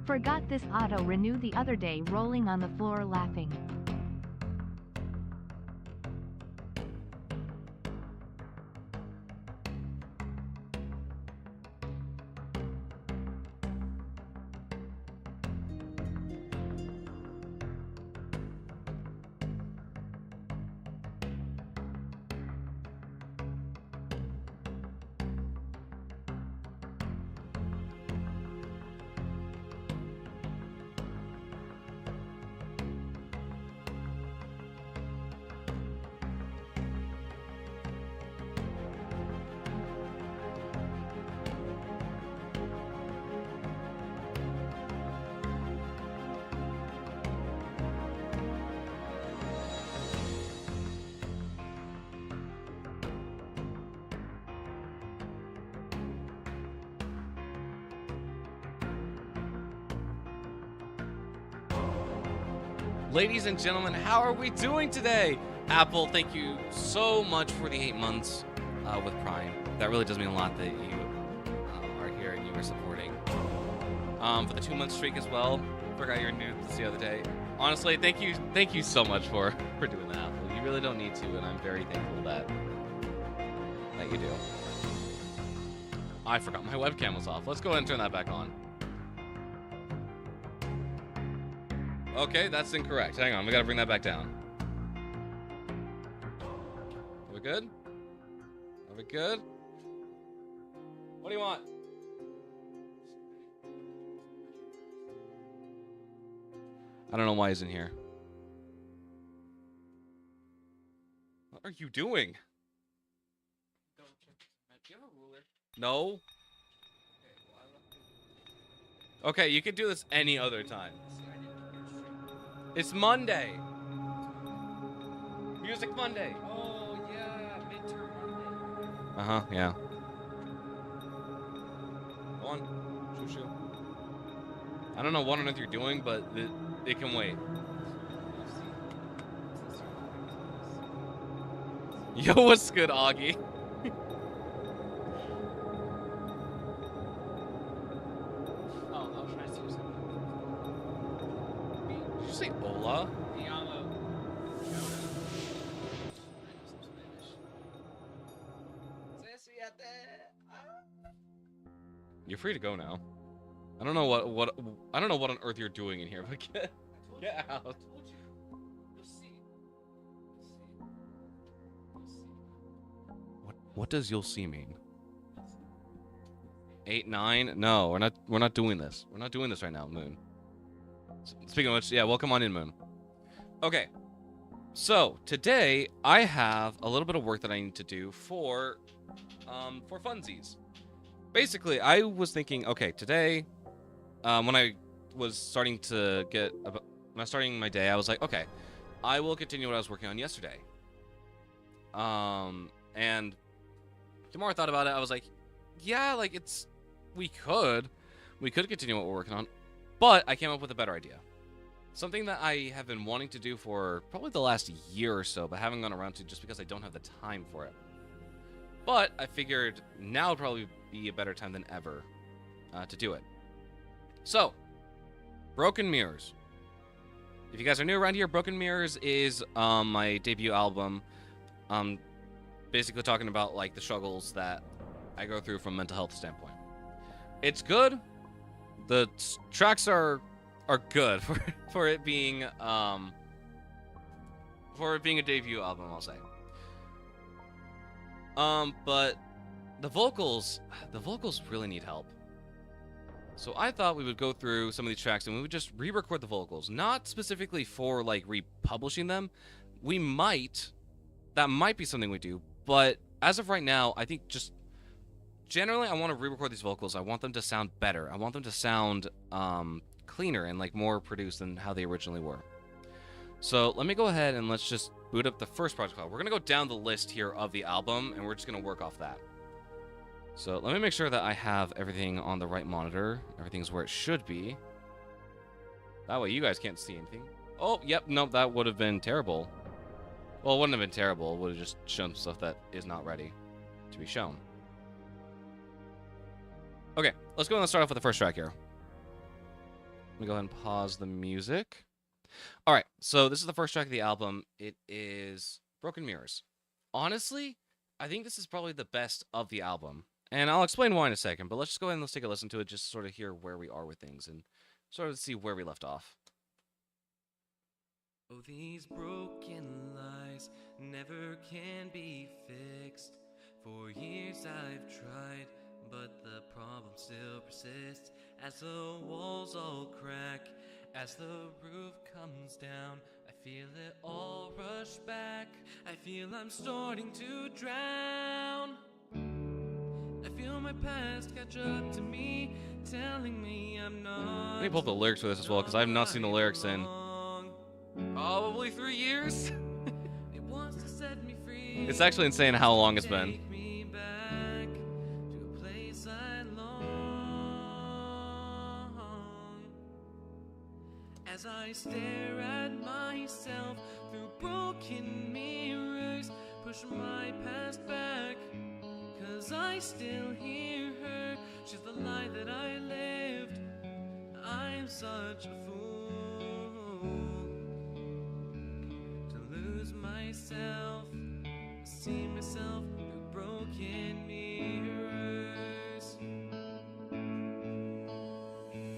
Forgot this auto renew the other day, rolling on the floor laughing. Ladies and gentlemen, how are we doing today? Apple, thank you so much for the 8 months with Prime. That really does mean a lot that you are here and you are supporting. For the 2-month streak as well. Forgot you were new this the other day. Honestly, thank you so much for doing that, Apple. You really don't need to, and I'm very thankful that you do. I forgot my webcam was off. Let's go ahead and turn that back on. Okay, that's incorrect. Hang on, we gotta bring that back down. Are we good? Are we good? What do you want? I don't know why he's in here. What are you doing? Go check. Do you have a ruler? No. Okay, well, I left it. Okay, you can do this any other time. See, I didn't hear stream. It's Monday. Music Monday. Oh, yeah, midterm Monday. Uh-huh, yeah. Go on. Shoo shoo. I don't know what on earth you're doing, but it can wait. Yo, what's good, Augie? Oh, I was trying to see something. Did you say hola? Me llamo Jonah. I know some Spanish. Se siete. You're free to go now. I don't know what I don't know what on earth you're doing in here, but get I out. told you. You'll see. You'll see. What does you'll see mean? 8, 9? No, we're not doing this. We're not doing this right now, Moon. Speaking of which, yeah, welcome on in, Moon. Okay. So, today I have a little bit of work that I need to do for funsies. Basically, I was thinking, okay, today when I was starting to when I was starting my day, I was like, okay, I will continue what I was working on yesterday. And the more I thought about it, I was like, yeah, like we could continue what we're working on, but I came up with a better idea. Something that I have been wanting to do for probably the last year or so, but haven't gone around to just because I don't have the time for it. But I figured now would probably be a better time than ever to do it. So, Broken Mirrors. If you guys are new around here, Broken Mirrors is my debut album. Basically talking about like the struggles that I go through from a mental health standpoint. It's good. The tracks are good for it being a debut album, I'll say. But the vocals really need help. So I thought we would go through some of these tracks and we would just re-record the vocals, not specifically for like republishing them. That might be something we do, but as of right now, I think just generally I want to re-record these vocals. I want them to sound better. I want them to sound cleaner and like more produced than how they originally were. So let me go ahead and let's just boot up the first project file. We're gonna go down the list here of the album and we're just gonna work off that. So let me make sure that I have everything on the right monitor. Everything's where it should be. That way you guys can't see anything. Oh, yep, nope, that would have been terrible. Well, it wouldn't have been terrible. It would have just shown stuff that is not ready to be shown. Okay, let's go and let's start off with the first track here. Let me go ahead and pause the music. All right, so this is the first track of the album. It is Broken Mirrors. Honestly, I think this is probably the best of the album. And I'll explain why in a second, but let's just go ahead and let's take a listen to it just to sort of hear where we are with things and sort of see where we left off. Oh, these broken lies never can be fixed. For years I've tried, but the problem still persists. As the walls all crack, as the roof comes down, I feel it all rush back. I feel I'm starting to drown. I feel my past catch up to me, telling me I'm not. Let me pull up the lyrics for this as well, because I have not seen the lyrics in probably 3 years. It wants to set me free. It's actually insane how long it's been. Take me back to a place I long. As I stare at myself through broken mirrors, push my past back, 'cause I still hear her. She's the lie that I lived. I'm such a fool to lose myself, see myself through broken mirrors.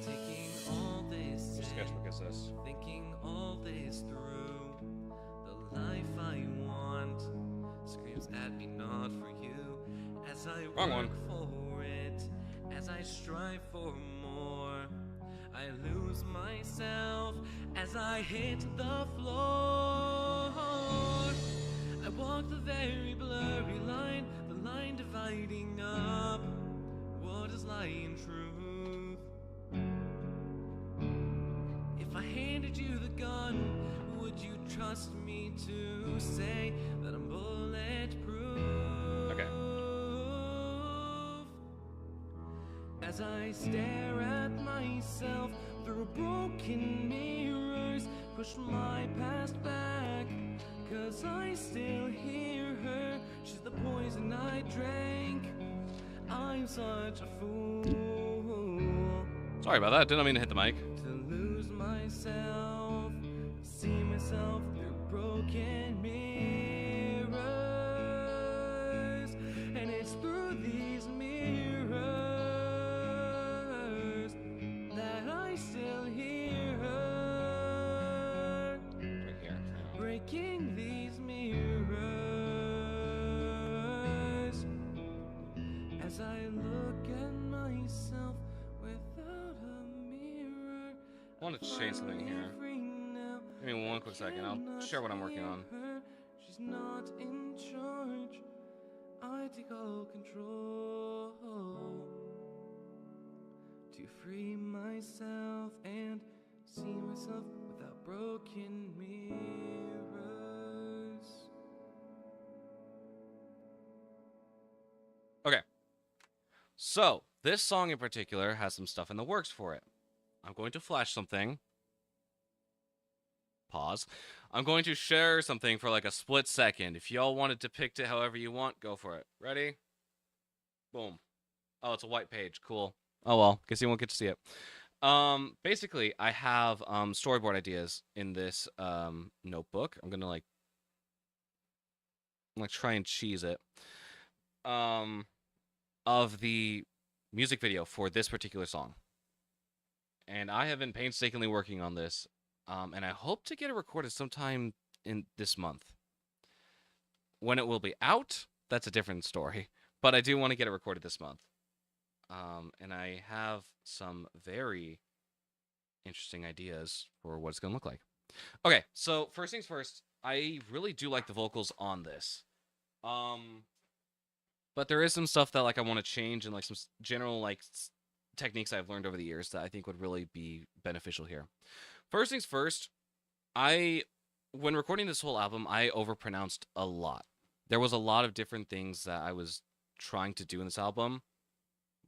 Taking all this Which sketchbook is this? thinking all this through, the life I want screams at me, not for you. As I Wrong work one. for it, as I strive for more, I lose myself As I hit the floor, I walk the very blurry line, the line dividing up what is lie and truth. If I handed you the gun, would you trust me to say that I'm bulletproof? Okay. As I stare at myself through broken mirrors, push my past back, 'cause I still hear her. She's the poison I drank. I'm such a fool Sorry about that. Didn't mean to hit the mic. to lose myself, see myself through broken mirrors. And it's through these mirrors that I still hear her Right here. breaking these mirrors. As I look at myself without a mirror, I want to change something here. Give me one quick second. I'll share what I'm working on. She's not in charge. I take all control to free myself and see myself without broken mirrors. Okay. So, this song in particular has some stuff in the works for it. I'm going to flash something. Pause. I'm going to share something for like a split second. If y'all want to depict it however you want, go for it. Ready? Boom. Oh, it's a white page. Cool. Oh well, guess you won't get to see it. Basically, I have storyboard ideas in this notebook. I'm gonna like try and cheese it. Of the music video for this particular song. And I have been painstakingly working on this, and I hope to get it recorded sometime in this month. When it will be out, that's a different story, but I do want to get it recorded this month. And I have some very interesting ideas for what it's going to look like. Okay, so first things first, I really do like the vocals on this. But there is some stuff that like I want to change and like some general like techniques I've learned over the years that I think would really be beneficial here. First things first, when recording this whole album, I overpronounced a lot. There was a lot of different things that I was trying to do in this album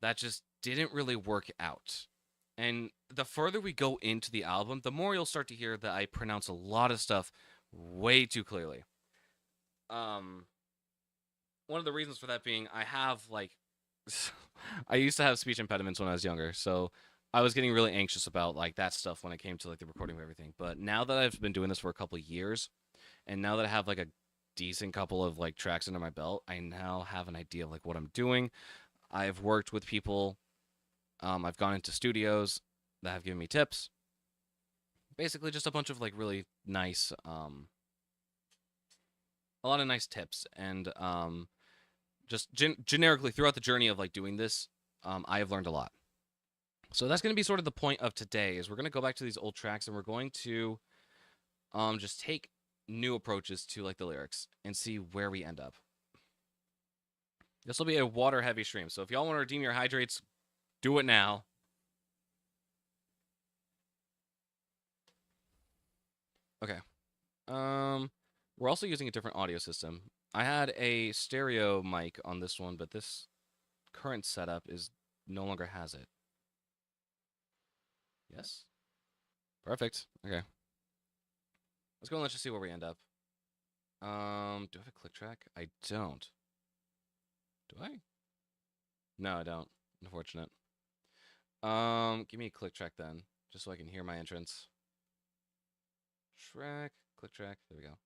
that just didn't really work out. And the further we go into the album, the more you'll start to hear that I pronounce a lot of stuff way too clearly. One of the reasons for that being I have like I used to have speech impediments when I was younger, so I was getting really anxious about like that stuff when it came to like the recording of everything. But now that I've been doing this for a couple of years, and now that I have like a decent couple of like tracks under my belt, I now have an idea of like what I'm doing. I've worked with people. I've gone into studios that have given me tips. Basically, just a bunch of like really nice, a lot of nice tips, and just generically throughout the journey of like doing this, I have learned a lot. So that's going to be sort of the point of today. Is we're going to go back to these old tracks and we're going to just take new approaches to like the lyrics and see where we end up. This will be a water heavy stream, so if y'all want to redeem your hydrates, do it now. Okay. We're also using a different audio system. I had a stereo mic on this one, but this current setup no longer has it. Yes? Perfect. Okay. Let's go and let's just see where we end up. Do I have a click track? I don't. Do I? No, I don't. Unfortunate. Give me a click track then, just so I can hear my entrance. Track, click track, there we go.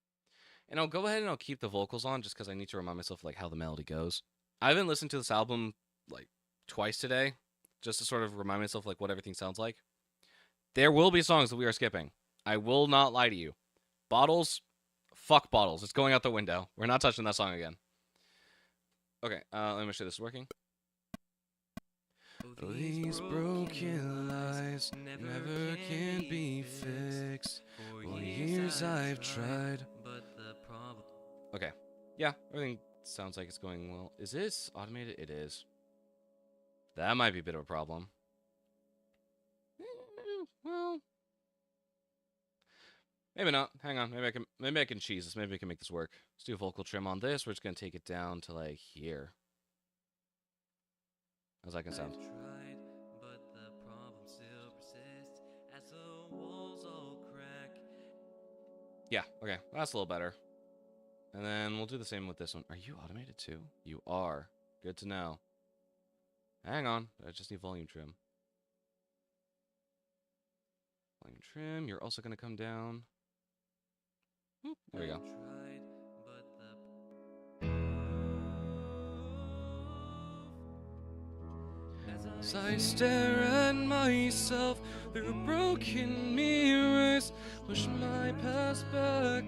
And I'll go ahead and I'll keep the vocals on just because I need to remind myself like how the melody goes. I haven't listened to this album like twice today, just to sort of remind myself like what everything sounds like. There will be songs that we are skipping. I will not lie to you. Bottles, fuck Bottles. It's going out the window. We're not touching that song again. Okay, let me make sure this is working. Oh, Oh, these broken lies never can be fixed. For years I've tried, but the problem. Okay. Yeah, everything sounds like it's going well. Is this automated? It is. That might be a bit of a problem. Well, maybe not. Hang on. Maybe I can cheese this. Maybe I can make this work. Let's do a vocal trim on this. We're just gonna take it down to like here. How's that gonna sound? Tried, but the problem still persists as the walls all crack. Yeah, okay. That's a little better. And then we'll do the same with this one. Are you automated too? You are. Good to know. Hang on. I just need volume trim. Volume trim. You're also going to come down. Oop, there we go. Tried, but the as I stare at myself through broken mirrors, push my past back,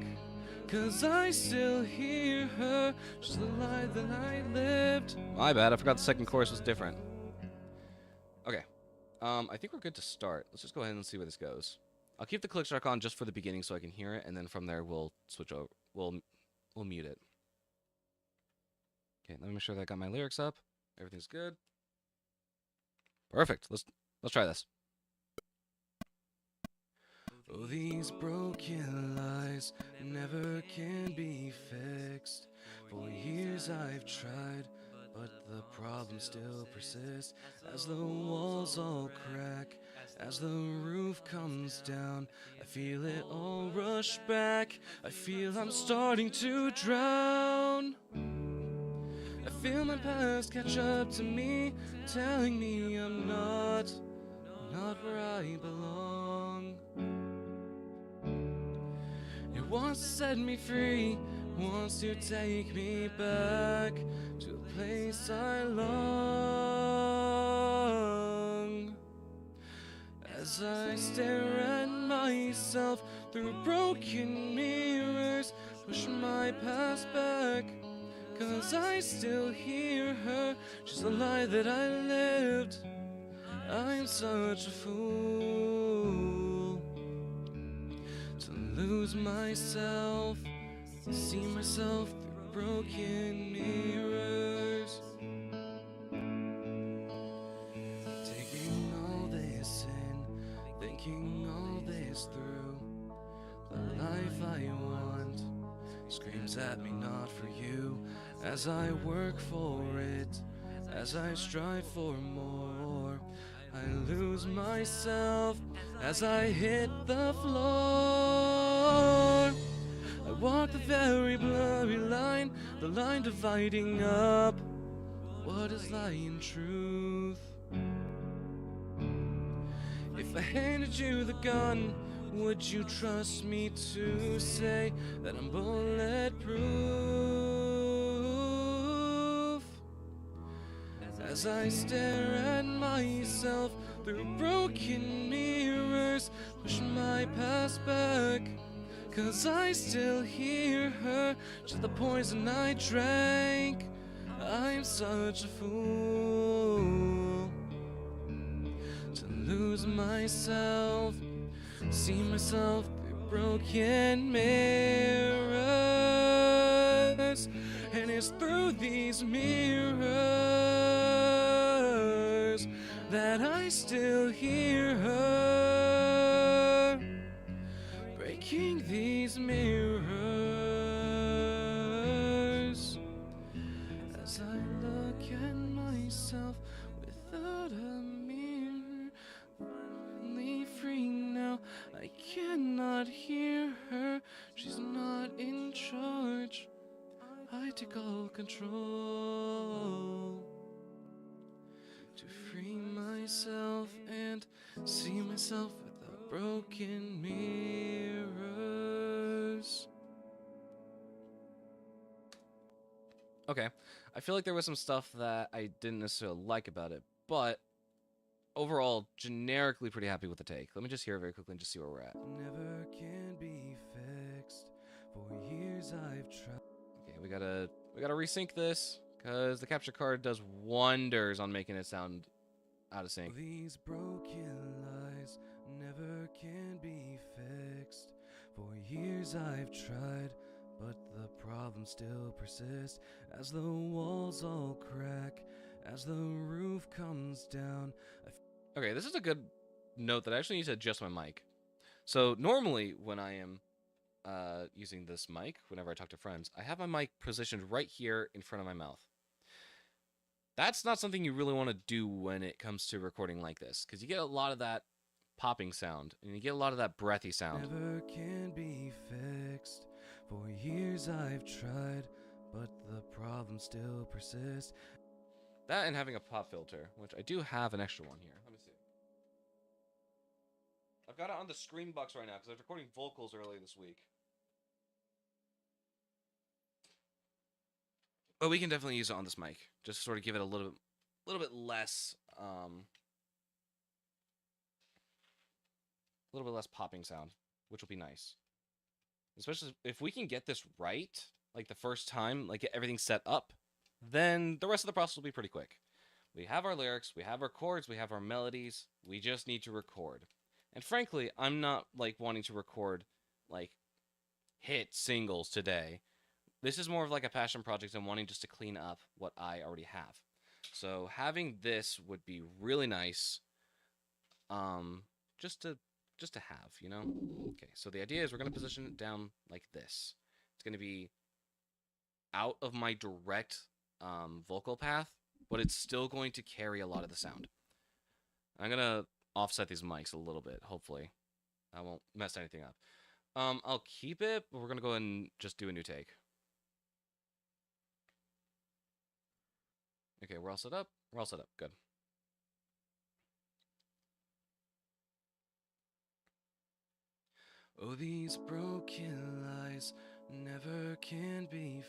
'cause I still hear her, she's the lie that I lived. My bad. I forgot the second chorus was different. Okay. I think we're good to start. Let's just go ahead and see where this goes. I'll keep the click track on just for the beginning so I can hear it, and then from there we'll switch over. We'll mute it. Okay, let me make sure that I got my lyrics up. Everything's good. Perfect. Let's try this. Oh, these broken lies never can be fixed. For years I've tried, but the problem still persists as the walls all crack, as the roof comes down. I feel it all rush back. I feel I'm starting to drown. I feel my past catch up to me, telling me I'm not where I belong. It wants to set me free, wants to take me back to a place I long. As I stare at myself through broken mirrors, push my past back, 'cause I still hear her, she's the lie that I lived. I'm such a fool to lose myself, to see myself through broken mirrors. Taking all this in, thinking all this through. The life I want screams at me, not for you. As I work for it, as I strive for more, I lose myself as I hit the floor. I walk the very blurry line, the line dividing up what is lie and truth. If I handed you the gun, would you trust me to say that I'm bulletproof? As I stare at myself through broken mirrors, push my past back, 'cause I still hear her, she's the poison I drank. I'm such a fool to lose myself, see myself through broken mirrors. And it's through these mirrors that I still hear her, breaking these mirrors. As I look at myself without a mirror, finally free now, I cannot hear her, she's not in charge. I take all control to free myself and see myself without broken mirrors. Okay. I feel like there was some stuff that I didn't necessarily like about it, but overall, generically pretty happy with the take. Let me just hear it very quickly and just see where we're at. Never can be fixed. For years I've tried. Okay, we gotta resync this because the capture card does wonders on making it sound out of sync. These broken lies never can be fixed. For years I've tried, but the problems still persist. As the walls all crack, as the roof comes down. Okay, this is a good note that I actually need to adjust my mic. So normally when I am using this mic, whenever I talk to friends, I have my mic positioned right here in front of my mouth. That's not something you really want to do when it comes to recording like this, because you get a lot of that popping sound, and you get a lot of that breathy sound. Never can be fixed. For years I've tried, but the problem still persists. That and having a pop filter, which I do have an extra one here. Let me see. I've got it on the screen box right now because I was recording vocals earlier this week. But we can definitely use it on this mic, just to sort of give it a little bit less, popping sound, which will be nice. Especially if we can get this right, like the first time, like get everything set up, then the rest of the process will be pretty quick. We have our lyrics, we have our chords, we have our melodies, we just need to record. And frankly, I'm not like wanting to record like hit singles today. This is more of like a passion project and wanting just to clean up what I already have. So having this would be really nice, just to have, you know? Okay, so the idea is we're going to position it down like this. It's going to be out of my direct vocal path, but it's still going to carry a lot of the sound. I'm going to offset these mics a little bit, hopefully. I won't mess anything up. I'll keep it, but we're going to go ahead and just do a new take. Okay, we're all set up? We're all set up. Good. Oh, these broken lies never can be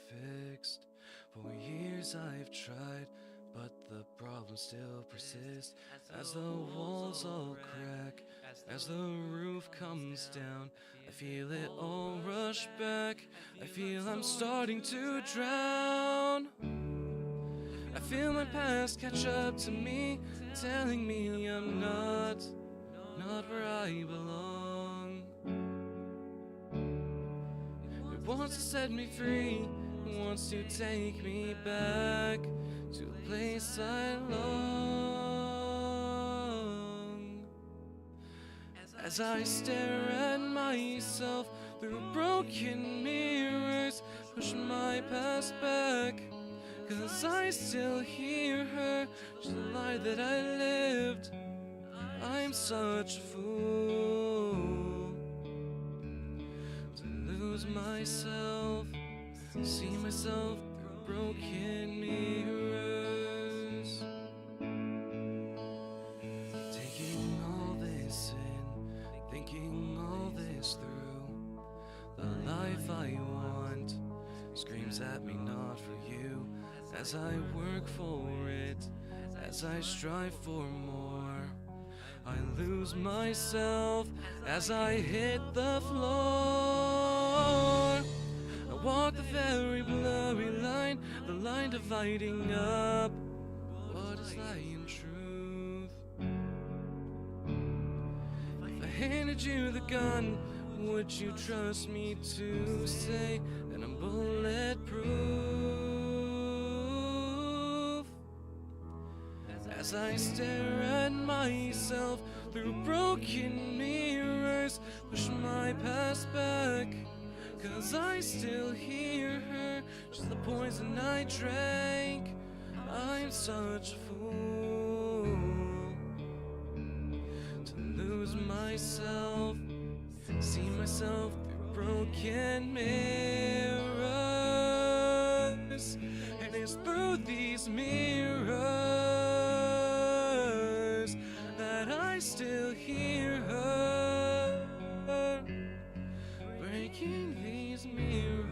fixed. For years I've tried, but the problems still persist. As the walls all crack, as the roof comes down, I feel it all rush back. I feel I'm starting to drown. I feel my past catch up to me, telling me I'm not where I belong. It wants to set me free, wants to take me back to a place I long. As I stare at myself through broken mirrors, push my past back, 'cause I still hear her, she's the lie that I lived. I'm such a fool to lose myself, see myself through broken mirrors. Taking all this in, thinking all this through. The life I want screams at me, not for you. As I work for it, as I strive for more, I lose myself as I hit the floor. I walk the very blurry line, the line dividing up what is lie and truth. If I handed you the gun, would you trust me to say that I'm bulletproof? As I stare at myself through broken mirrors, push my past back, 'cause I still hear her, she's the poison I drank. I'm such a fool to lose myself, see myself through broken mirrors. And it's through these mirrors that I still hear her, breaking these mirrors.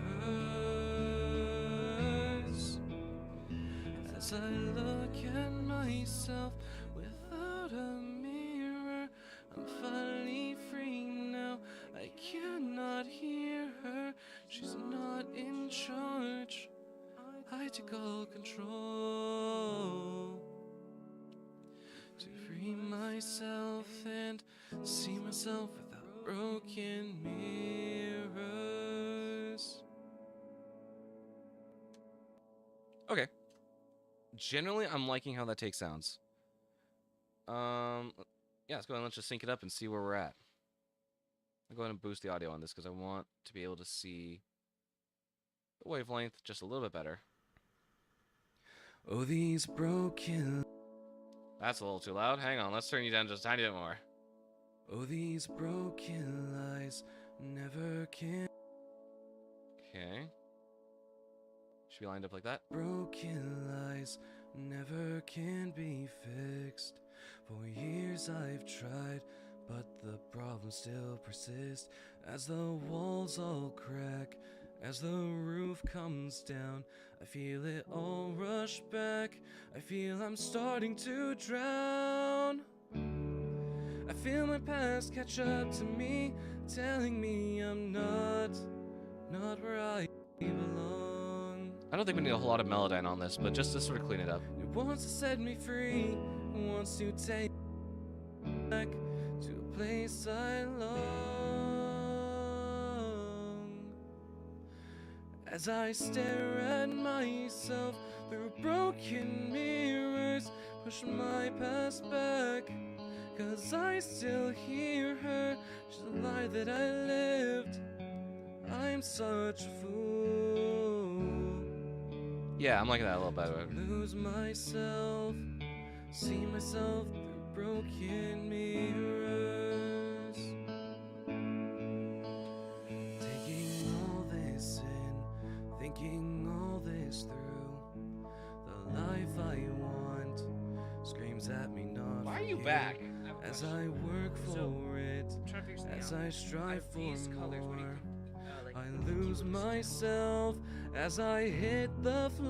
As I look at myself without a mirror, I'm finally free now. I cannot hear her, she's not in charge. I take all control to broken mirrors. Okay. Generally, I'm liking how that take sounds. Yeah, let's go ahead and let's just sync it up and see where we're at. I'll go ahead and boost the audio on this because I want to be able to see the wavelength just a little bit better. Oh, these broken. That's a little too loud. Hang on, let's turn you down just a tiny bit more. Oh, these broken lies never can. Okay. Should be lined up like that. Broken lies never can be fixed. For years I've tried, but the problems still persist. As the walls all crack, as the roof comes down, I feel it all rush back. I feel I'm starting to drown. I feel my past catch up to me, telling me I'm not where I belong. I don't think we need a whole lot of Melodyne on this, but just to sort of clean it up. It wants to set me free, wants to take me back to a place I long. As I stare at myself through broken mirrors, push my past back, 'cause I still hear her. She's a lie that I lived. I'm such a fool. Yeah, I'm liking that a little better. Lose myself, see myself through broken mirrors. Taking all this in, thinking all this through. The life I want screams at me, not Why are for you back? As I work for it, I'm trying to figure something as out. I strive for These colors, what do you more. think? Like, I lose myself as I hit the floor.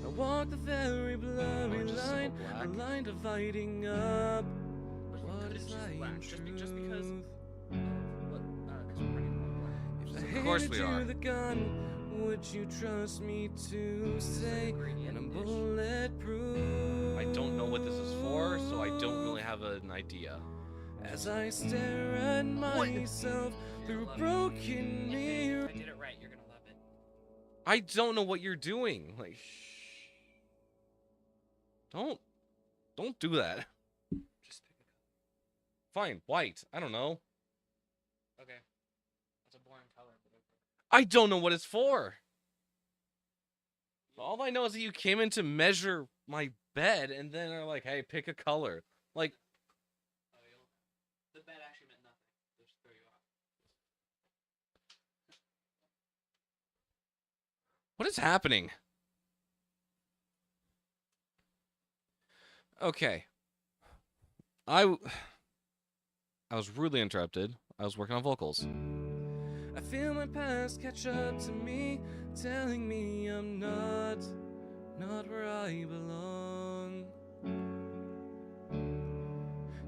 I walk the very blurry Orange is so line, black. a line dividing up But what could it is just lying black? Just because truth. what? Because we're running black. If I Of course handed we you are. the gun, would you trust me to say that I'm bulletproof? I don't know what this is for, so I don't really have an idea. As I stare at myself through broken mirrors. If I did it right, you're gonna love it. I don't know what you're doing. Like, don't do that. Just pick a Fine, white. I don't know. color. Okay. That's a boring color, but okay. I don't know what it's for. All I know is that you came in to measure my bed and then are like, hey, pick a color. Like, Oh, the bed actually meant nothing. Just throw you off. what is happening? Okay. I was rudely interrupted. I was working on vocals. I feel my past catch up to me, telling me I'm not where I belong.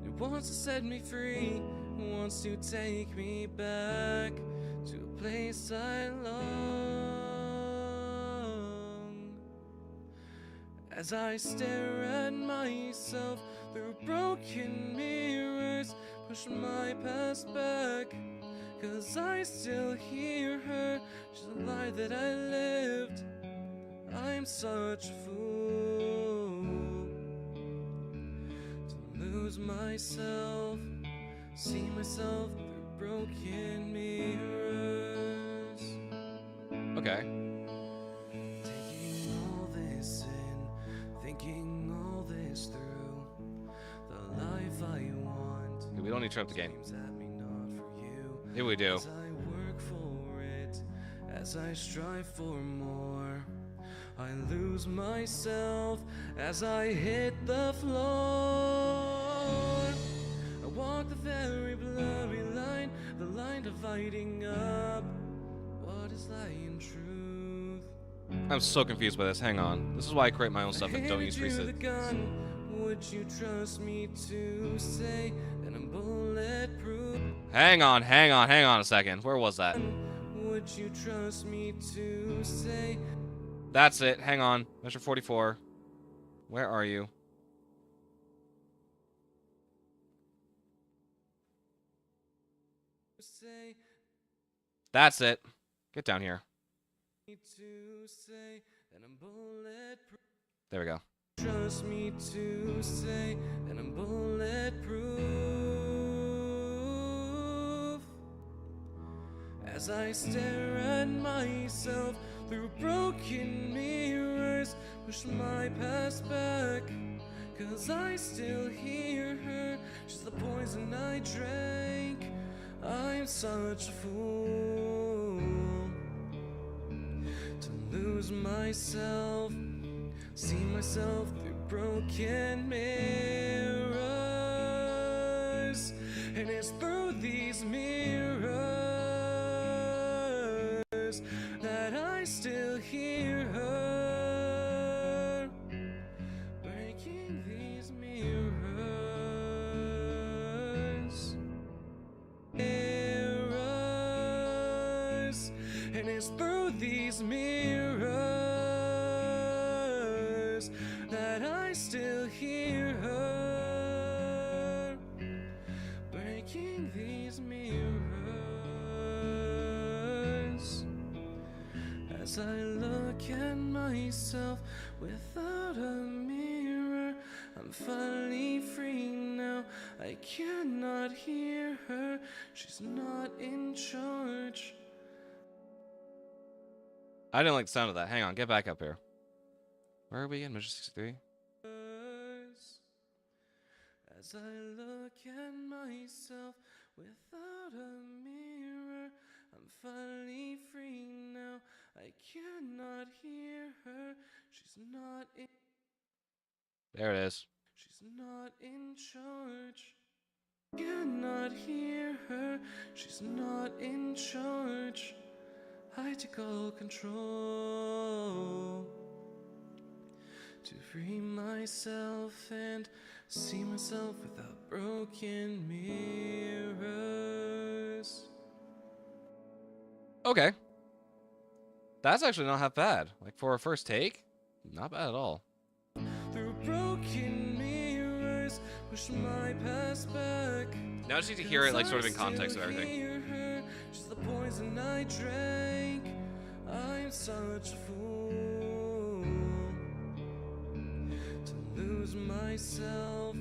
It wants to set me free, wants to take me back to a place I long. As I stare at myself through broken mirrors, push my past back, 'cause I still hear her. She's a lie that I lived. I'm such a fool to lose myself, see myself through broken mirrors. Okay. Taking all this in, thinking all this through. The life I want. We don't interrupt the game. Screams at me, not for you. Here we do. As I work for it, as I strive for more, I lose myself as I hit the floor. I walk the very blurry line, the line dividing up what is lying truth. I'm so confused by this. Hang on. This is why I create my own stuff and don't Handed use you the presets. gun, would you trust me to say that I'm bulletproof? Hang on a second. Where was that? Would you trust me to say? That's it. Hang on. Measure 44. Where are you? say, That's it. Get down here. to say that I'm bulletproof. There we go. Trust me to say that I'm bulletproof. As I stare at myself through broken mirrors, push my past back, 'cause I still hear her. She's the poison I drank. I'm such a fool to lose myself, see myself through broken mirrors. And it's through these mirrors that I still hear her, breaking these mirrors. Mirrors. And it's through these mirrors that I still hear her, breaking these mirrors. As I look at myself without a mirror, I'm finally free now. I cannot hear her. She's not in charge. I didn't like the sound of that. Hang on, get back up here. Where are we again? Measure 63? As I look at myself without a mirror, I'm finally free now. I cannot hear her. She's not in. There it is. She's not in charge. Cannot hear her. She's not in charge. I take all control to free myself and see myself without broken mirrors. Okay. That's actually not half bad. Like, for a first take, not bad at all. Through broken mirrors, push my past back. Now I just need to hear it, like, sort of in context of everything. Hear her. She's the poison I drank. I'm such a fool to lose myself,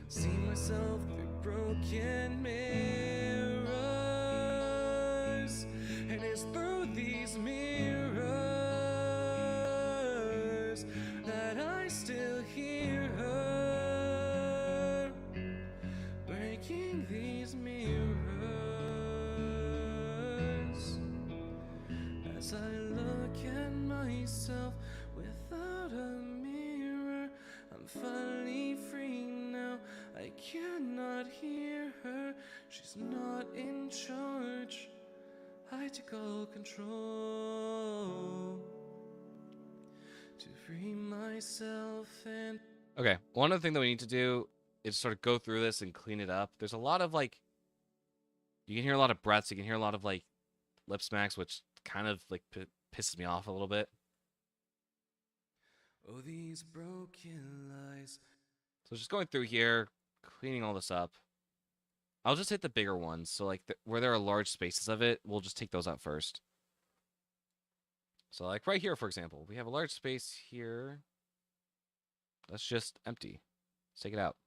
see myself through broken mirrors. And it's through these mirrors that I still hear her, breaking these mirrors. As I look at myself without a mirror, I'm finally free now. I cannot hear her. She's not in charge. I take all control to free myself and. Okay, one other thing that we need to do is sort of go through this and clean it up. There's a lot of, like, you can hear a lot of breaths, you can hear a lot of, like, lip smacks, which kind of, like, pisses me off a little bit. Oh, these broken lies. So just going through here, cleaning all this up. I'll just hit the bigger ones. So, like, where there are large spaces of it, we'll just take those out first. So, like, right here, for example, we have a large space here. That's just empty. Let's take it out.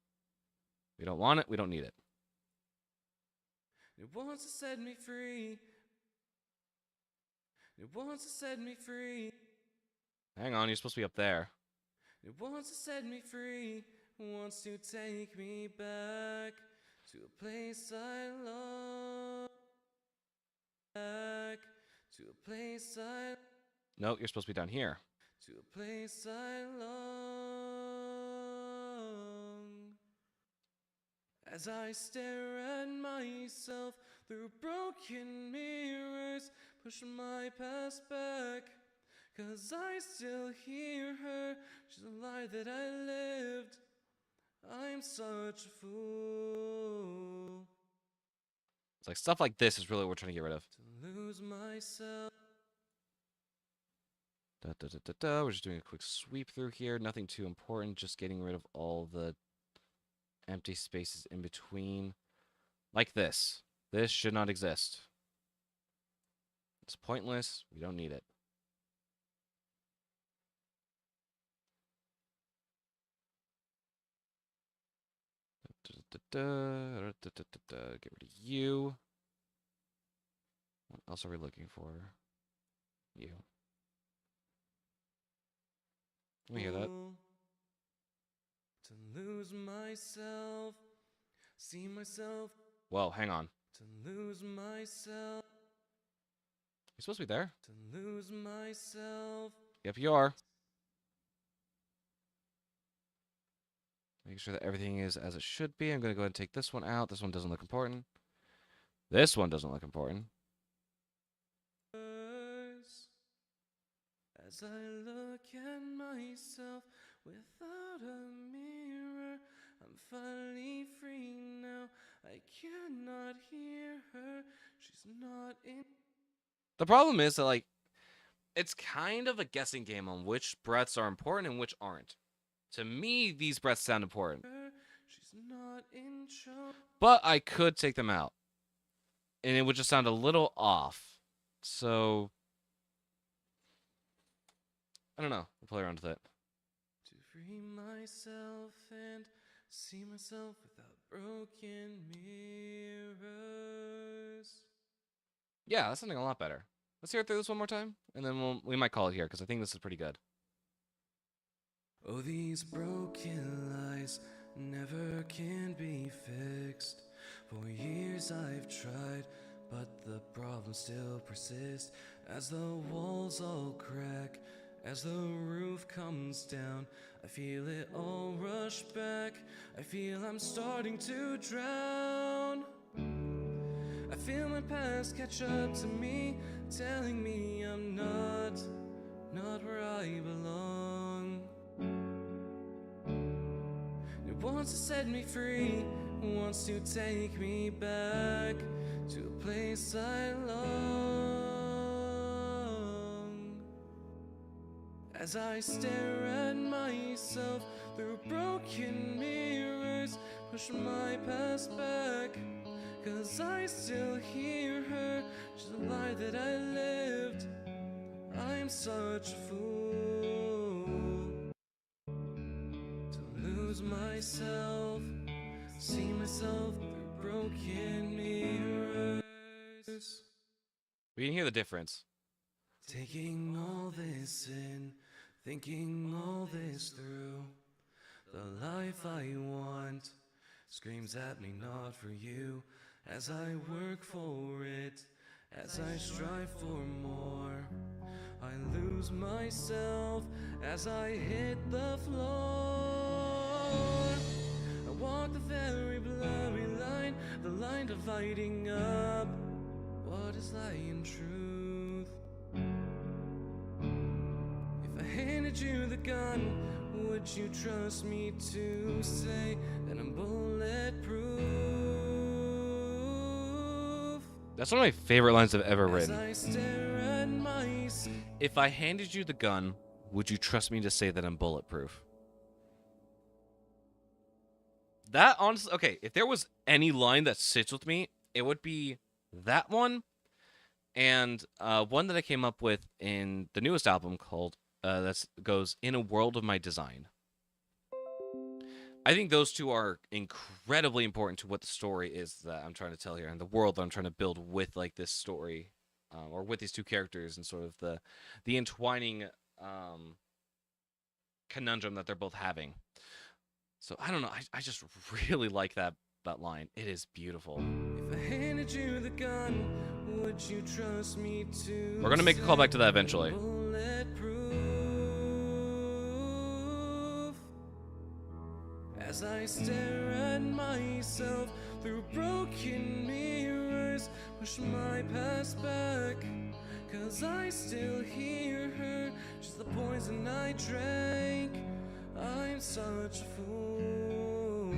We don't want it. We don't need it. It wants to set me free. It wants to set me free. Hang on, you're supposed to be up there. It wants to set me free. Wants to take me back to a place I love. Back to a place I. No, you're supposed to be down here. To a place I long. As I stare at myself through broken mirrors, push my past back, 'cause I still hear her. She's a lie that I lived. I'm such a fool It's like stuff like this is really what we're trying to get rid of. to lose myself. We're just doing a quick sweep through here. Nothing too important. Just getting rid of all the empty spaces in between. Like this. This should not exist. It's pointless. We don't need it. Get rid of you. What else are we looking for? You. Let me hear that. To lose myself, see myself. Whoa, hang on. To lose myself, You supposed to be there? to lose myself. Yep, you are. Make sure that everything is as it should be. I'm going to go ahead and take this one out. This one doesn't look important. This one doesn't look important. As I look at myself without a mirror, I'm finally free now. I cannot hear her. She's not in. The problem is that, like, it's kind of a guessing game on which breaths are important and which aren't. To me, these breaths sound important. She's not in charge. But I could take them out. And it would just sound a little off. So, I don't know. We'll play around with it. To free myself and see myself without broken mirrors. Yeah, that's something a lot better. Let's hear it through this one more time. And then we might call it here, because I think this is pretty good. Oh, these broken lies never can be fixed. For years I've tried, but the problems still persist. As the walls all crack, as the roof comes down, I feel it all rush back. I feel I'm starting to drown. I feel my past catch up to me, telling me I'm not where I belong. It wants to set me free, wants to take me back to a place I long. As I stare at myself through broken mirrors, push my past back, 'cause I still hear her. She's the lie that I lived. I'm such a fool to lose myself, see myself through broken mirrors. We can hear the difference. Taking all this in, thinking all this through. The life I want screams at me, not for you. As I work for it, as I strive for more, I lose myself as I hit the floor. I walk the very blurry line, the line dividing up what is lie and truth. If I handed you the gun, would you trust me to say that I'm bulletproof? That's one of my favorite lines I've ever As written. I stare at myself. If I handed you the gun, would you trust me to say that I'm bulletproof? That honestly, okay, if there was any line that sits with me, it would be that one and one that I came up with in the newest album called that goes In a World of My Design. I think those two are incredibly important to what the story is that I'm trying to tell here and the world that I'm trying to build with like this story or with these two characters and sort of the entwining conundrum that they're both having. So I don't know. I just really like that line. It is beautiful. If I handed you the gun, would you trust me to? We're gonna make a callback to that eventually. Bulletproof. As I stare at myself through broken mirrors, push my past back, 'cause I still hear her. She's the poison I drank. I'm such a fool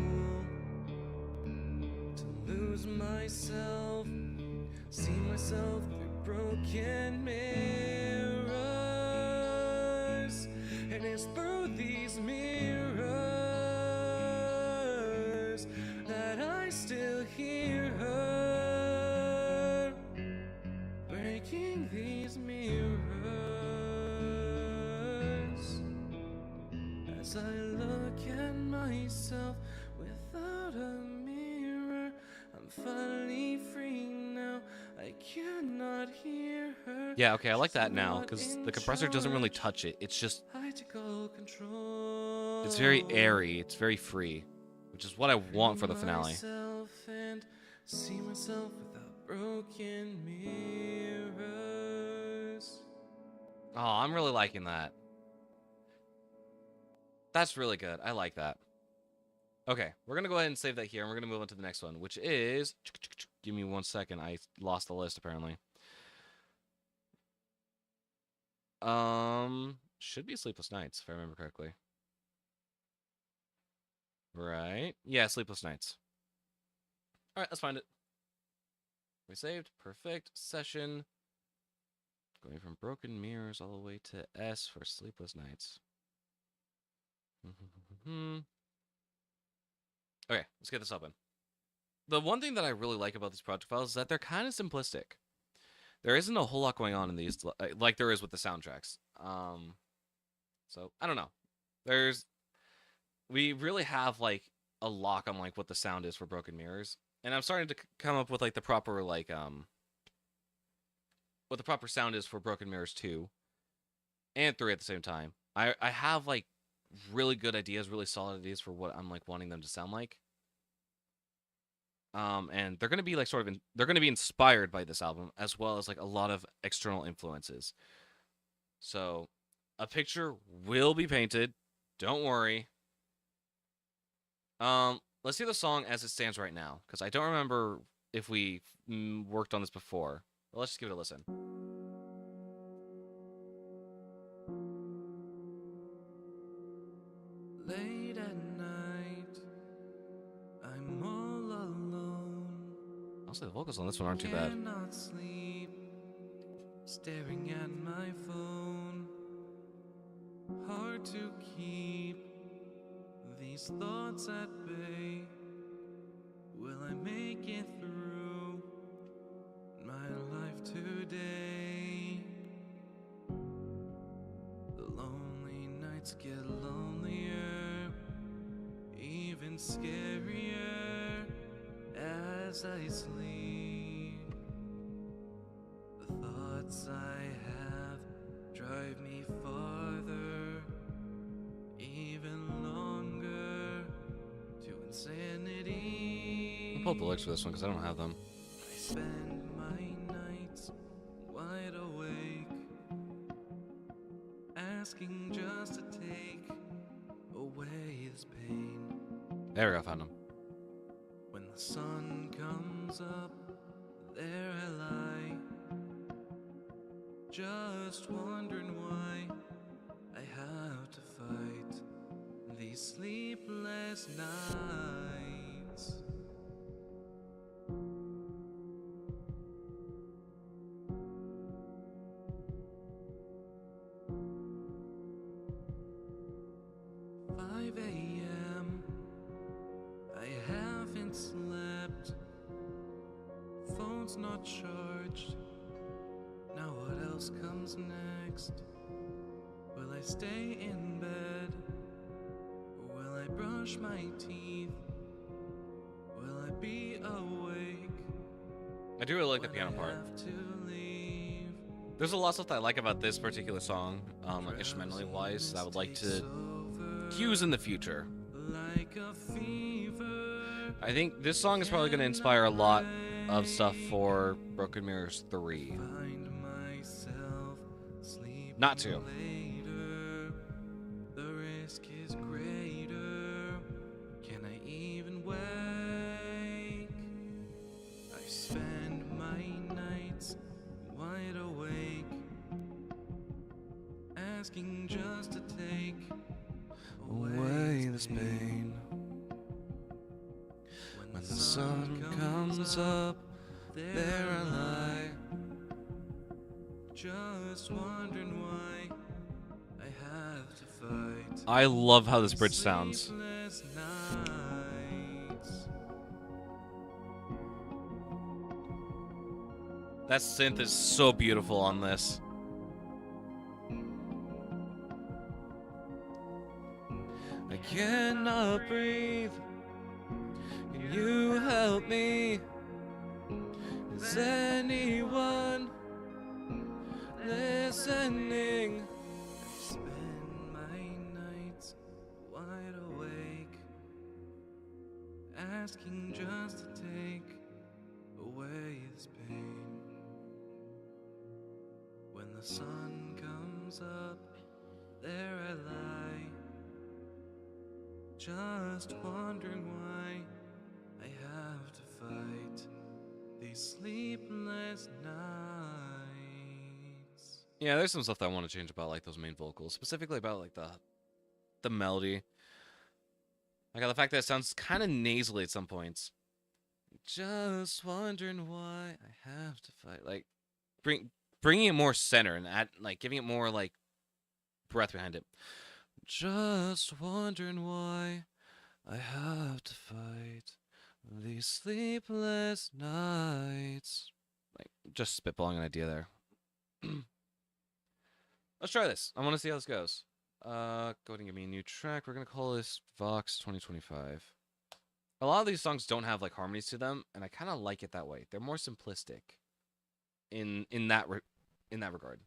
to lose myself, see myself through broken mirrors. And it's through these mirrors that I still hear her. As I look at myself without a mirror, I'm finally free now. I cannot hear her. Yeah, okay, I like that now, because the compressor doesn't really touch it. It's just, I take all control. it's very airy. It's very free, which is what I want for the finale. Myself and see myself without broken mirrors. Oh, I'm really liking that. That's really good. I like that. Okay, we're going to go ahead and save that here, and we're going to move on to the next one, which is... Give me 1 second. I lost the list, apparently. Should be Sleepless Nights, if I remember correctly. Right. Yeah, Sleepless Nights. All right, let's find it. We saved. Perfect. Session. Going from Broken Mirrors all the way to S for Sleepless Nights. Okay, let's get this open. The one thing that I really like about these project files is that they're kind of simplistic. There isn't a whole lot going on in these, like there is with the soundtracks. So I don't know. We really have like a lock on like what the sound is for Broken Mirrors, and I'm starting to come up with like the proper like what the proper sound is for Broken Mirrors 2 and 3 at the same time. I have like really good ideas, really solid ideas for what I'm like wanting them to sound like. And they're going to be like they're going to be inspired by this album as well as like a lot of external influences. So a picture will be painted. Don't worry. Let's see the song as it stands right now, because I don't remember if we worked on this before. But let's just give it a listen. Late at night, I'm all alone. Honestly, the vocals on this one aren't too bad. Cannot sleep, staring at my phone. Hard to keep these thoughts at bay. Will I make it through my life today? The lonely nights get lonelier, even scarier as I sleep. The thoughts I have drive me farther, even longer, to insanity. I'll pull up the lyrics for this one because I don't have them. I spend my nights wide awake, asking just to take away this pain. There we go, found them. When the sun comes up, there I lie, just wondering why I have to fight these sleepless nights. a.m. I haven't slept. Phone's not charged. Now what else comes next? Will I stay in bed? Or will I brush my teeth? Will I be awake? I do really like the piano part. There's a lot of stuff that I like about this particular song, instrumentally wise, that I would like to use in the future. I think this song is probably going to inspire a lot of stuff for Broken Mirrors 3. Not 2. The risk is greater. Can I even wake? I spend my nights wide awake, asking just to take away this pain. When the sun comes up, there I lie, just wondering why I have to fight. I love how this bridge sounds. Sleepless nights. That synth is so beautiful on this. cannot breathe. Can you help me? Is anyone listening? I spend my nights wide awake, asking just to take away this pain. When the sun comes up, there I lie, just wondering why I have to fight these sleepless nights. Yeah, there's some stuff that I want to change about like those main vocals, specifically about like the melody. Like the fact that it sounds kind of nasally at some points. Just wondering why I have to fight. Like bringing it more center and like giving it more like breath behind it. Just wondering why I have to fight these sleepless nights. Like just spitballing an idea there. Let's try this. I want to see how this goes. Go ahead and give me a new track. We're gonna call this Vox 2025. A lot of these songs don't have like harmonies to them, and I kind of like it that way. They're more simplistic in that regard.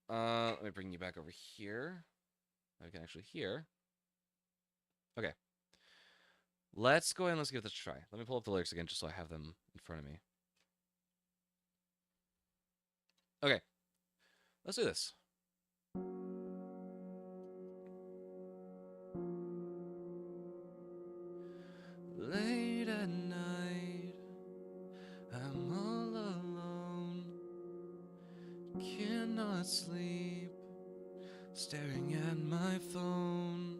Let me bring you back over here. I can actually hear. Okay. Let's go ahead and let's give this a try. Let me pull up the lyrics again just so I have them in front of me. Okay. Let's do this. Late at night, I'm all alone, cannot sleep, staring at my phone.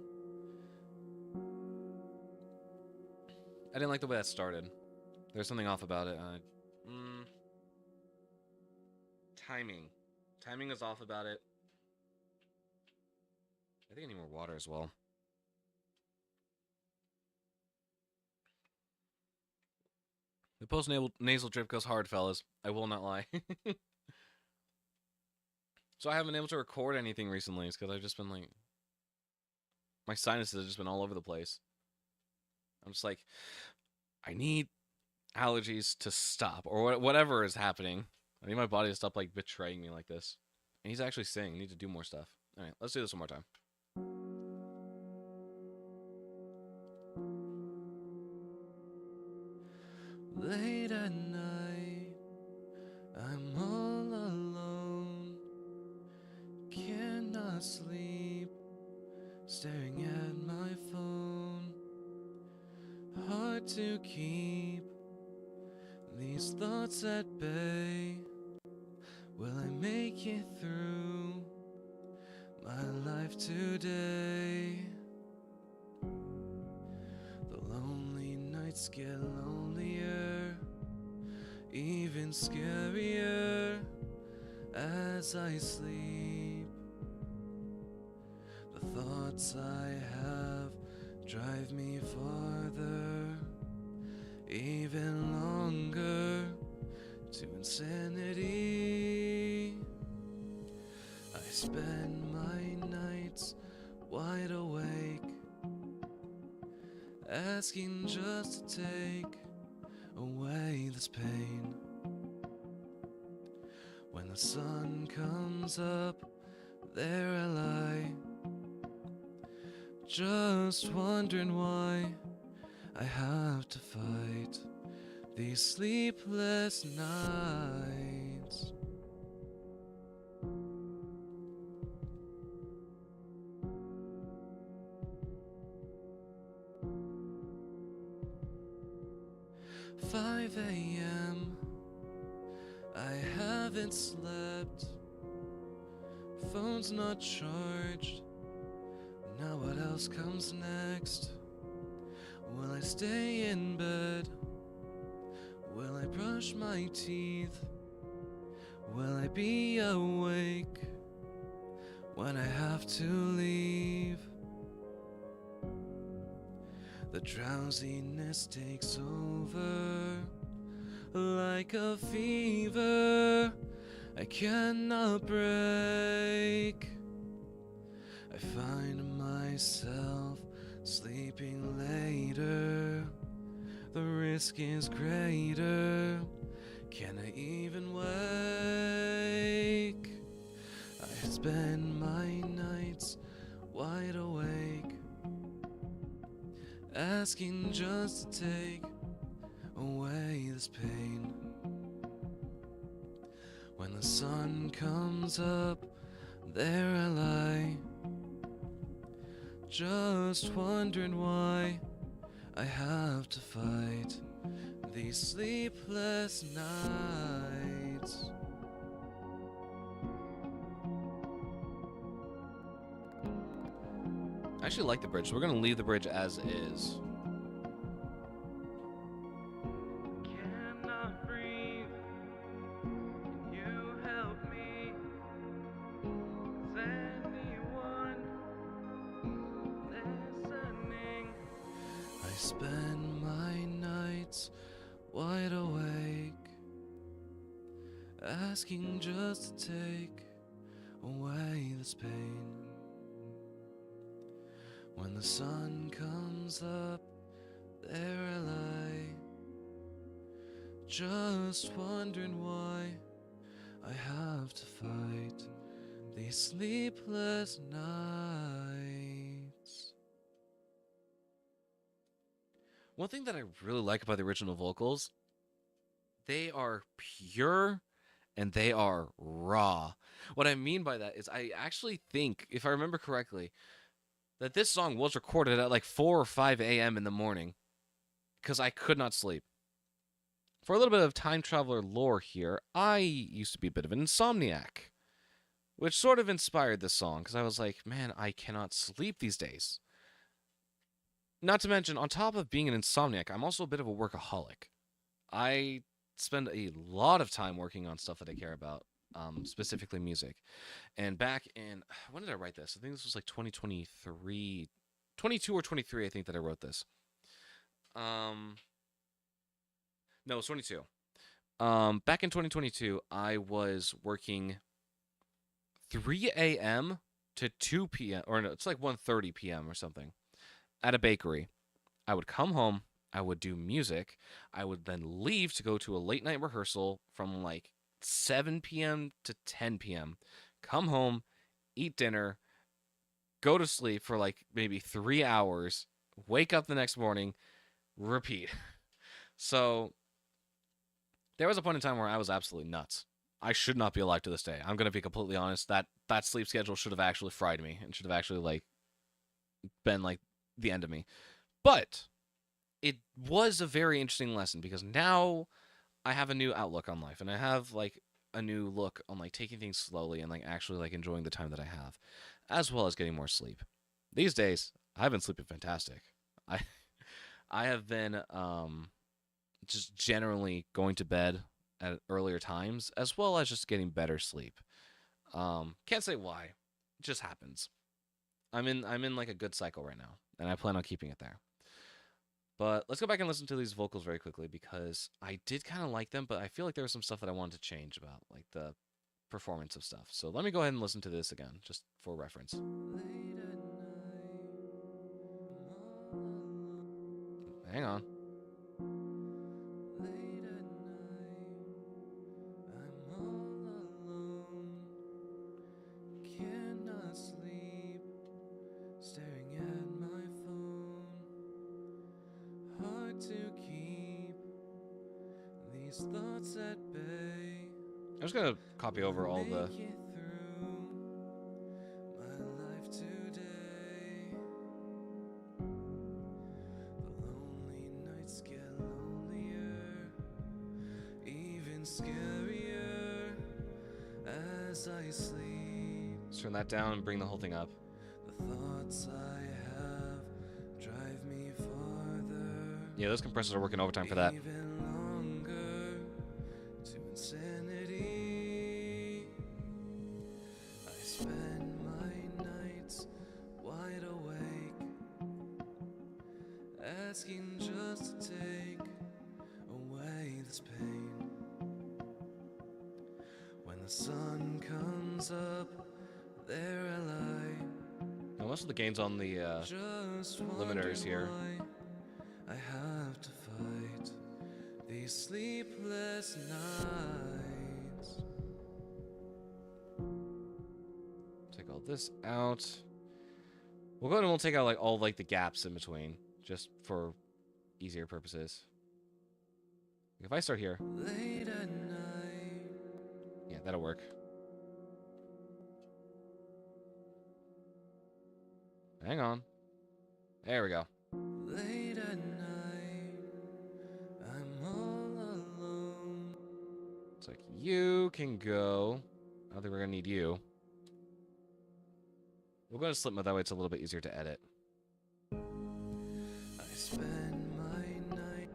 I didn't like the way that started. There's something off about it. Timing is off about it. I think I need more water as well. The post-nasal drip goes hard, fellas. I will not lie. So I haven't been able to record anything recently. It's because I've just been like... My sinuses have just been all over the place. I'm just like... I need allergies to stop. Or whatever is happening. I need my body to stop like betraying me like this. And he's actually saying I need to do more stuff. Alright, let's do this one more time. Late at night, I'm all alone, cannot sleep, staring at my phone. Hard to keep these thoughts at bay. Will I make it through my life today? The lonely nights get lonelier, even scarier as I sleep. The thoughts I have drive me farther, even longer, to insanity. I spend my nights wide awake, asking just to take away this pain. When the sun comes up, there I lie, just wondering why I have to fight these sleepless nights. "5 a.m. I haven't slept, phone's not charged. Now what else comes next? Will I stay in bed? Will I brush my teeth? Will I be awake when I have to leave?" The drowsiness takes over like a fever I cannot break. I find myself Sleeping later, the risk is greater. Can I even wake? I spend my nights wide awake, asking just to take away this pain. When the sun comes up, there I lie, just wondering why I have to fight these sleepless nights. I actually like the bridge, so we're gonna leave the bridge as is. Cannot breathe. Can you help me? Is anyone listening? I spend my nights wide awake, asking just to take away this pain. When the sun comes up, there I lie, just wondering why I have to fight these sleepless nights. One thing that I really like about the original vocals, they are pure and they are raw. What I mean by that is I actually think, if I remember correctly, that this song was recorded at like 4 or 5 a.m. in the morning because I could not sleep. For a little bit of time traveler lore here, I used to be a bit of an insomniac, which sort of inspired this song because I was like, man, I cannot sleep these days. Not to mention, on top of being an insomniac, I'm also a bit of a workaholic. I spend a lot of time working on stuff that I care about, specifically music. And back in, when did I write this? I think this was like 2023, 22 or 23, I think that I wrote this. No, it was 22. Back in 2022, I was working 3 a.m. to 2 p.m., or no, it's like 1:30 p.m. or something, at a bakery. I would come home, I would do music, I would then leave to go to a late night rehearsal from like 7 p.m. to 10 p.m., come home, eat dinner, go to sleep for like maybe 3 hours, wake up the next morning, repeat. So there was a point in time where I was absolutely nuts. I should not be alive to this day. I'm going to be completely honest. That sleep schedule should have actually fried me and should have actually like been like the end of me. But it was a very interesting lesson because now I have a new outlook on life and I have like a new look on like taking things slowly and like actually like enjoying the time that I have, as well as getting more sleep. These days, I've been sleeping fantastic. I have been just generally going to bed at earlier times, as well as just getting better sleep. Can't say why. It just happens. I'm in like a good cycle right now, and I plan on keeping it there. But let's go back and listen to these vocals very quickly because I did kind of like them, but I feel like there was some stuff that I wanted to change about, like the performance of stuff. So let me go ahead and listen to this again, just for reference. Hang on. Thoughts at bay. I'm just gonna copy over all the. My life today. The lonely nights get lonelier, even scarier as I sleep. Let's turn that down and bring the whole thing up. The thoughts I have drive me farther. Yeah, those compressors are working overtime for that. Insanity. I spend my nights wide awake, asking just to take away this pain. When the sun comes up, there I lie. Oh, Now, most of the gains on the Just limiters here. wondering why I have to fight these sleepless nights. Take all this out. We'll go ahead and we'll take out like all like the gaps in between, just for easier purposes. If I start here, Late at night, yeah, that'll work. Hang on. There we go. late at night, I'm all alone. It's like you can go. I don't think we're gonna need you. We'll go to slip mode, that way it's a little bit easier to edit. I spend my night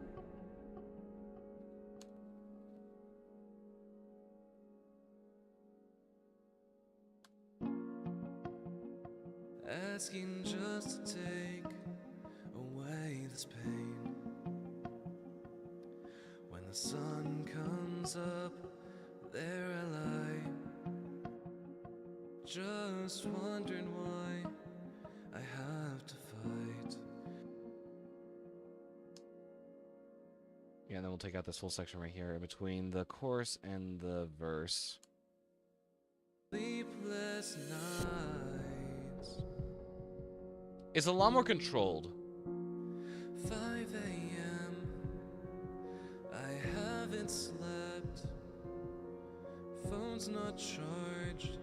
asking just to take away this pain. When the sun comes up, there I lie, just wondering why I have to fight. Yeah, and then we'll take out this whole section right here in between the chorus and the verse. Sleepless nights, It's a lot more controlled. 5 a.m. I haven't slept. Phone's not charged.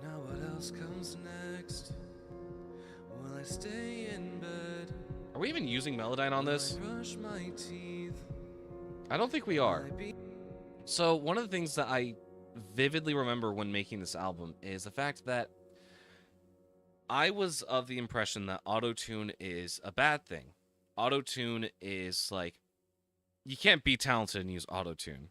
Now what else comes next? Will I stay in bed? Are we even using Melodyne on this? Will I brush my teeth? I don't think we Will are. I be So one of the things that I vividly remember when making this album is the fact that I was of the impression that autotune is a bad thing. Autotune is like, you can't be talented and use autotune.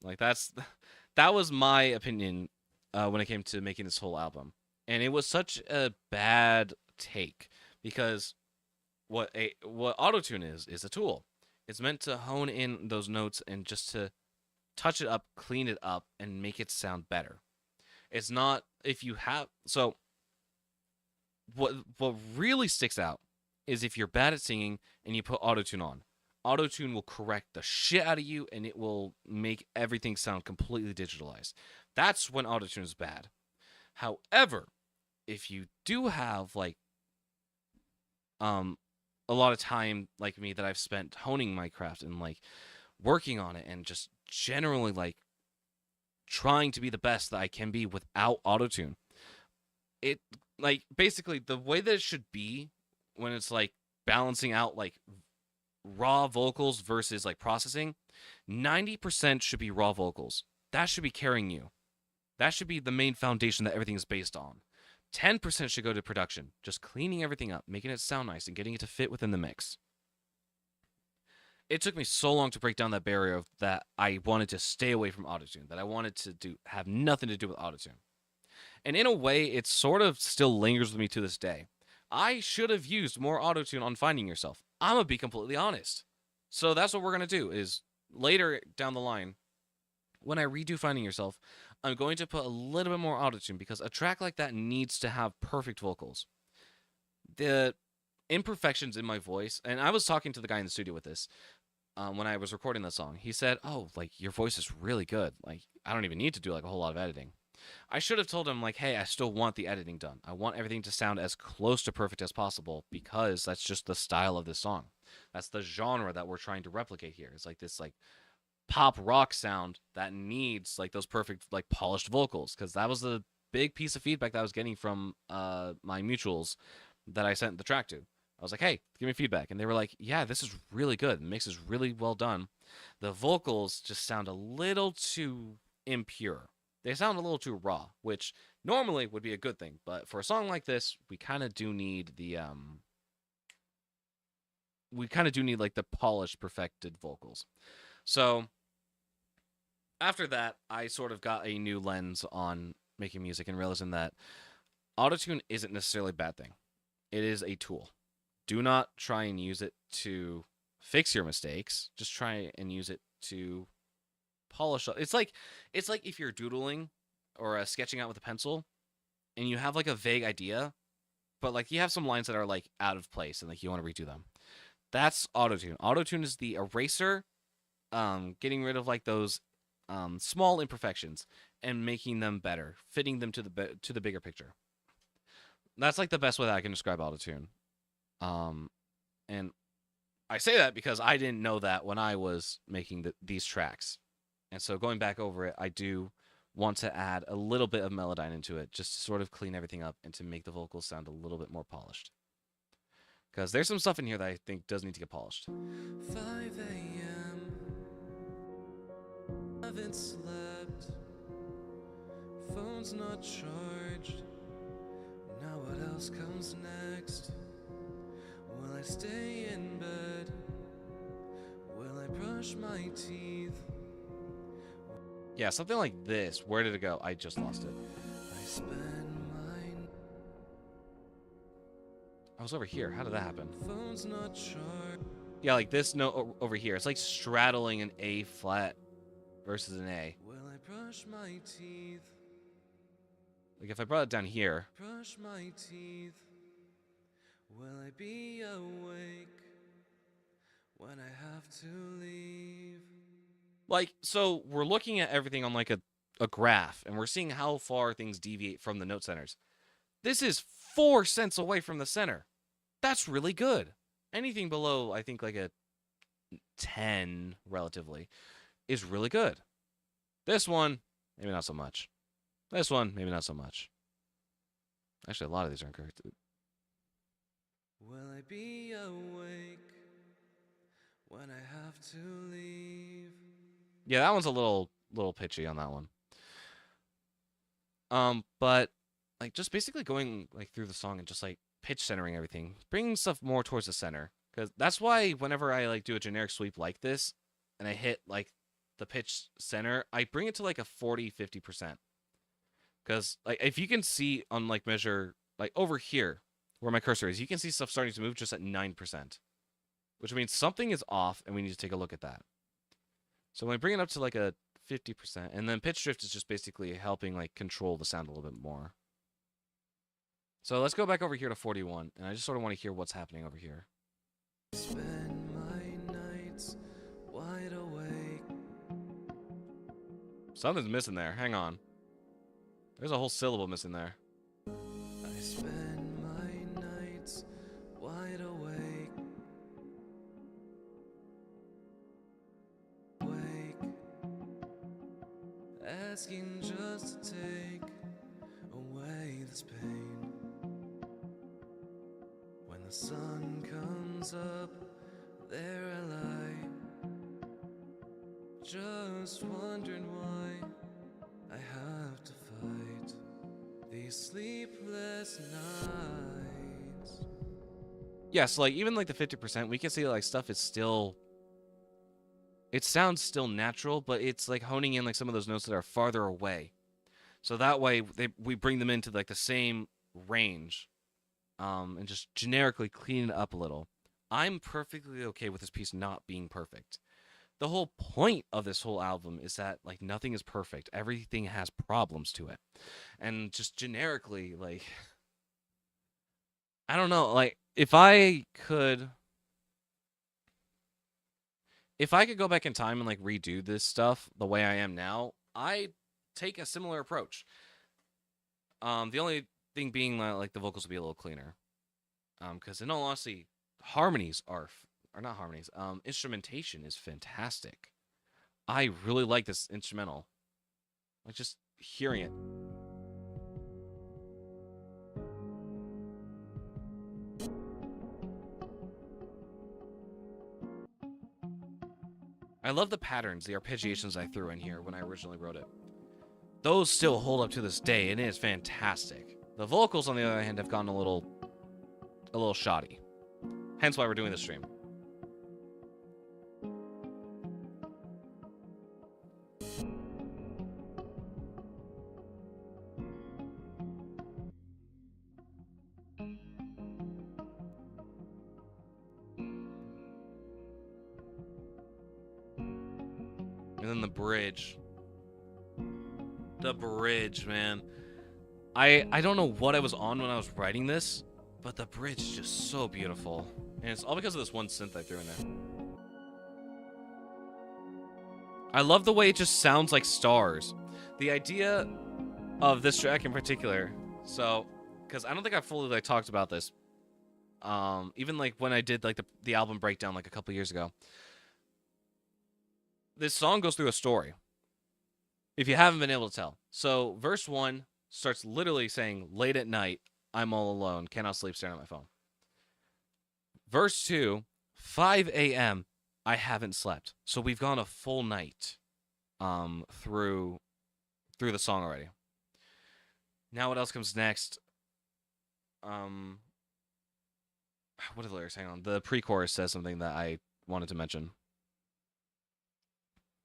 Like that was my opinion when it came to making this whole album. And it was such a bad take because what autotune is a tool. It's meant to hone in those notes and just to touch it up, clean it up, and make it sound better. It's not if you have so. What really sticks out is if you're bad at singing and you put autotune on. Autotune will correct the shit out of you and it will make everything sound completely digitalized. That's when autotune is bad. However, if you do have like a lot of time like me that I've spent honing my craft and like working on it and just generally like trying to be the best that I can be without autotune. It like basically the way that it should be when it's like balancing out like raw vocals versus like processing, 90% should be raw vocals. That should be carrying you. That should be the main foundation that everything is based on. 10% should go to production, just cleaning everything up, making it sound nice and getting it to fit within the mix. It took me so long to break down that barrier of that I wanted to stay away from autotune, that I wanted to have nothing to do with autotune. And in a way, it sort of still lingers with me to this day. I should have used more autotune on Finding Yourself. I'm going to be completely honest. So that's what we're going to do is later down the line, when I redo Finding Yourself, I'm going to put a little bit more autotune because a track like that needs to have perfect vocals. The imperfections in my voice, and I was talking to the guy in the studio with this when I was recording the song. He said, "Oh, like your voice is really good. Like I don't even need to do like a whole lot of editing." I should have told him like, "Hey, I still want the editing done. I want everything to sound as close to perfect as possible because that's just the style of this song. That's the genre that we're trying to replicate here. It's like this like pop rock sound that needs like those perfect like polished vocals because that was the big piece of feedback that I was getting from my mutuals that I sent the track to. I was like, "Hey, give me feedback," and they were like, "Yeah, this is really good. The mix is really well done. The vocals just sound a little too impure. They sound a little too raw, which normally would be a good thing, but for a song like this, we kind of do need the like the polished, perfected vocals." So after that, I sort of got a new lens on making music and realizing that autotune isn't necessarily a bad thing. It is a tool. Do not try and use it to fix your mistakes. Just try and use it to polish up. It's like if you're doodling or sketching out with a pencil and you have like a vague idea, but like you have some lines that are like out of place and like you want to redo them. That's auto-tune. Auto-tune is the eraser, getting rid of like those small imperfections and making them better, fitting them to the bigger picture. That's like the best way that I can describe auto-tune. And I say that because I didn't know that when I was making these tracks. And so going back over it, I do want to add a little bit of Melodyne into it just to sort of clean everything up and to make the vocals sound a little bit more polished. Because there's some stuff in here that I think does need to get polished. 5 a.m. Haven't slept. Phone's not charged. Now what else comes next? Will I stay in bed? Will I brush my teeth? Yeah, something like this. Where did it go? I just lost it. I spend my I was over here. How did that happen? phone's not charged. Yeah, like this note over here. It's like straddling an A flat versus an A. Will I brush my teeth? Like if I brought it down here, Brush my teeth. Will I be awake when I have to leave? like, so we're looking at everything on like a graph, and we're seeing how far things deviate from the note centers. This is 4 cents away from the center. That's really good. Anything below, I think, like a 10, relatively, is really good. This one, maybe not so much. This one, maybe not so much. Actually, a lot of these are incorrect. Will I be awake when I have to leave? Yeah, that one's a little pitchy on that one. But like just basically going like through the song and just like pitch centering everything, bringing stuff more towards the center. Because that's why whenever I like do a generic sweep like this, and I hit like the pitch center, I bring it to like a 40-50%. Because like if you can see on like measure like over here where my cursor is, you can see stuff starting to move just at 9%, which means something is off, and we need to take a look at that. So when I bring it up to like a 50%, and then pitch drift is just basically helping like control the sound a little bit more. So let's go back over here to 41, and I just sort of want to hear what's happening over here. Spend my nights wide awake. Something's missing there. Hang on. There's a whole syllable missing there. I spend my nights wide awake. Wake. Asking just to take away this pain. When the sun comes up, there I lie, just wondering why I have to fight these sleepless nights. Yeah, so like even like the 50%, we can see like stuff is still, it sounds still natural, but it's like honing in like some of those notes that are farther away. So that way we bring them into like the same range, and just generically clean it up a little. I'm perfectly okay with this piece not being perfect. The whole point of this whole album is that like nothing is perfect. Everything has problems to it. And just generically, like, I don't know, like if I could go back in time and like redo this stuff the way I am now, I'd take a similar approach. The only thing being like the vocals would be a little cleaner. Because in all honesty, harmonies are not harmonies. Instrumentation is fantastic. I really like this instrumental. Like just hearing it. I love the patterns, the arpeggiations I threw in here when I originally wrote it. Those still hold up to this day, and it is fantastic. The vocals, on the other hand, have gone a little shoddy. Hence why we're doing this stream. And then the bridge. The bridge, man. I don't know what I was on when I was writing this, But the bridge is just so beautiful. And it's all because of this one synth I threw in there. I love the way it just sounds like stars. The idea of this track in particular, so, because I don't think I fully like talked about this, even like when I did like the album breakdown like a couple years ago. This song goes through a story, if you haven't been able to tell. So verse 1 starts literally saying, late at night, I'm all alone, cannot sleep, staring at my phone. Verse 2, 5 a.m., I haven't slept. So we've gone a full night through the song already. Now what else comes next? What are the lyrics? Hang on. The pre-chorus says something that I wanted to mention.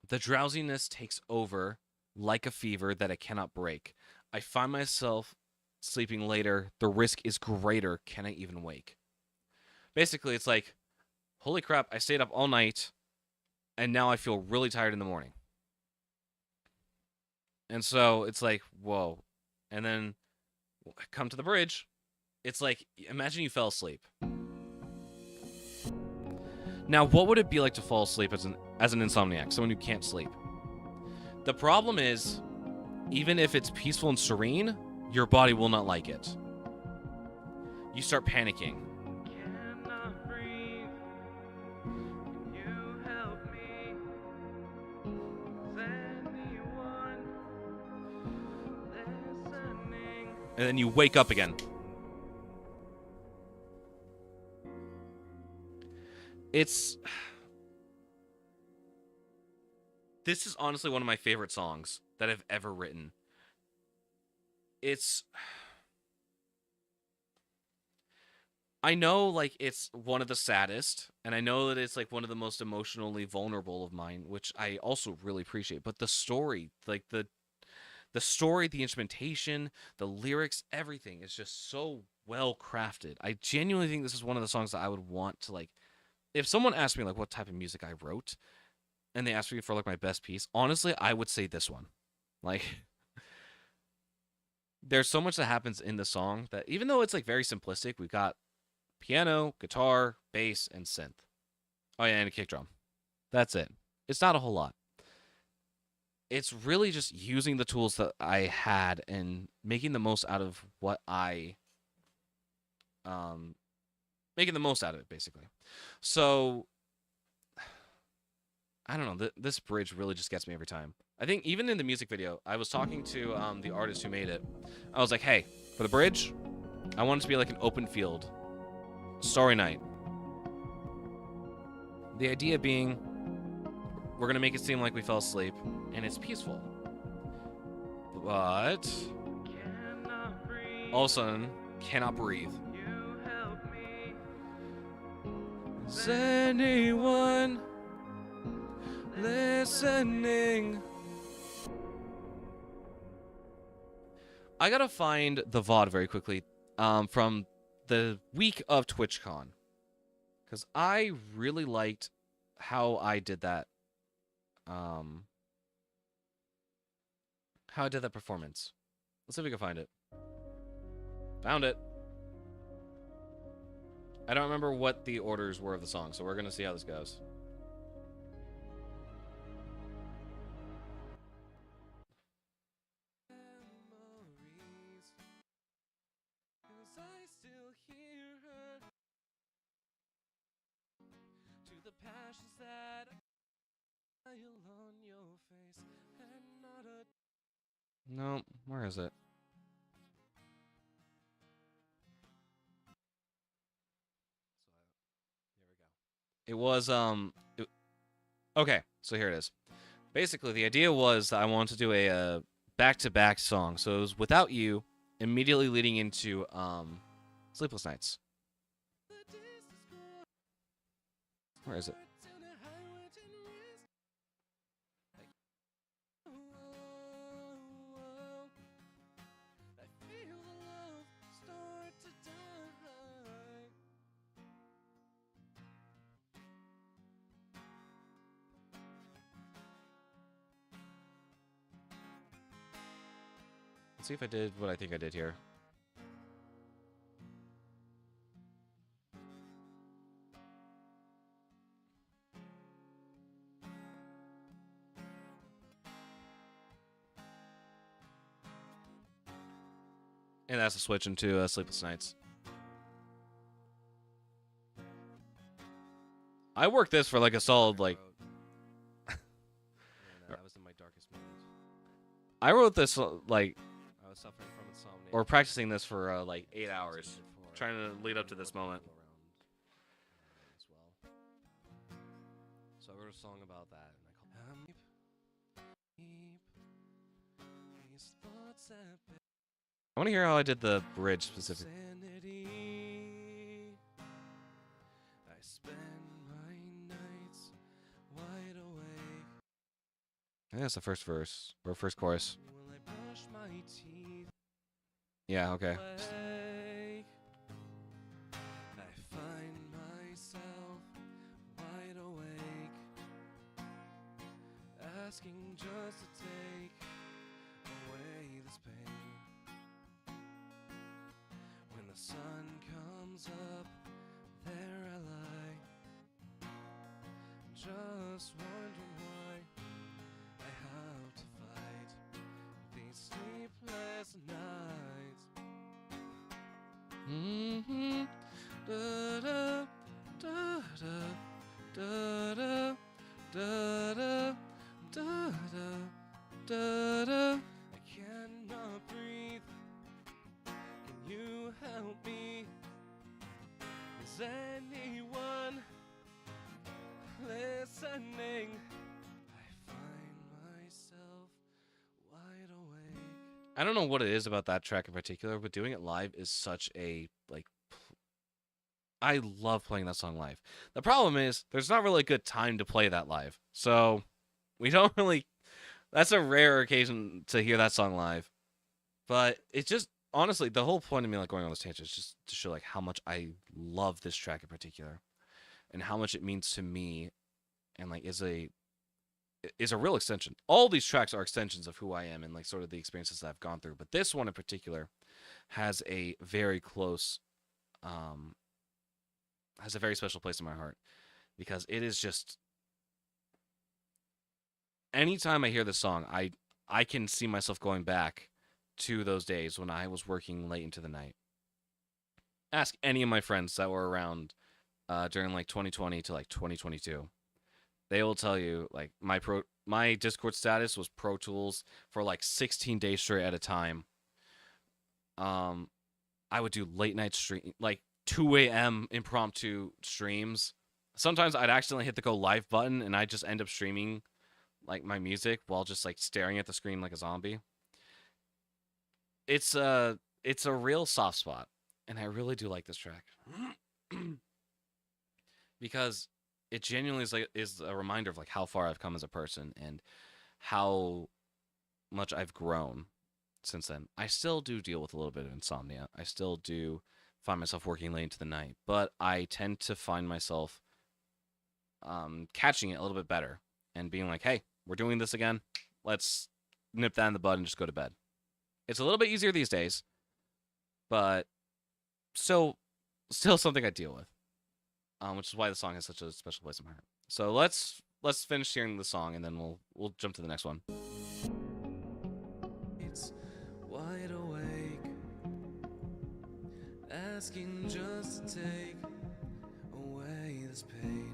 The drowsiness takes over like a fever that I cannot break. I find myself sleeping later. The risk is greater. Can I even wake? Basically, it's like, holy crap, I stayed up all night, and now I feel really tired in the morning. And so it's like, whoa. And then come to the bridge. It's like, imagine you fell asleep. Now, what would it be like to fall asleep as an insomniac, someone who can't sleep? The problem is, even if it's peaceful and serene, your body will not like it. You start panicking. Cannot breathe. Can you help me? Is anyone listening? And then you wake up again. This is honestly one of my favorite songs that I've ever written. I know, like, it's one of the saddest, and I know that it's, like, one of the most emotionally vulnerable of mine, which I also really appreciate. But the story, like, the story, the instrumentation, the lyrics, everything is just so well crafted. I genuinely think this is one of the songs that I would want to, like, if someone asked me, like, what type of music I wrote, and they asked me for, like, my best piece, honestly, I would say this one. Like, there's so much that happens in the song that even though it's, like, very simplistic, we've got piano, guitar, bass, and synth. Oh, yeah, and a kick drum. That's it. It's not a whole lot. It's really just using the tools that I had and making the most out of what making the most out of it, basically. So, I don't know. This bridge really just gets me every time. I think even in the music video, I was talking to the artist who made it. I was like, hey, for the bridge, I want it to be like an open field. Starry night. The idea being, we're going to make it seem like we fell asleep, and it's peaceful. But Cannot breathe. all of a sudden, cannot breathe. You help me. Is anyone listening? I gotta find the VOD very quickly from the week of TwitchCon, because I really liked how I did that. How I did that performance. Let's see if we can find it. Found it. I don't remember what the orders were of the song, so we're gonna see how this goes. No, where is it? It was okay, so here it is. Basically, the idea was that I wanted to do a back-to-back song. So it was Without You, immediately leading into Sleepless Nights. Where is it? Let's see if I did what I think I did here. And that's a switch into Sleepless Nights. I worked this for like a solid like. I was in my darkest moments. I wrote this like, I was suffering from insomnia. or practicing this for like 8 hours, trying to lead up to this moment. As well. So I wrote a song about that, and I called these thoughts have I want to hear how I did the bridge specifically. sanity. I spend my nights wide awake. I think that's the first verse or first chorus. Will I brush my teeth? Yeah, okay. Awake. I find myself wide awake, asking just to take away this pain. When the sun comes up, there I lie, just wondering why I have to fight these sleepless nights. Mm-hmm. Da da da da da da da da da da da. I cannot breathe. Can you help me? Is anyone listening? I find myself wide awake. I don't know what it is about that track in particular, but doing it live is such a like. I love playing that song live. The problem is there's not really a good time to play that live, so we don't really. That's a rare occasion to hear that song live, but it's just honestly the whole point of me like going on this tangent is just to show like how much I love this track in particular, and how much it means to me, and like is a real extension. All these tracks are extensions of who I am and like sort of the experiences that I've gone through. But this one in particular has a very close, has a very special place in my heart because it is just. Anytime I hear this song, I can see myself going back to those days when I was working late into the night. Ask any of my friends that were around during like 2020 to like 2022. They will tell you like my Discord status was Pro Tools for like 16 days straight at a time. I would do late night stream like 2 a.m. impromptu streams. Sometimes I'd accidentally hit the go live button and I'd just end up streaming like my music while just like staring at the screen like a zombie. It's a real soft spot, and I really do like this track because it genuinely is a reminder of like how far I've come as a person and how much I've grown since then. I still do deal with a little bit of insomnia. I still do find myself working late into the night, but I tend to find myself catching it a little bit better and being like, hey, we're doing this again. Let's nip that in the bud and just go to bed. It's a little bit easier these days, but still something I deal with, which is why the song has such a special place in my heart. So let's finish hearing the song and then we'll jump to the next one. It's wide awake, asking just to take away this pain.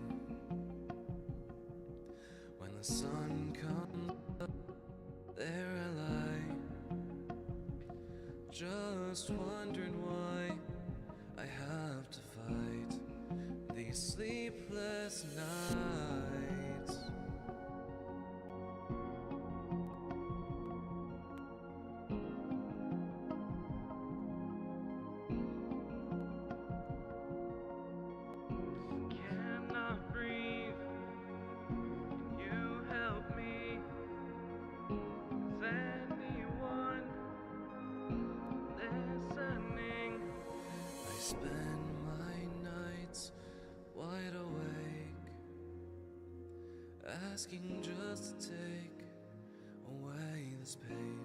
When the sun comes up, there I lie, just wondering why I have to fight these sleepless nights. Cannot breathe. Can you help me? Is anyone listening? I spend my nights wide awake, asking just to take away this pain.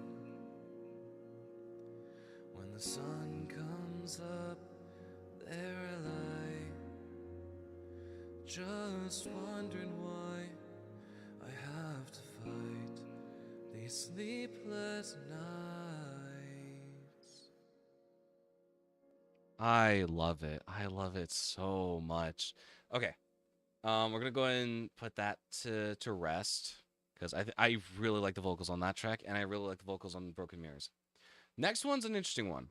When the sun comes up, there I lie, just wondering why I have to fight these sleepless nights. I love it. I love it so much. Okay. We're gonna go ahead and put that to rest because I really like the vocals on that track, and I really like the vocals on Broken Mirrors. Next one's an interesting one.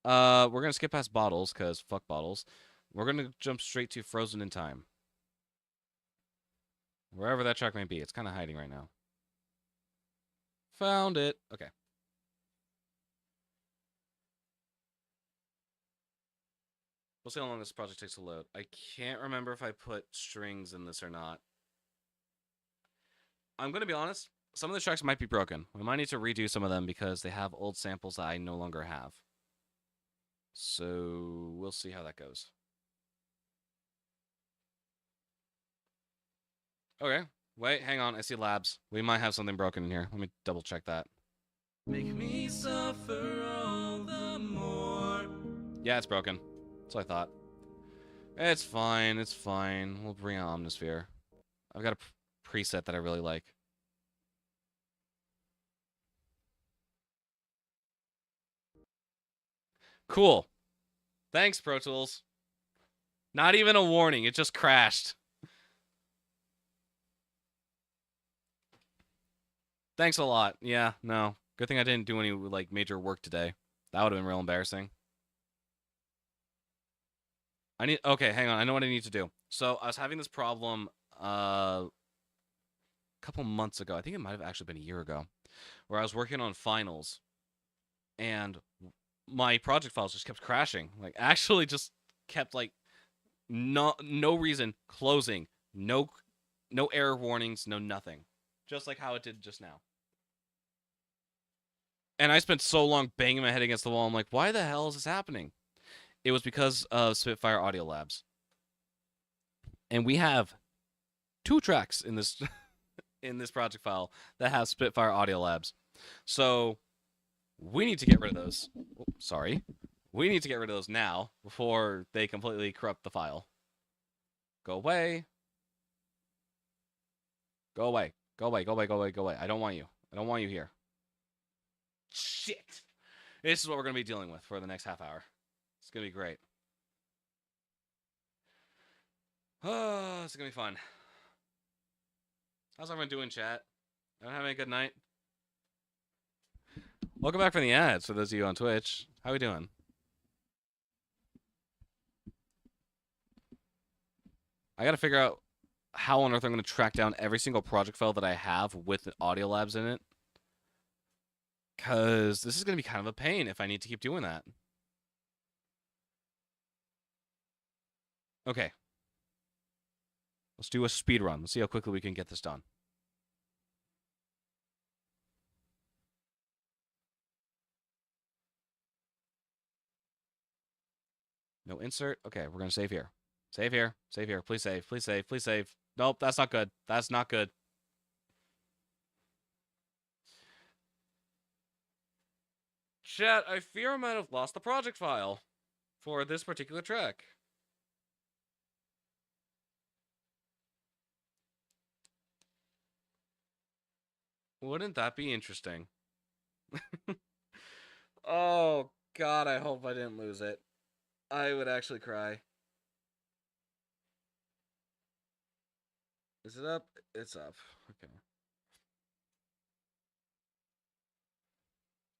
We're gonna skip past Bottles because fuck Bottles. We're gonna jump straight to Frozen in Time. Wherever that track might be, it's kind of hiding right now. Found it. Okay. We'll see how long this project takes to load. I can't remember if I put strings in this or not. I'm going to be honest. Some of the tracks might be broken. We might need to redo some of them because they have old samples that I no longer have. So we'll see how that goes. Okay. Wait, hang on. I see labs. We might have something broken in here. Let me double check that. Make me suffer all the more. Yeah, it's broken. That's what I thought. It's fine. It's fine. We'll bring on Omnisphere. I've got a preset that I really like. Cool. Thanks, Pro Tools. Not even a warning. It just crashed. Thanks a lot. Yeah, no. Good thing I didn't do any like major work today. That would have been real embarrassing. Okay, hang on. I know what I need to do. So I was having this problem a couple months ago. I think it might have actually been a year ago, where I was working on finals, and my project files just kept crashing. Like actually just kept like no reason closing. No error warnings, no nothing. Just like how it did just now. And I spent so long banging my head against the wall. I'm like, why the hell is this happening? It was because of Spitfire Audio Labs. And we have 2 tracks in this in this project file that have Spitfire Audio Labs. So we need to get rid of those. Oh, sorry. We need to get rid of those now before they completely corrupt the file. Go away. Go away. Go away. Go away. Go away. Go away. I don't want you. I don't want you here. Shit. This is what we're going to be dealing with for the next half hour. It's going to be great. Oh, it's going to be fun. How's everyone doing, chat? Everyone having a good night? Welcome back from the ads for those of you on Twitch. How we doing? I got to figure out how on earth I'm going to track down every single project file that I have with the Audio Labs in it. Because this is going to be kind of a pain if I need to keep doing that. Okay. Let's do a speed run. Let's see how quickly we can get this done. No insert. Okay, we're going to save here. Save here. Save here. Please save. Please save. Please save. Nope, that's not good. That's not good. Chat, I fear I might have lost the project file for this particular track. Wouldn't that be interesting? Oh, God, I hope I didn't lose it. I would actually cry. Is it up? It's up. Okay.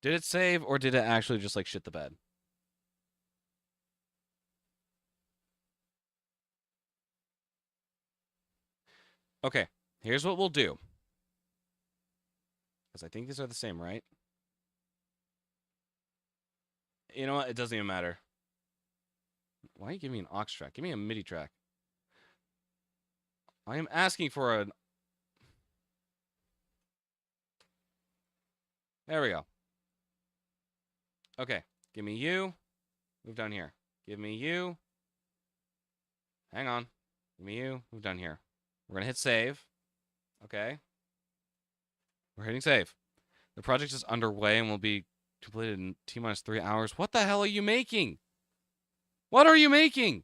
Did it save, or did it actually just, like, shit the bed? Okay, here's what we'll do. Because I think these are the same, right? You know what? It doesn't even matter. Why are you giving me an aux track? Give me a MIDI track. I am asking for an... There we go. Okay, give me you. Move down here. Give me you. Hang on. Give me you. Move down here. We're going to hit save. Okay. We're hitting save. The project is underway and will be completed in T-minus 3 hours. What the hell are you making? What are you making?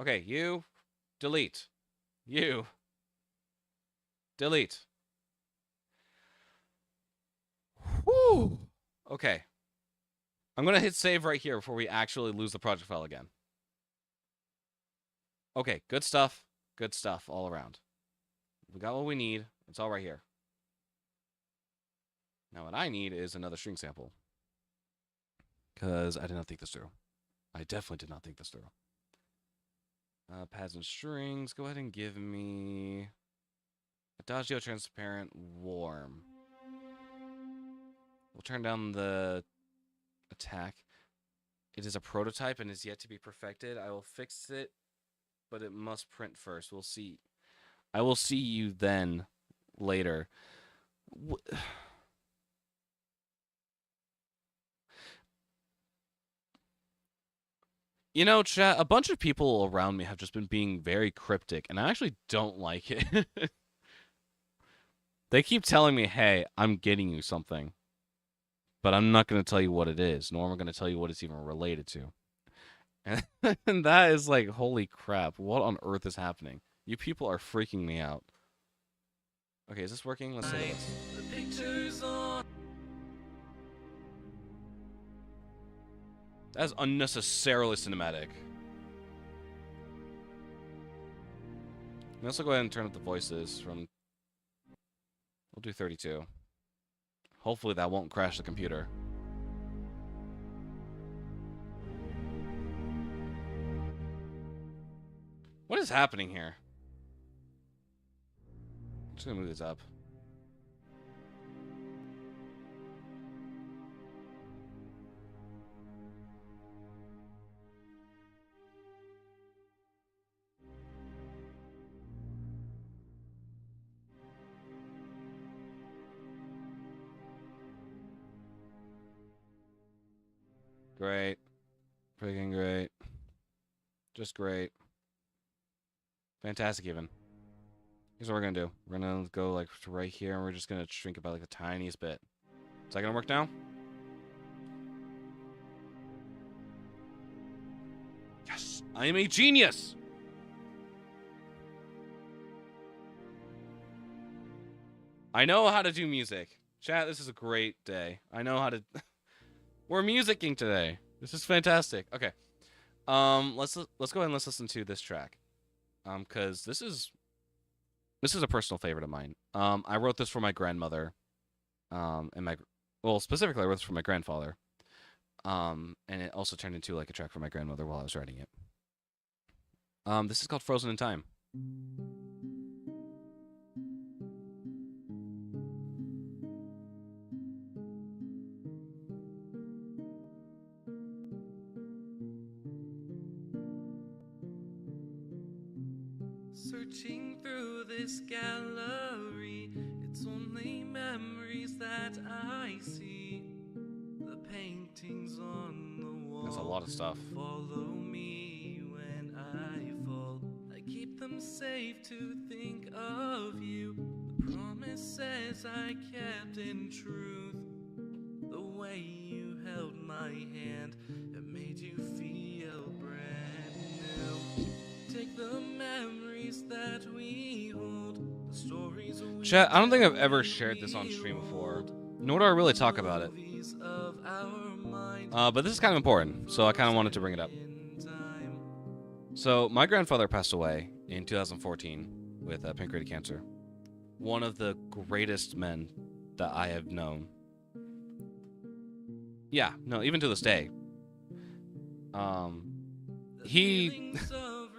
Okay, you. Delete. You. Delete. Whew. Okay. I'm going to hit save right here before we actually lose the project file again. Okay, good stuff. Good stuff all around. We got what we need. It's all right here. Now what I need is another string sample. Because I did not think this through. I definitely did not think this through. Pads and strings. Go ahead and give me Adagio transparent warm. We'll turn down the attack. It is a prototype and is yet to be perfected. I will fix it, but it must print first. We'll see. I will see you then later. You know, chat, a bunch of people around me have just been being very cryptic, and I actually don't like it. They keep telling me, hey, I'm getting you something. But I'm not going to tell you what it is, nor am I going to tell you what it's even related to. And that is like, holy crap, what on earth is happening? You people are freaking me out. Okay, is this working? Let's see this. That is unnecessarily cinematic. Let's go ahead and turn up the voices from... We'll do 32. Hopefully that won't crash the computer. What is happening here? I'm just gonna move this up. Great. Freaking great. Just great. Fantastic even. Here's what we're gonna do. We're gonna go like to right here and we're just gonna shrink it by like the tiniest bit. Is that gonna work now? Yes! I am a genius! I know how to do music. Chat, this is a great day. I know how to... We're musicking today. This is fantastic. Okay. Let's go ahead and let's listen to this track. Cause this is a personal favorite of mine. I wrote this for my grandmother. Specifically I wrote this for my grandfather. And it also turned into like a track for my grandmother while I was writing it. This is called Frozen in Time. Searching through this gallery, it's only memories that I see. The paintings on the wall. That's a lot of stuff. Follow me when I fall. I keep them safe to think of you. The promises I kept in truth. The way you held my hand, it made you feel brand new. Take the memories that we hold, the stories we Chat, I don't think I've ever shared this on stream before, nor do I really talk about it. But this is kind of important, so I kind of wanted to bring it up. So, my grandfather passed away in 2014 with pancreatic cancer. One of the greatest men that I have known. Yeah, no, even to this day.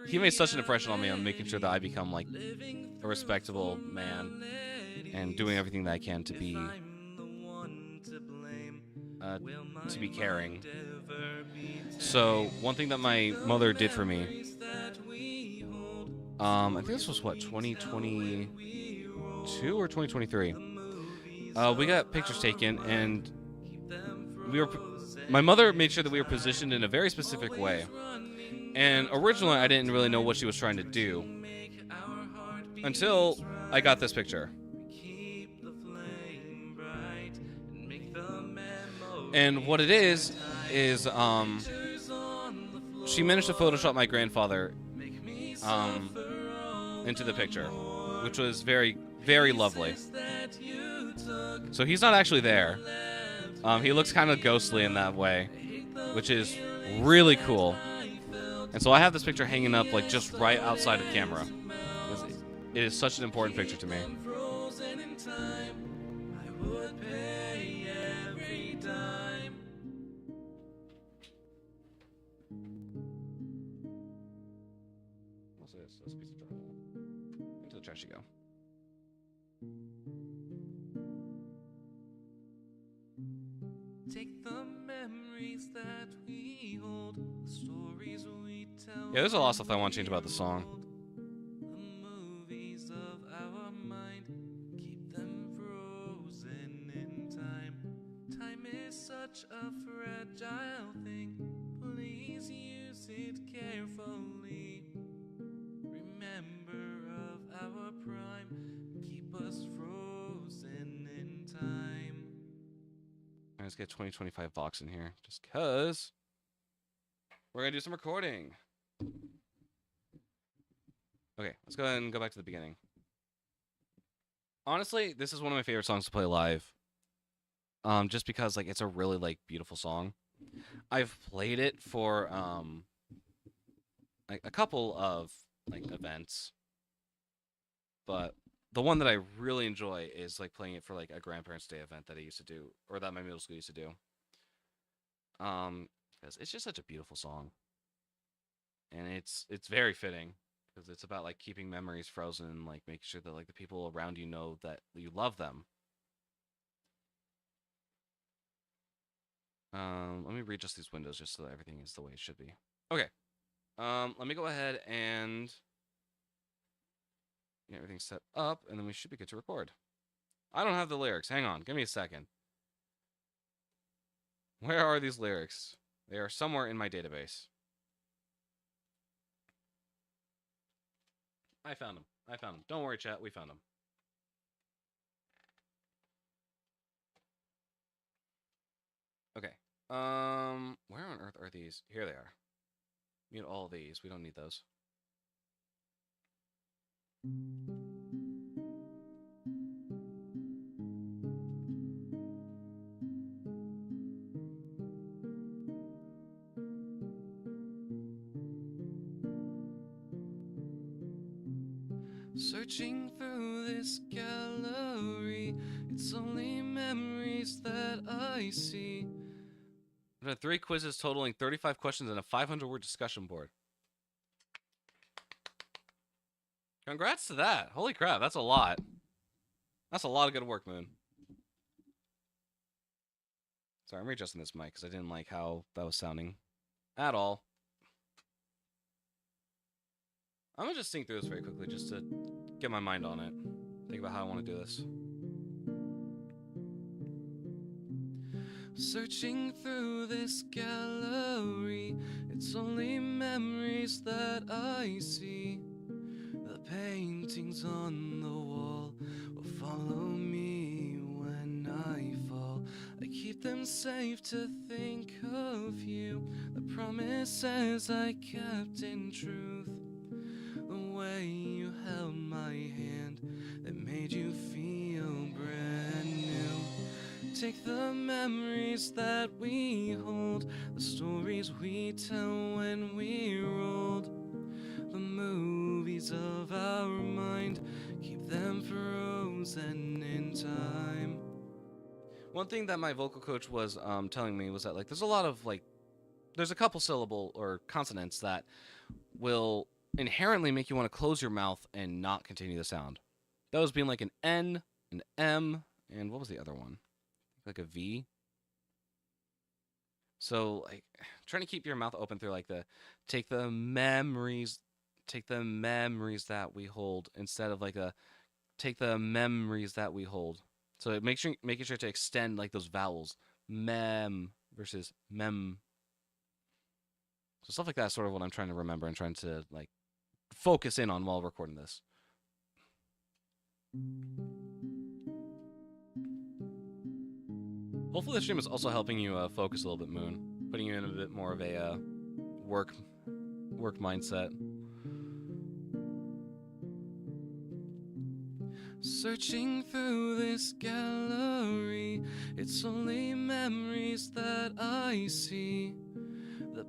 He made such an impression on me on making sure that I become like a respectable man and doing everything that I can to be caring. So one thing that my mother did for me, I think this was what, 2022 or 2023. We got pictures taken and my mother made sure that we were positioned in a very specific way. And originally, I didn't really know what she was trying to do until I got this picture. And what it is she managed to Photoshop my grandfather into the picture, which was very, very lovely. So he's not actually there. He looks kind of ghostly in that way. which is really cool. And so I have this picture hanging up like just right outside of camera. It is such an important picture to me. What's this? That's a piece of drywall. Into the trash you go. Take the memories that we hold, the stories we tell. Yeah, there's a lot of stuff I want to change about the song. The movies of our mind, keep them frozen in time. Time is such a fragile thing. Please use it carefully. Remember of our prime, keep us frozen in time. Let's get 2025 Vox in here, just cause we're gonna do some recording. Okay, let's go ahead and go back to the beginning. Honestly, this is one of my favorite songs to play live. Just because like it's a really like beautiful song. I've played it for like a couple of like events, but the one that I really enjoy is like playing it for like a Grandparents' Day event that I used to do, or that my middle school used to do. Because it's just such a beautiful song, and it's very fitting because it's about like keeping memories frozen and like making sure that like the people around you know that you love them. Let me readjust these windows just so that everything is the way it should be. Okay. Let me go ahead and get everything set up, and then we should be good to record. I don't have the lyrics. Hang on. Give me a second. Where are these lyrics? They are somewhere in my database. I found them. I found them. Don't worry, chat. We found them. Okay. Where on earth are these? Here they are. We need all these. We don't need those. Searching through this gallery, it's only memories that I see. I've had 3 quizzes totaling 35 questions and a 500-word discussion board. Congrats to that. Holy crap, that's a lot. That's a lot of good work, Moon. Sorry, I'm readjusting this mic because I didn't like how that was sounding at all. I'm gonna just think through this very quickly just to get my mind on it. Think about how I want to do this. Searching through this gallery, it's only memories that I see. The paintings on the wall will follow me when I fall. I keep them safe to think of you, the promises I kept in truth. The way you held my hand that made you feel brand new. Take the memories that we hold, the stories we tell when we're old. The movies of our mind, keep them frozen in time. One thing that my vocal coach was telling me was that like there's a lot of like there's a couple syllable or consonants that will inherently make you want to close your mouth and not continue the sound. Those being like an N, an M, and what was the other one? Like a V. So like trying to keep your mouth open through like the take the memories that we hold instead of like a take the memories that we hold. So it makes sure making sure to extend like those vowels. Mem versus mem. So stuff like that is sort of what I'm trying to remember and trying to like focus in on while recording this. Hopefully the stream is also helping you focus a little bit, Moon. Putting you in a bit more of a work mindset. Searching through this gallery, it's only memories that I see.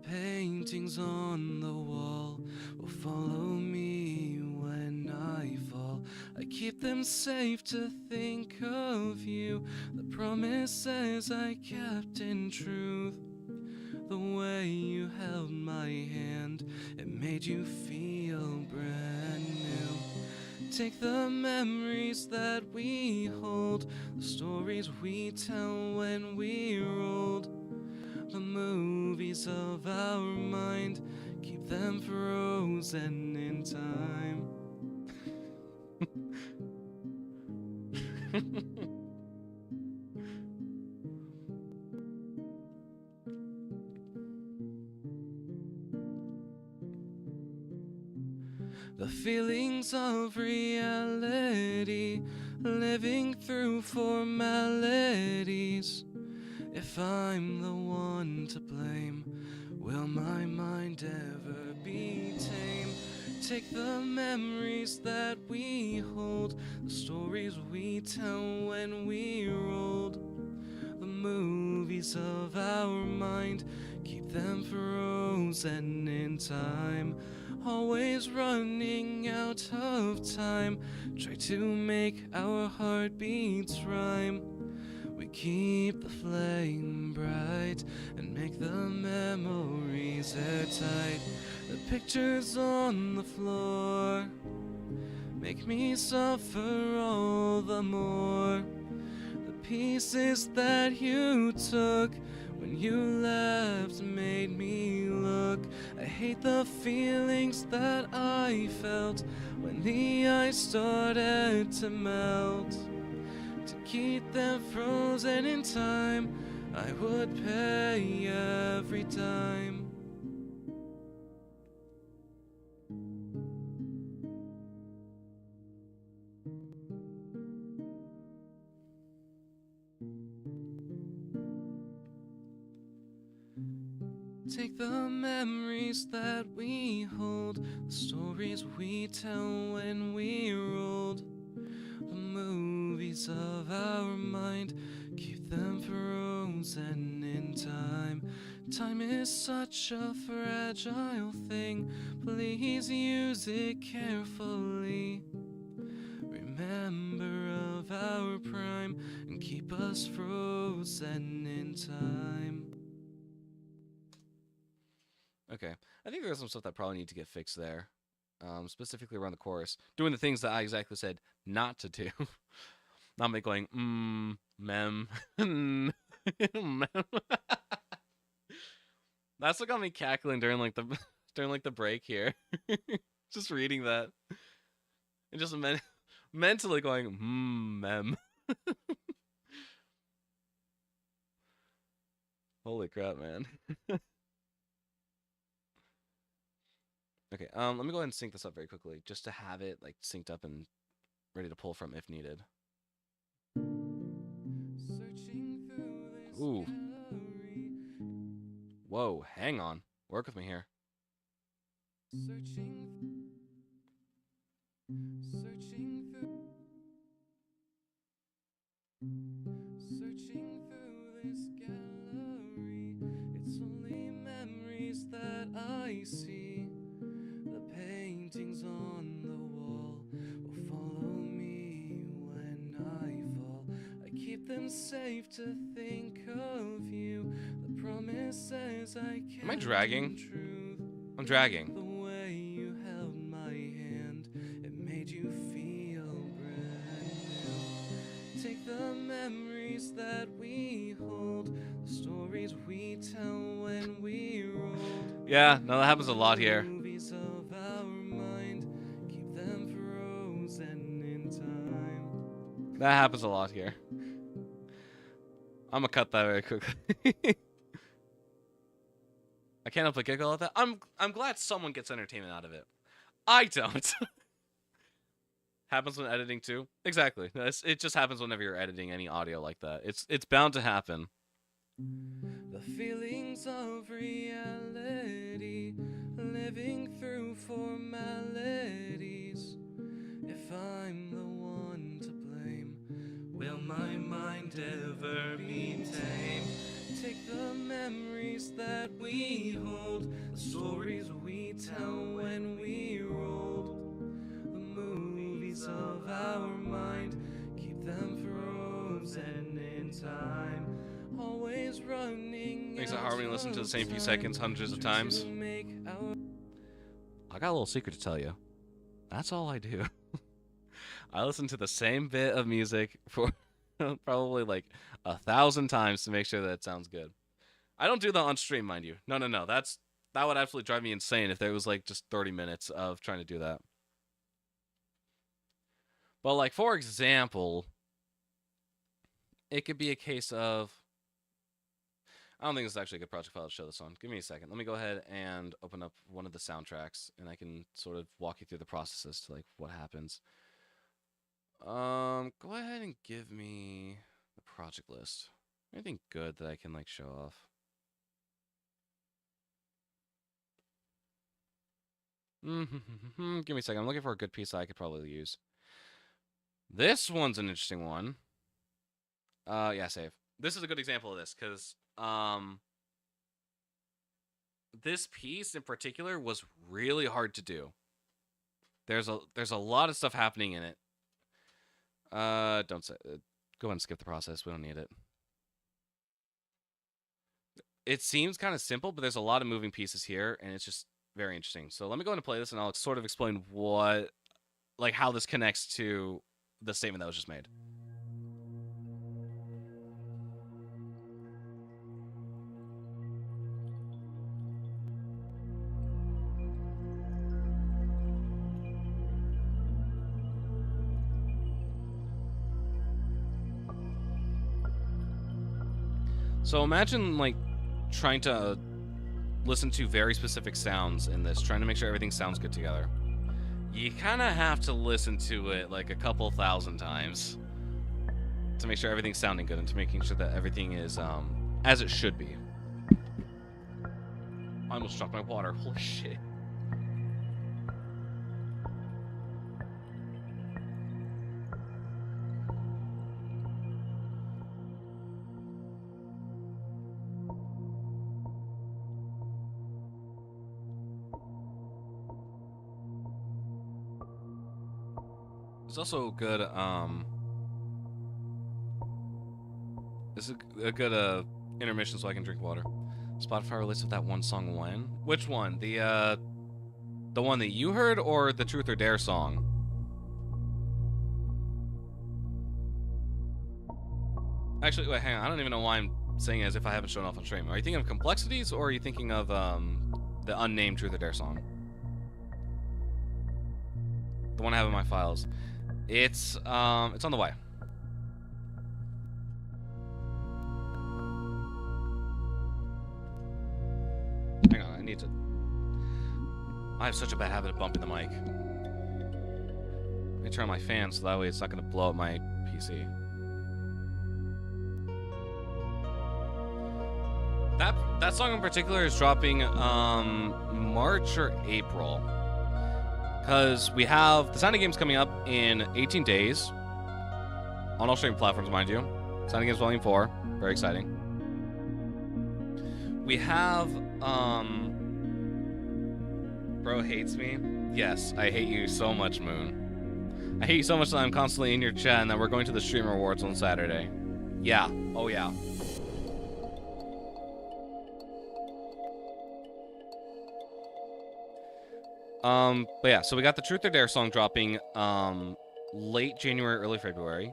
paintings on the wall will follow me when I fall. I keep them safe to think of you, the promises I kept in truth. The way you held my hand, it made you feel brand new. Take the memories that we hold, the stories we tell when we're old, the movies of our mind, keep them frozen in time. The feelings of reality, living through formalities. If I'm the one to blame, will my mind ever be tame? Take the memories that we hold, the stories we tell when we're old, the movies of our mind, keep them frozen in time. Always running out of time, try to make our heartbeats rhyme. We keep the flame bright and make the memories airtight. The pictures on the floor make me suffer all the more. The pieces that you took when you left made me look. I hate the feelings that I felt when the ice started to melt. To keep them frozen in time, I would pay every dime. Take the memories that we hold, the stories we tell when we're old, the movies of our mind, keep them frozen in time. Time is such a fragile thing, please use it carefully. Remember of our prime and keep us frozen in time. Okay, I think there's some stuff that probably need to get fixed there. Specifically around the chorus. Doing the things that I exactly said not to do. Not me going, mem, mem. That's what got me cackling during like the break here. Just reading that. And just mentally going, mem. Holy crap, man. Okay, let me go ahead and sync this up very quickly, just to have it like synced up and ready to pull from if needed. Ooh. Whoa, hang on. Work with me here. Searching through this gallery, it's only memories that I see. The paintings on the wall will follow me when I fall. I keep them safe to think of you, the promises I kept. Am I dragging? I'm dragging. The way you held my hand, it made you feel brand new. Take the memories that we hold, the stories we tell when we're old. Yeah, no, that happens a lot here. That happens a lot here. I'm gonna cut that very quickly. I can't help but giggle at that. I'm glad someone gets entertainment out of it. I don't. Happens when editing too. Exactly. It just happens whenever you're editing any audio like that. It's bound to happen. The feelings of reality, living through formalities. If I'm the one to blame, will my mind ever be tame? Take the memories that we hold, stories we tell when we rolled the movies of our mind, keep them frozen in time, always running. Makes it hard when you listen to the same few seconds hundreds of times. I got a little secret to tell you. That's all I do. I listen to the same bit of music for probably like 1,000 times to make sure that it sounds good. I don't do that on stream, mind you. No. That would absolutely drive me insane if there was like just 30 minutes of trying to do that. But like, for example, it could be a case of... I don't think this is actually a good project file to show this on. Give me a second. Let me go ahead and open up one of the soundtracks, and I can sort of walk you through the processes to like what happens. Go ahead and give me the project list. Anything good that I can like show off? Give me a second. I'm looking for a good piece that I could probably use. This one's an interesting one. Yeah, save. This is a good example of this because this piece in particular was really hard to do. There's a lot of stuff happening in it. Don't say. Go ahead and skip the process. We don't need it. It seems kind of simple, but there's a lot of moving pieces here, and it's just very interesting. So let me go ahead and play this, and I'll sort of explain what, like, how this connects to the statement that was just made. So imagine, like, trying to listen to very specific sounds in this, trying to make sure everything sounds good together. You kind of have to listen to it, like, a couple thousand times to make sure everything's sounding good and to making sure that everything is, as it should be. I almost dropped my water. Holy shit. It's also good, it's a good, intermission so I can drink water. Spotify released with that one song when? Which one? The one that you heard or the Truth or Dare song? Actually, wait, hang on. I don't even know why I'm saying it as if I haven't shown off on stream. Are you thinking of Complexities or are you thinking of, the unnamed Truth or Dare song? The one I have in my files. It's on the way. Hang on, I need to... I have such a bad habit of bumping the mic. I turn on my fan so that way it's not going to blow up my PC. That song in particular is dropping March or April. Because we have the Sounding Games coming up in 18 days. On all streaming platforms, mind you. Sounding Games Volume 4. Very exciting. We have, Bro hates me. Yes, I hate you so much, Moon. I hate you so much that I'm constantly in your chat and that we're going to the Streamer Awards on Saturday. Yeah. Oh, yeah. But yeah, so we got the Truth or Dare song dropping, late January, early February.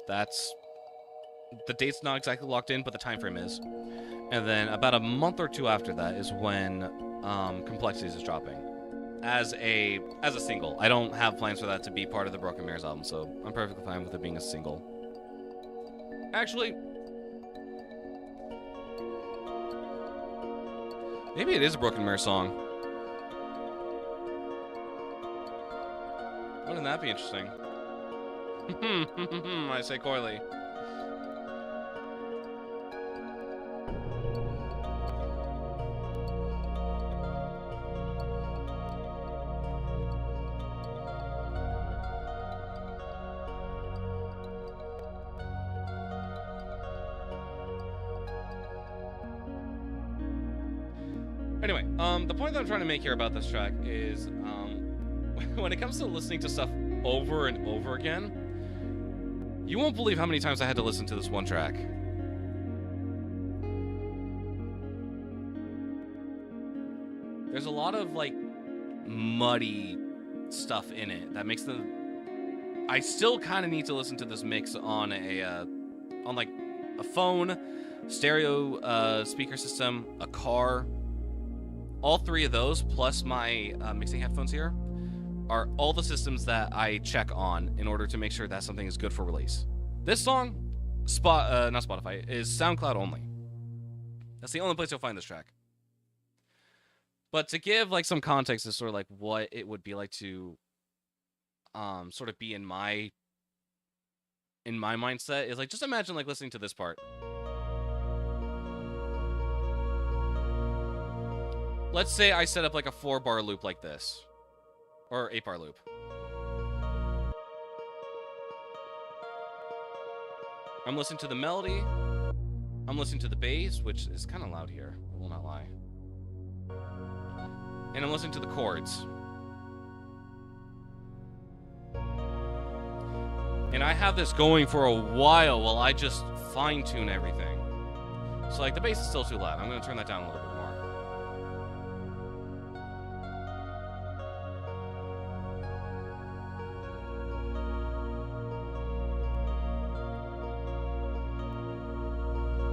That's... The date's not exactly locked in, but the time frame is. And then about a month or two after that is when, Complexities is dropping. As a single. I don't have plans for that to be part of the Broken Mirrors album, so I'm perfectly fine with it being a single. Actually... maybe it is a Broken Mirror song. Wouldn't that be interesting? I say coyly. Anyway, the point that I'm trying to make here about this track is, when it comes to listening to stuff over and over again, you won't believe how many times I had to listen to this one track. There's a lot of, like, muddy stuff in it that makes the... I still kind of need to listen to this mix on a, like, a phone, stereo speaker system, a car. All three of those, plus my mixing headphones here, are all the systems that I check on in order to make sure that something is good for release. This song, not Spotify, is SoundCloud only. That's the only place you'll find this track. But to give like some context as sort of like what it would be like to sort of be in my mindset is like, just imagine like listening to this part. Let's say I set up like a 4-bar loop like this, or 8-bar loop. I'm listening to the melody. I'm listening to the bass, which is kind of loud here. I will not lie. And I'm listening to the chords. And I have this going for a while I just fine-tune everything. So like the bass is still too loud. I'm going to turn that down a little bit more.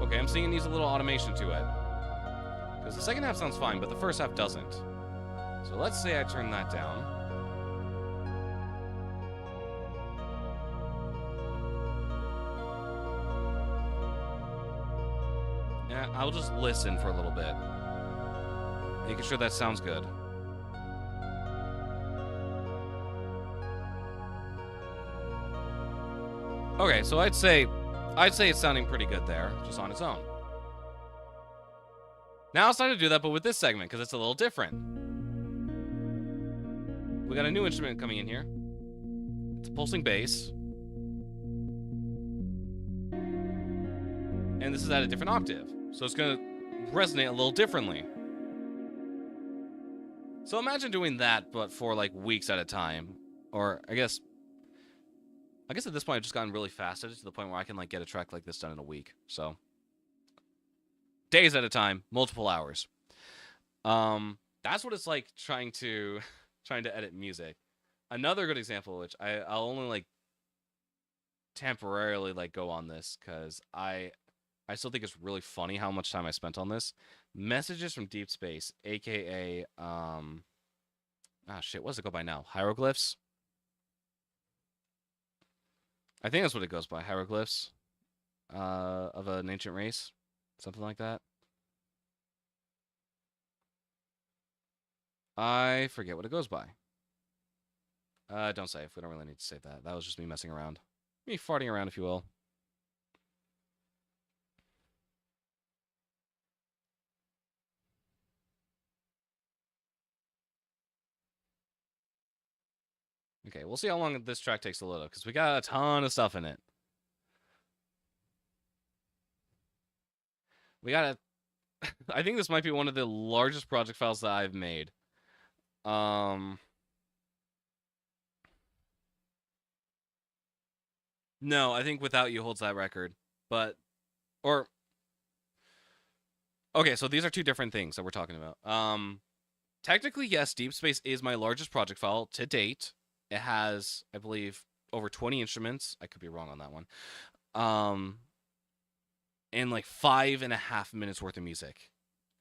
Okay, I'm seeing needs a little automation to it. Because the second half sounds fine, but the first half doesn't. So let's say I turn that down. Yeah, I'll just listen for a little bit. Making sure that sounds good. Okay, so I'd say it's sounding pretty good there, just on its own. Now it's time to do that, but with this segment, because it's a little different. We got a new instrument coming in here. It's a pulsing bass. And this is at a different octave. So it's going to resonate a little differently. So imagine doing that, but for like weeks at a time. Or I guess at this point I've just gotten really fast at it to the point where I can like get a track like this done in a week. So days at a time, multiple hours. That's what it's like trying to edit music. Another good example, which I'll only like temporarily like go on this because I still think it's really funny how much time I spent on this. Messages from Deep Space, aka what does it go by now? Hieroglyphs? I think that's what it goes by, hieroglyphs of an ancient race. Something like that. I forget what it goes by. Don't save. We don't really need to save that. That was just me messing around. Me farting around, if you will. Okay, we'll see how long this track takes to load up, because we got a ton of stuff in it. We got I think this might be one of the largest project files that I've made. No, I think Without You holds that record. Okay, so these are two different things that we're talking about. Technically, yes, Deep Space is my largest project file to date. It has, I believe, over 20 instruments. I could be wrong on that one. And like 5.5 minutes worth of music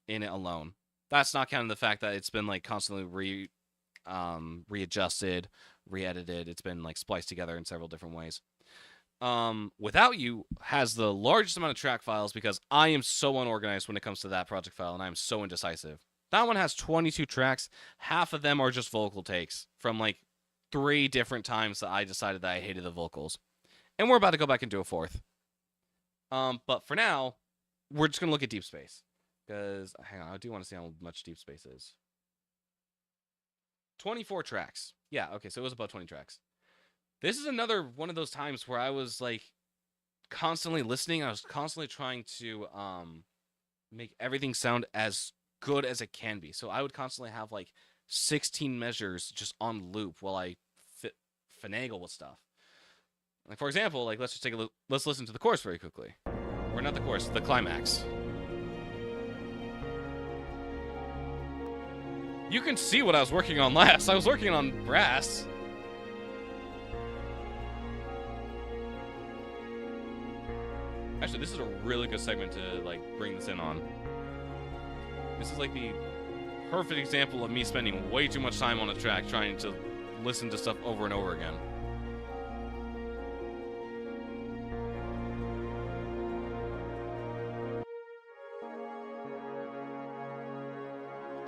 in it alone. That's not counting the fact that it's been like constantly readjusted, re-edited. It's been like spliced together in several different ways. Without You has the largest amount of track files because I am so unorganized when it comes to that project file, and I'm so indecisive. That one has 22 tracks. Half of them are just vocal takes from like 3 different times that I decided that I hated the vocals. And we're about to go back and do a 4th. But for now, we're just going to look at Deep Space. Because, hang on, I do want to see how much Deep Space is. 24 tracks. Yeah, okay, so it was about 20 tracks. This is another one of those times where I was, like, constantly listening. I was constantly trying to make everything sound as good as it can be. So I would constantly have like 16 measures just on loop while I finagle with stuff. Like for example, like let's listen to the chorus very quickly. Or not the chorus, the climax. You can see what I was working on last. I was working on brass. Actually, this is a really good segment to like bring this in on. This is like the perfect example of me spending way too much time on a track trying to listen to stuff over and over again.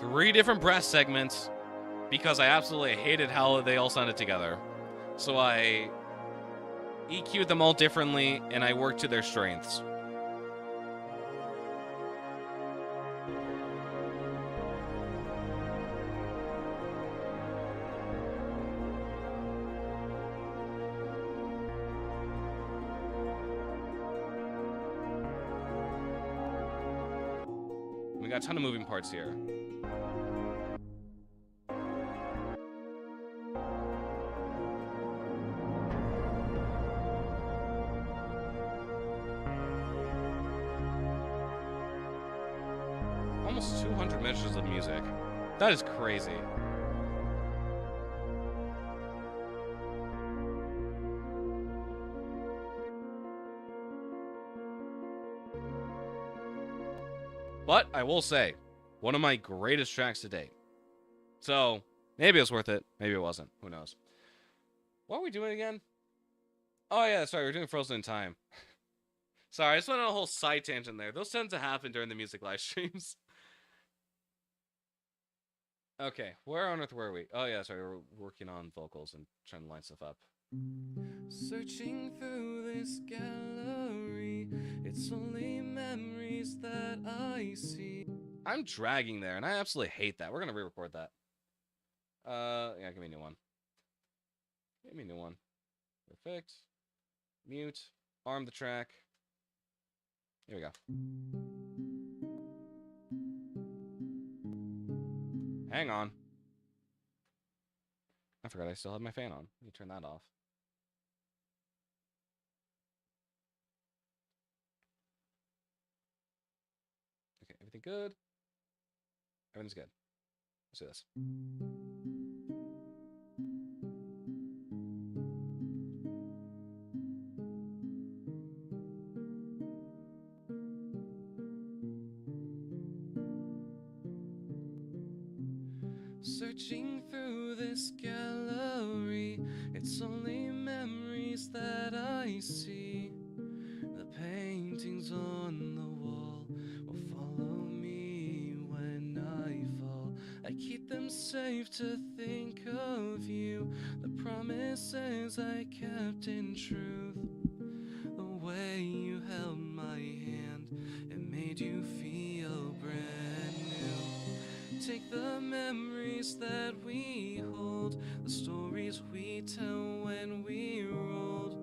Three different brass segments because I absolutely hated how they all sounded together. So I EQ'd them all differently and I worked to their strengths. We got a ton of moving parts here. Almost 200 measures of music. That is crazy. But I will say, one of my greatest tracks to date. So, maybe it was worth it. Maybe it wasn't. Who knows? What are we doing again? Oh yeah, sorry, we're doing Frozen in Time. Sorry, I just went on a whole side tangent there. Those tend to happen during the music live streams. Okay, where on earth were we? Oh yeah, sorry, we're working on vocals and trying to line stuff up. Searching through this gallery, it's only memories that I see. I'm dragging there, and I absolutely hate that. We're gonna re-record that. Yeah, give me a new one. Give me a new one. Perfect. Mute. Arm the track. Here we go. Hang on. I forgot I still had my fan on. Let me turn that off. Okay, everything good? Everything's good. Let's do this. Searching through this gallery, it's only memories that I see. The paintings on the wall will follow me when I fall. I keep them safe to think of you, the promises I kept in truth. The way you held my hand, it made you feel brand new. Take the memories that we hold, the stories we tell when we're old,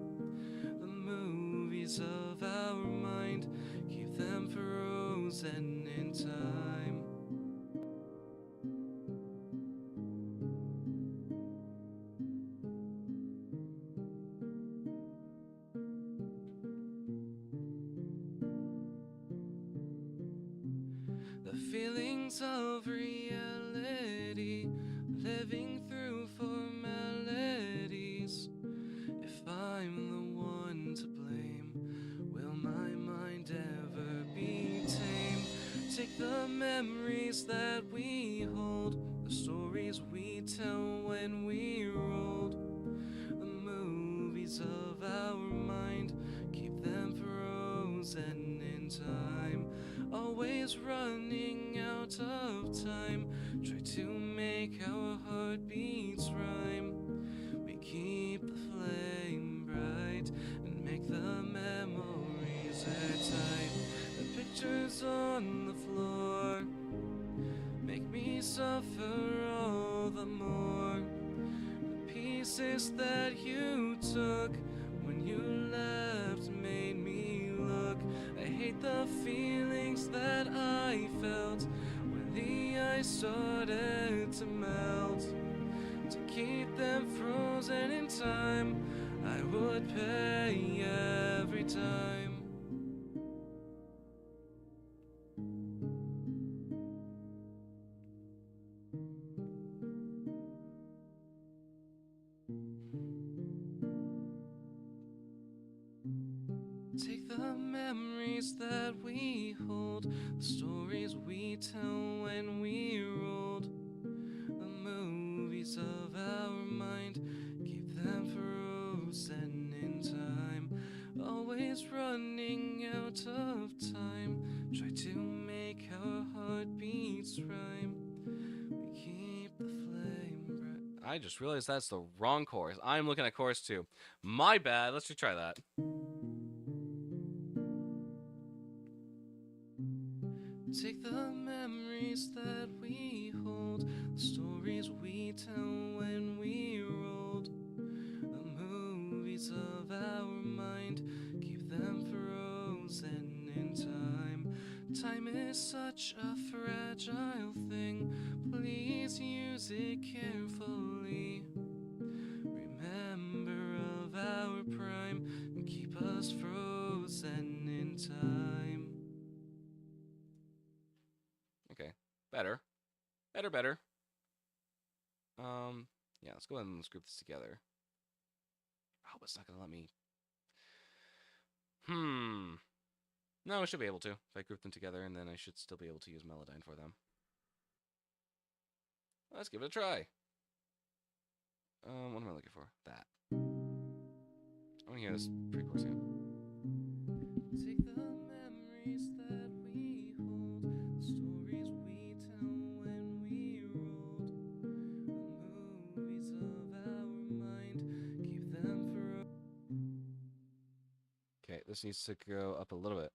the movies of our mind, keep them frozen in time. The feelings of reality, living through formalities. If I'm the one to blame, will my mind ever be tame? Take the memories that we hold, the stories we tell when we're old, the movies of our mind, keep them frozen in time. Always running out of time, try to make our heartbeats rhyme. We keep the flame bright and make the memories airtight. The pictures on the floor make me suffer all the more. The pieces that you took when you left made me look. I hate the feelings that I felt when the I started to melt. To keep them frozen in time, I would pay every time. Take the memories that we hold, the stories we tell when we rolled, the movies of our mind, keep them frozen in time, always running out of time, try to make our heartbeats rhyme, we keep the flame bright. I just realized that's the wrong chorus. I'm looking at chorus 2. My bad, let's retry that. Take the memories that we hold, the stories we tell when we rolled, the movies of our mind, keep them frozen in time. Time is such a fragile thing, please use it carefully. Remember of our prime, and keep us frozen in time. Okay, better. Better. Yeah, let's go ahead and let's group this together. I hope it's not gonna let me. No, I should be able to. If I group them together, and then I should still be able to use Melodyne for them. Let's give it a try. What am I looking for? That. I want to hear this pre-chorus again. Take the memories that we hold, the stories we tell when we rolled, the movies of our mind, keep them for. Okay, this needs to go up a little bit.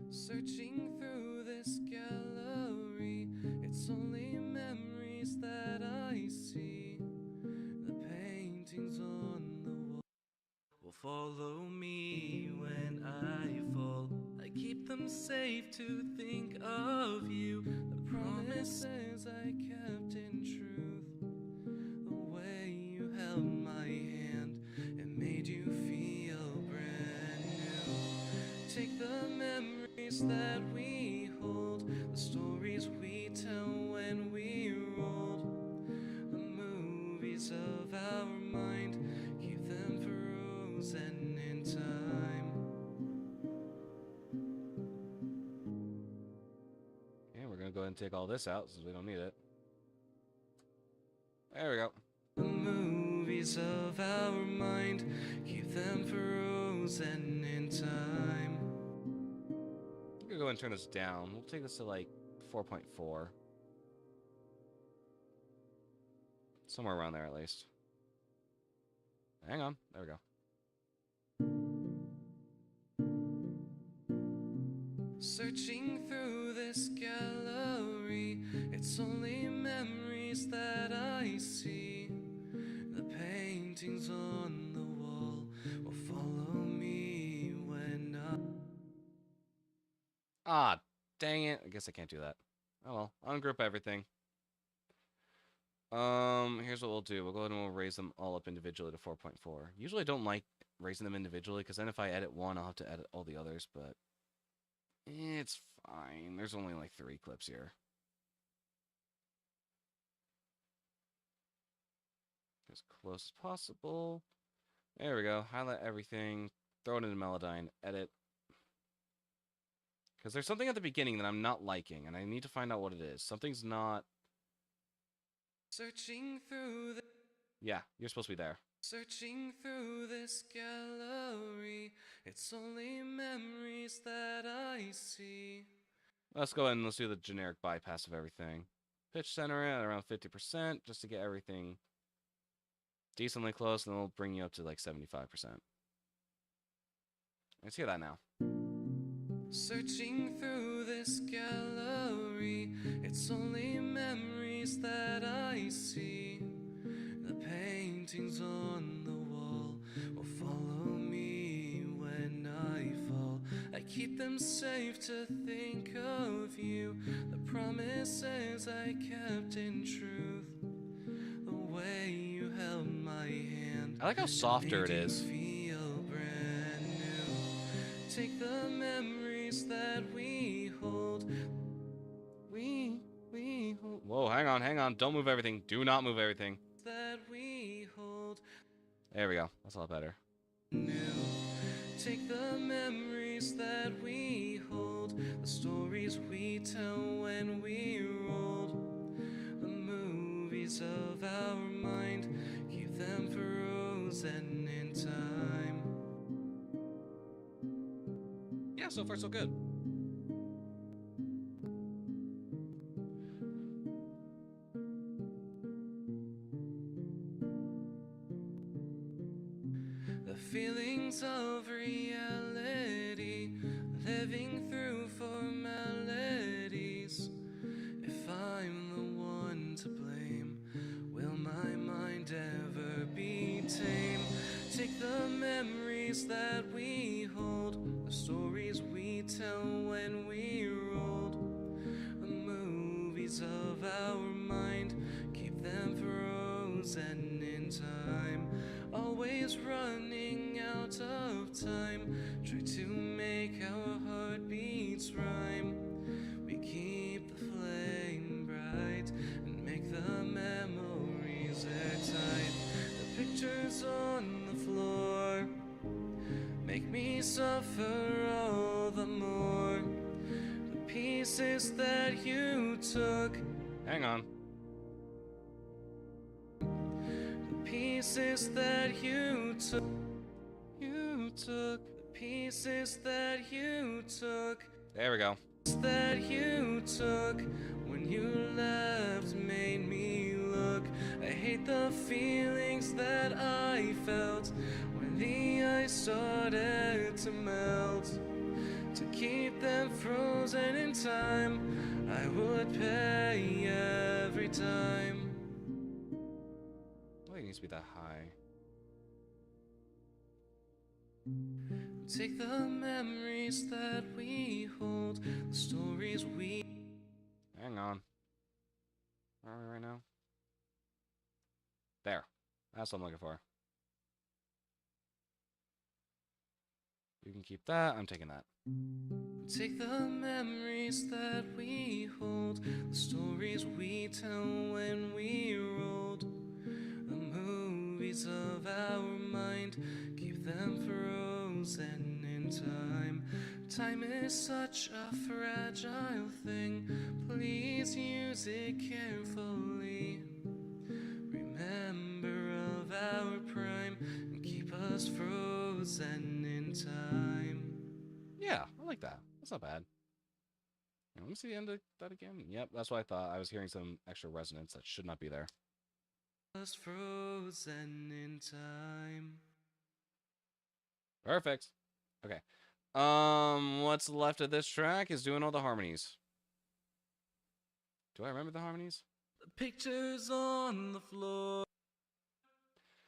Searching through this gallery, it's only memories that I see. The paintings on the wall will follow me when I fall. I keep them safe to think of you. The promises I kept in truth. The way you held my hand, it made you feel brand new. Take the memories that we hold, the stories we tell when we rolled, the movies of our mind, keep them frozen in time. Okay, we're gonna go ahead and take all this out since we don't need it. There we go. The movies of our mind, keep them frozen in time. I'm gonna go ahead and turn this down. We'll take this to like 4.4. Somewhere around there at least. Hang on. There we go. Searching through this gallery, it's only memories that I see. The paintings on the wall will follow me when I... Ah, dang it. I guess I can't do that. Oh well, ungroup everything. Here's what we'll do. We'll go ahead and we'll raise them all up individually to 4.4. Usually I don't like raising them individually, because then if I edit one, I'll have to edit all the others, but it's fine. There's only like 3 clips here. As close as possible. There we go. Highlight everything. Throw it into Melodyne. Edit. Because there's something at the beginning that I'm not liking, and I need to find out what it is. Something's not... Searching through the... Yeah, you're supposed to be there. Searching through this gallery, it's only memories that I see. Let's go ahead and let's do the generic bypass of everything. Pitch center it at around 50%, just to get everything decently close, and then we'll bring you up to like 75%. Let's hear that now. Searching through this gallery, it's only memories that I see. The paintings on the wall will follow me when I fall. I keep them safe to think of you. The promises I kept in truth. The way you held my hand. I like how softer it is. Feel brand new. Take the memories that we hold. We hold. Whoa, hang on. Don't move everything. Do not move everything. That we hold. There we go. That's a lot better. New. Take the memories that we hold, the stories we tell when we're old, the movies of our mind, keep them frozen in time. Yeah, so far so good. The feelings of reality, living through formalities. If I'm the one to blame, will my mind ever be tame? Take the memories that we hold, the stories we tell when we're old, the movies of our mind, keep them frozen in time. Always running out of time, try to make our heartbeats rhyme. We keep the flame bright and make the memories airtight. The pictures on the floor make me suffer all the more. The pieces that you took. Hang on. Pieces that you took, the pieces that you took, There we go. that you took when you left made me look. I hate the feelings that I felt when the ice started to melt. To keep them frozen in time, I would pay every time. It needs to be that high. Take the memories that we hold, the stories we. Hang on. Where are we right now? There. That's what I'm looking for. You can keep that. I'm taking that. Take the memories that we hold, the stories we tell when we're old, the movies of our mind, keep them frozen in time. Time is such a fragile thing, please use it carefully. Remember of our prime and keep us frozen in time. Yeah, I like that. That's not bad. Let me see the end of that again. Yep, that's what I thought. I was hearing some extra resonance that should not be there. Us frozen in time. Perfect. Okay. What's left of this track is doing all the harmonies. Do I remember the harmonies? The pictures on the floor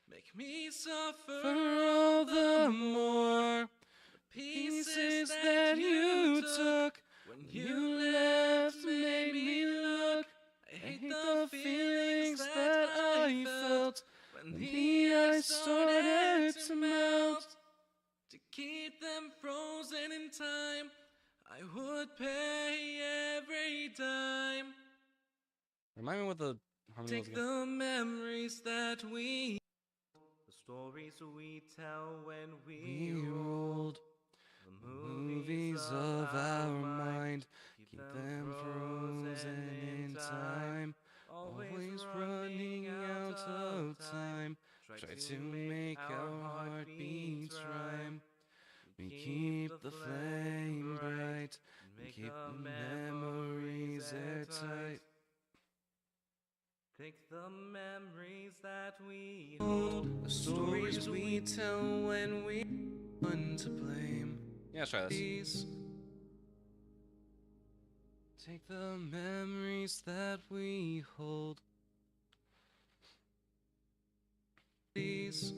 make me suffer all the more. The pieces that you took when you left made me look. I hate the feelings that I felt when the ice started to melt. To keep them frozen in time, I would pay every dime. Remind me what the harmony was Take again. the memories that we, the stories we tell when we're old, the movies of our mind, keep them frozen in time. Always running out of time, try to make our heartbeats rhyme. We keep the flame bright, and keep the memories airtight. Take the memories that we hold, the stories we tell when we're one to blame. Yeah, let's try this. Take the memories that we hold. Please,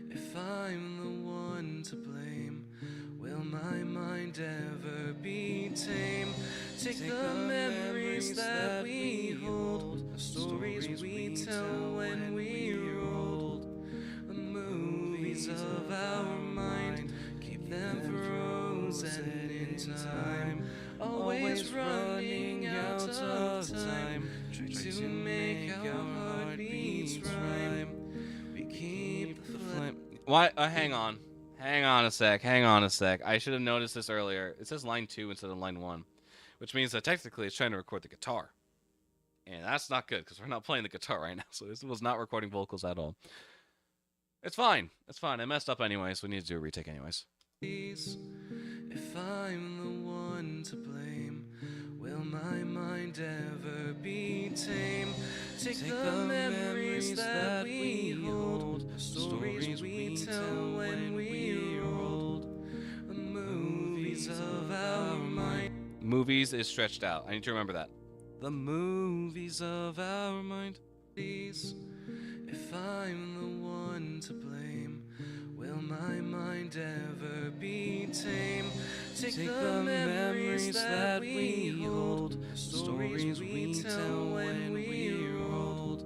if I'm the one to blame, will my mind ever be tame? Take the memories memories that we hold, the stories we tell when we're old, the movies of our mind, keep them frozen in time, always running out of time, try to make our heartbeats rhyme. We keep the flame. Why? Hang on. Hang on a sec. I should have noticed this earlier. It says line 2 instead of line 1, which means that technically it's trying to record the guitar. And that's not good because we're not playing the guitar right now. So this was not recording vocals at all. It's fine. It's fine. I messed up anyways. We need to do a retake anyways. If I'm the one to blame, will my mind ever be tame? Take the memories that we hold, the stories we tell when we're old, the movies of our mind. Movies is stretched out. I need to remember that. The movies of our mind. Please, if I'm the one to blame, will my mind ever be tame? Take the memories that we hold, the stories we tell when we're old,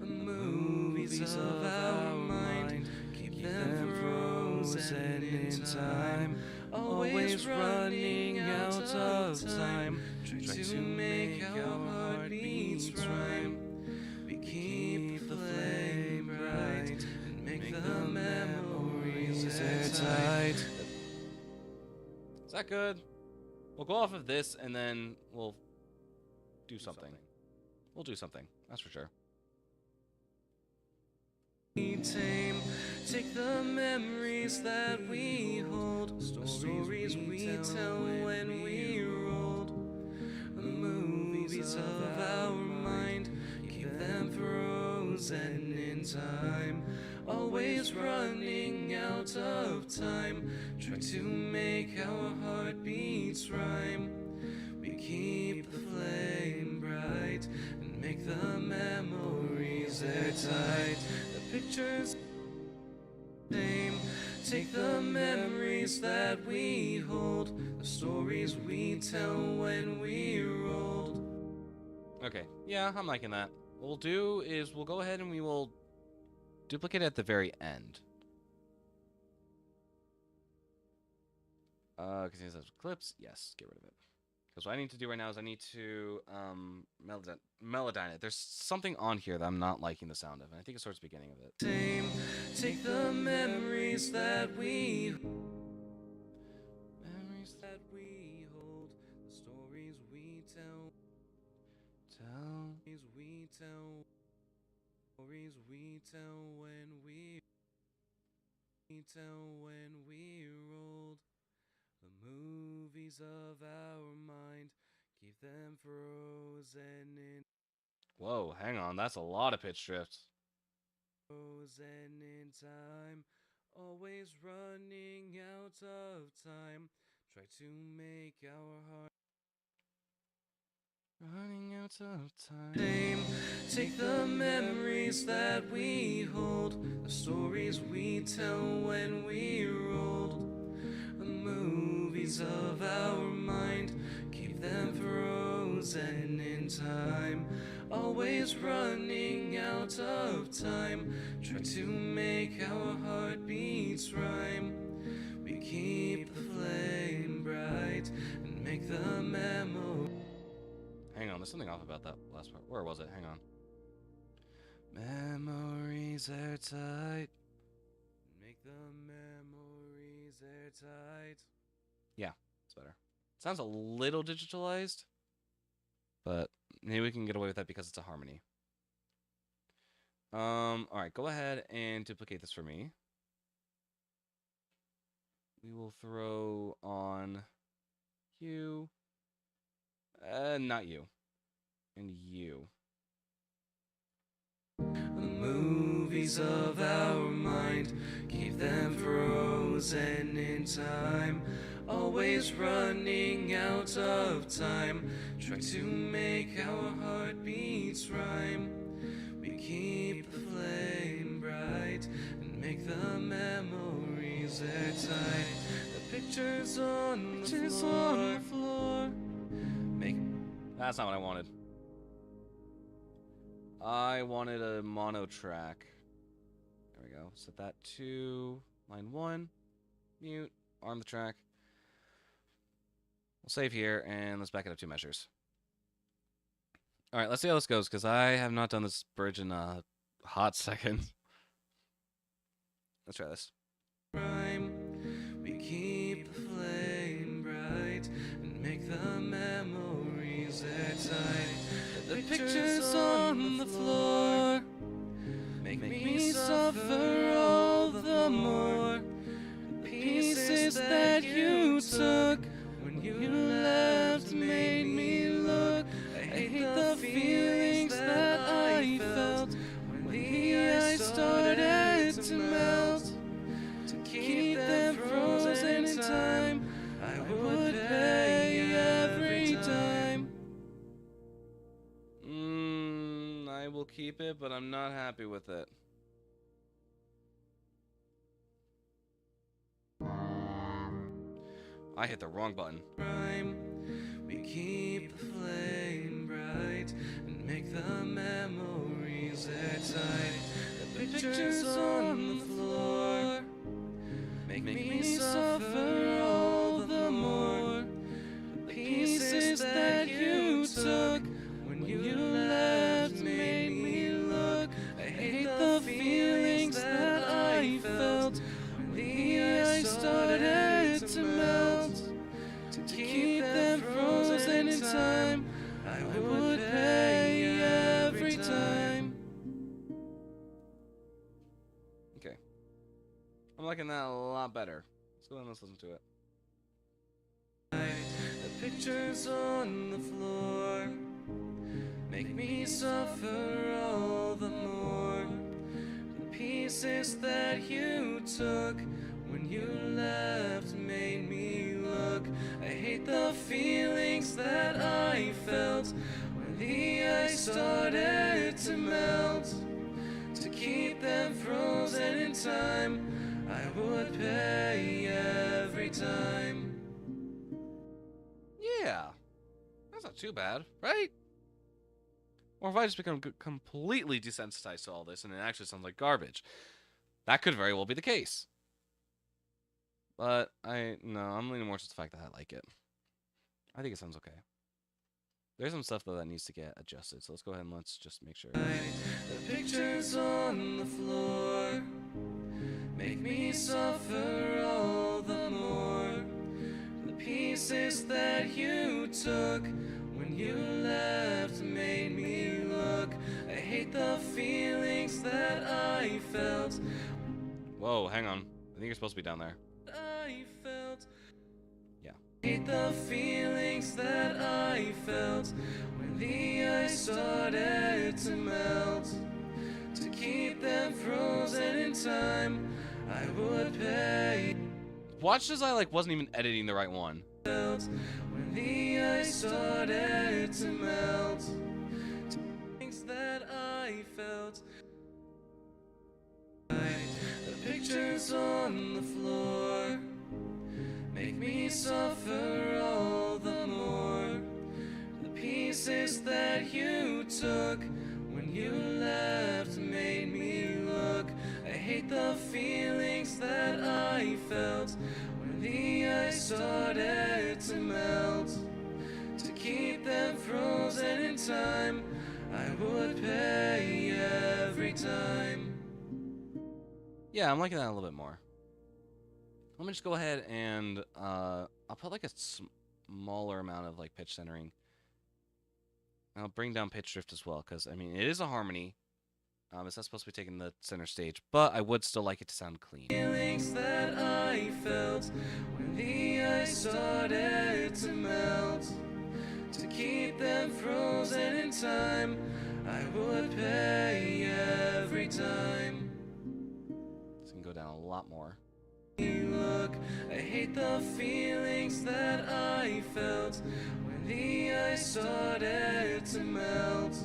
the movies of our mind, keep them frozen in time, always running out of time, try to make our heartbeats rhyme. We keep the flame bright and make the memories airtight. Is that good? We'll go off of this and then we'll do something. We'll do something. That's for sure. Tame, take the memories that we hold, the stories we tell when we're old, the movies of our mind, keep them frozen in time, always running out of time, try to make our heartbeats rhyme. We keep the flame bright and make the memories airtight. The pictures same, take the memories that we hold, the stories we tell when we're old. Okay. Yeah, I'm liking that. What we'll do is we'll go ahead and we will duplicate it at the very end. Contains clips. Yes, get rid of it. Because what I need to do right now is I need to melodyne it. There's something on here that I'm not liking the sound of, and I think it's towards the beginning of it. Same, take the memories that we hold, the stories we tell, stories we tell when we're old, the movies of our mind, keep them frozen in. Whoa, hang on. That's a lot of pitch drift. Frozen in time, always running out of time, try to make our heart running out of time. Take the memories that we hold, the stories we tell when we're old, the movies of our mind, keep them frozen in time, always running out of time, try to make our heartbeats rhyme. We keep the flame bright and make the memory. Hang on, there's something off about that last part. Where was it? Hang on. Memories airtight. Make the memories airtight. Yeah, it's better. Sounds a little digitalized, but maybe we can get away with that because it's a harmony. Alright, go ahead and duplicate this for me. We will throw on you. Not you. And you. The movies of our mind, keep them frozen in time, always running out of time, try to make our heartbeats rhyme. We keep the flame bright and make the memories airtight. The pictures on the floor. Make That's not what I wanted. I wanted a mono track. There we go. Set that to line 1. Mute. Arm the track. We'll save here, and let's back it up 2 measures. Alright, let's see how this goes, because I have not done this bridge in a hot second. Let's try this. We keep the flame bright and make the memories airtight. The pictures on the floor make me suffer all the more. The pieces that you took when you left made me look. I hate the feelings that I felt when the ice started to melt. To keep them frozen in time, I would pay every time. I will keep it, but I'm not happy with it. I hit the wrong button. We keep the flame bright and make the memories airtight. The pictures on the floor make me suffer all the more. The pieces that you took when you left made me look. I hate the feelings that I felt when the ice started to melt. To keep them frozen in time, I would pay every time. Okay. I'm liking that a lot better. Let's go ahead and let's listen to it. The pictures on the floor make me suffer all the more. The pieces that you took when you left made me look. I hate the feelings that I felt when the ice started to melt. To keep them frozen in time, I would pay every time. Yeah. That's not too bad, right? Or if I just become completely desensitized to all this and it actually sounds like garbage. That could very well be the case. But I'm leaning more to the fact that I like it. I think it sounds okay. There's some stuff though that needs to get adjusted, so let's go ahead and let's just make sure. The pictures on the floor make me suffer all the more. The pieces that you took when you left made me look. I hate the feelings that I felt. Whoa, hang on. I think you're supposed to be down there. I felt. Yeah. Hate the feelings that I felt when the ice started to melt. To keep them frozen in time, I would pay. Watch as I wasn't even editing the right one. When the ice started to melt, things that I felt. The pictures on the floor make me suffer all the more. The pieces that you took when you left made me look. I hate the feelings that I felt when the ice started to melt. To keep them frozen in time, I would pay every time. Yeah, I'm liking that a little bit more. Let me just go ahead and I'll put a smaller amount of pitch centering. And I'll bring down pitch drift as well, because I mean it is a harmony. It's not supposed to be taking the center stage, but I would still like it to sound clean. Feelings that I felt when the ice started to melt. To keep them frozen in time, I would pay every time. This can go down a lot more. Look, I hate the feelings that I felt when the ice started to melt.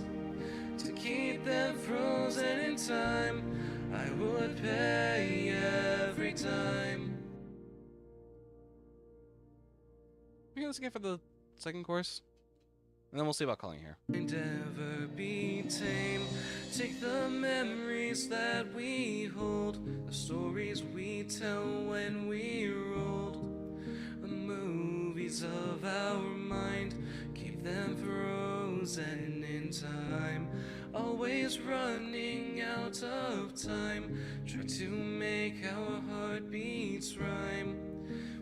To keep them frozen in time, I would pay every time. We got this again for the second chorus. and then we'll see about calling here. Never be tame. Take the memories that we hold, the stories we tell when we're old, the movies of our mind. Keep them frozen in time, always running out of time. Try to make our heartbeats rhyme.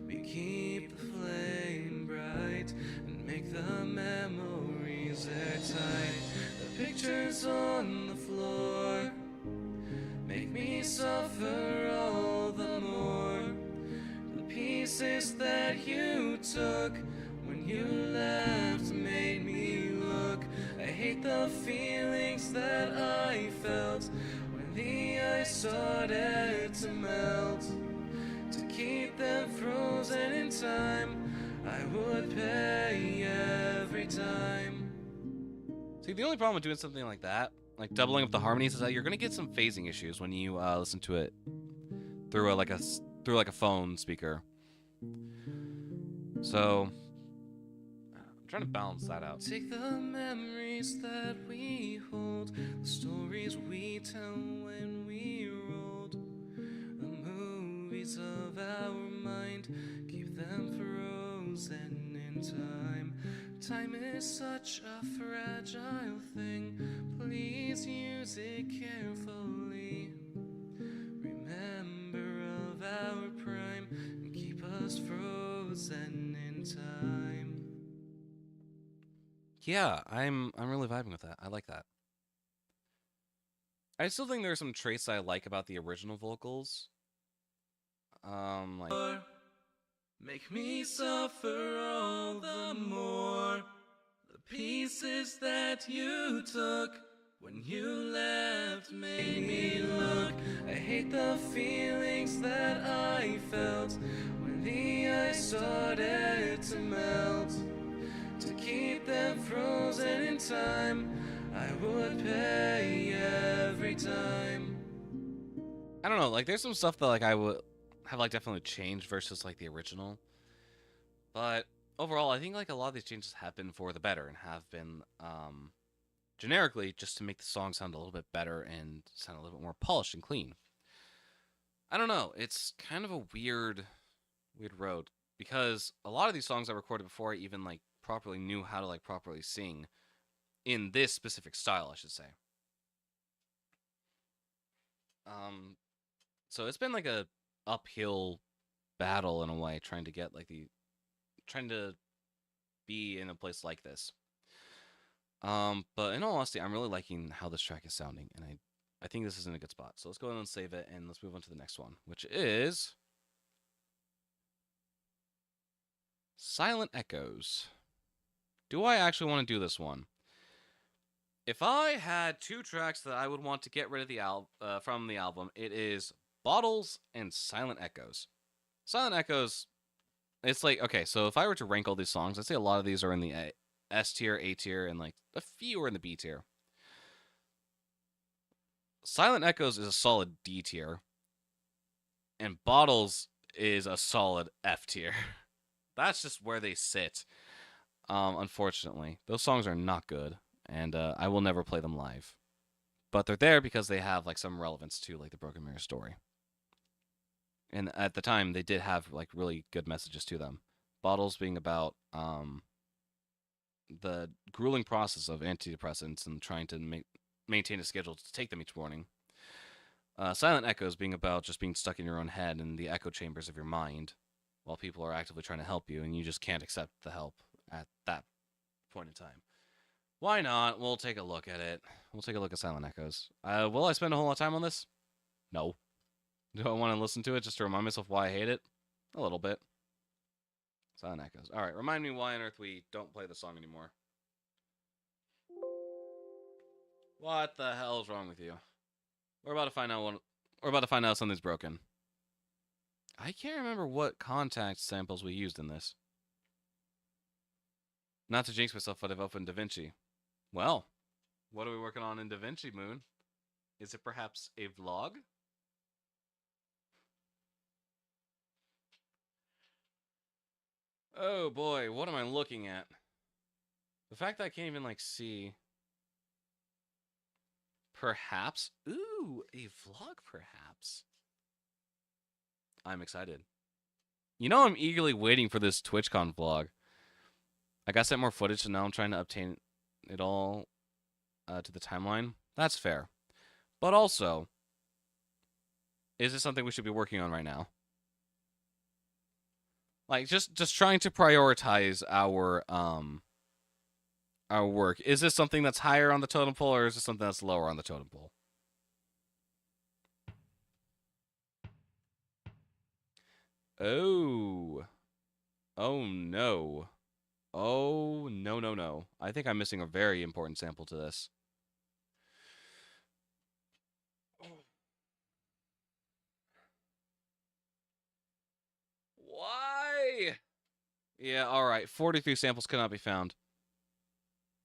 We keep the flame bright and make the memories airtight. The pictures on the floor make me suffer all the more. The pieces that you took when you left made me look. I hate the feelings that I felt when the ice started to melt. To keep them frozen in time, I would pay every time. See, the only problem with doing something like that, like doubling up the harmonies, is that you're gonna get some phasing issues when you listen to it through like a phone speaker. So I'm trying to balance that out. Take the memories that we hold, the stories we tell when we're old, the movies of our mind. Keep them frozen in time. Time is such a fragile thing. Please use it carefully. Remember of our prime and keep us frozen in time. Yeah, I'm really vibing with that. I like that. I still think there are some traits I like about the original vocals. Like Make me suffer all the more. The pieces that you took when you left made me look. I hate the feelings that I felt when the ice started to melt. To keep them frozen in time, I would pay every time. I don't know, like there's some stuff that like I would have like definitely changed versus like the original. But overall, I think like a lot of these changes have been for the better and have been generically just to make the song sound a little bit better and sound a little bit more polished and clean. I don't know, it's kind of a weird road because a lot of these songs I recorded before I even like properly knew how to like properly sing in this specific style, I should say. So it's been like a uphill battle in a way trying to be in a place like this. But in all honesty, I'm really liking how this track is sounding, and I think this is in a good spot. So let's go ahead and save it, and let's move on to the next one, which is Silent Echoes. Do I actually want to do this one? If I had two tracks that I would want to get rid of from the album, it is Bottles and Silent Echoes. Silent Echoes, it's like, okay, so if I were to rank all these songs, I'd say a lot of these are in the S tier, A tier, and like a few are in the B tier. Silent Echoes is a solid D tier, and Bottles is a solid F tier. That's just where they sit. Unfortunately, those songs are not good, and I will never play them live. But they're there because they have like some relevance to like the Broken Mirror story. And at the time, they did have like really good messages to them. Bottles being about the grueling process of antidepressants and trying to maintain a schedule to take them each morning. Silent Echoes being about just being stuck in your own head and the echo chambers of your mind while people are actively trying to help you and you just can't accept the help at that point in time. Why not? We'll take a look at it. We'll take a look at Silent Echoes. Will I spend a whole lot of time on this? No. Do I want to listen to it just to remind myself why I hate it? A little bit. Silent Echoes. Alright, remind me why on earth we don't play the song anymore. What the hell is wrong with you? We're about to find out something's broken. I can't remember what Kontakt samples we used in this. Not to jinx myself, but I've opened DaVinci. Well, what are we working on in DaVinci, Moon? Is it perhaps a vlog? Oh boy, what am I looking at? The fact that I can't even, like, see... Perhaps? Ooh, a vlog, perhaps. I'm excited. You know, I'm eagerly waiting for this TwitchCon vlog. I got sent more footage, so now I'm trying to obtain it all to the timeline. That's fair. But also, is this something we should be working on right now? Like, just trying to prioritize our work. Is this something that's higher on the totem pole, or is this something that's lower on the totem pole? Oh. Oh, no. Oh, no, no, no. I think I'm missing a very important sample to this. Why? Yeah, alright. 43 samples cannot be found.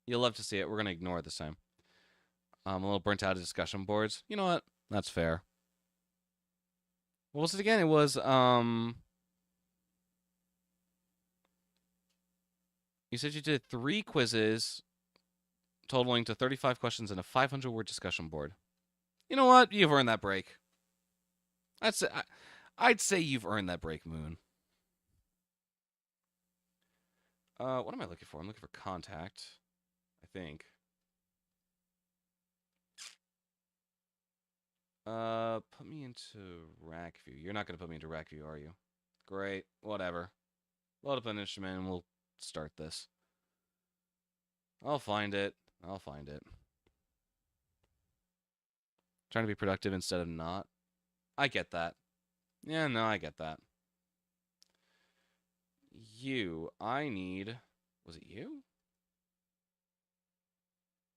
You'll love to see it. We're going to ignore it this time. I'm a little burnt out of discussion boards. You know what? That's fair. What was it again? It was, you said you did 3 quizzes, totaling to 35 questions and a 500-word discussion board. You know what? You've earned that break. I'd say you've earned that break, Moon. What am I looking for? I'm looking for contact, I think. Put me into rack view. You're not going to put me into rack view, are you? Great. Whatever. Load up an instrument and we'll start this. I'll find it. I'll find it. Trying to be productive instead of not. I get that. Yeah, no, I get that. I need... Was it you?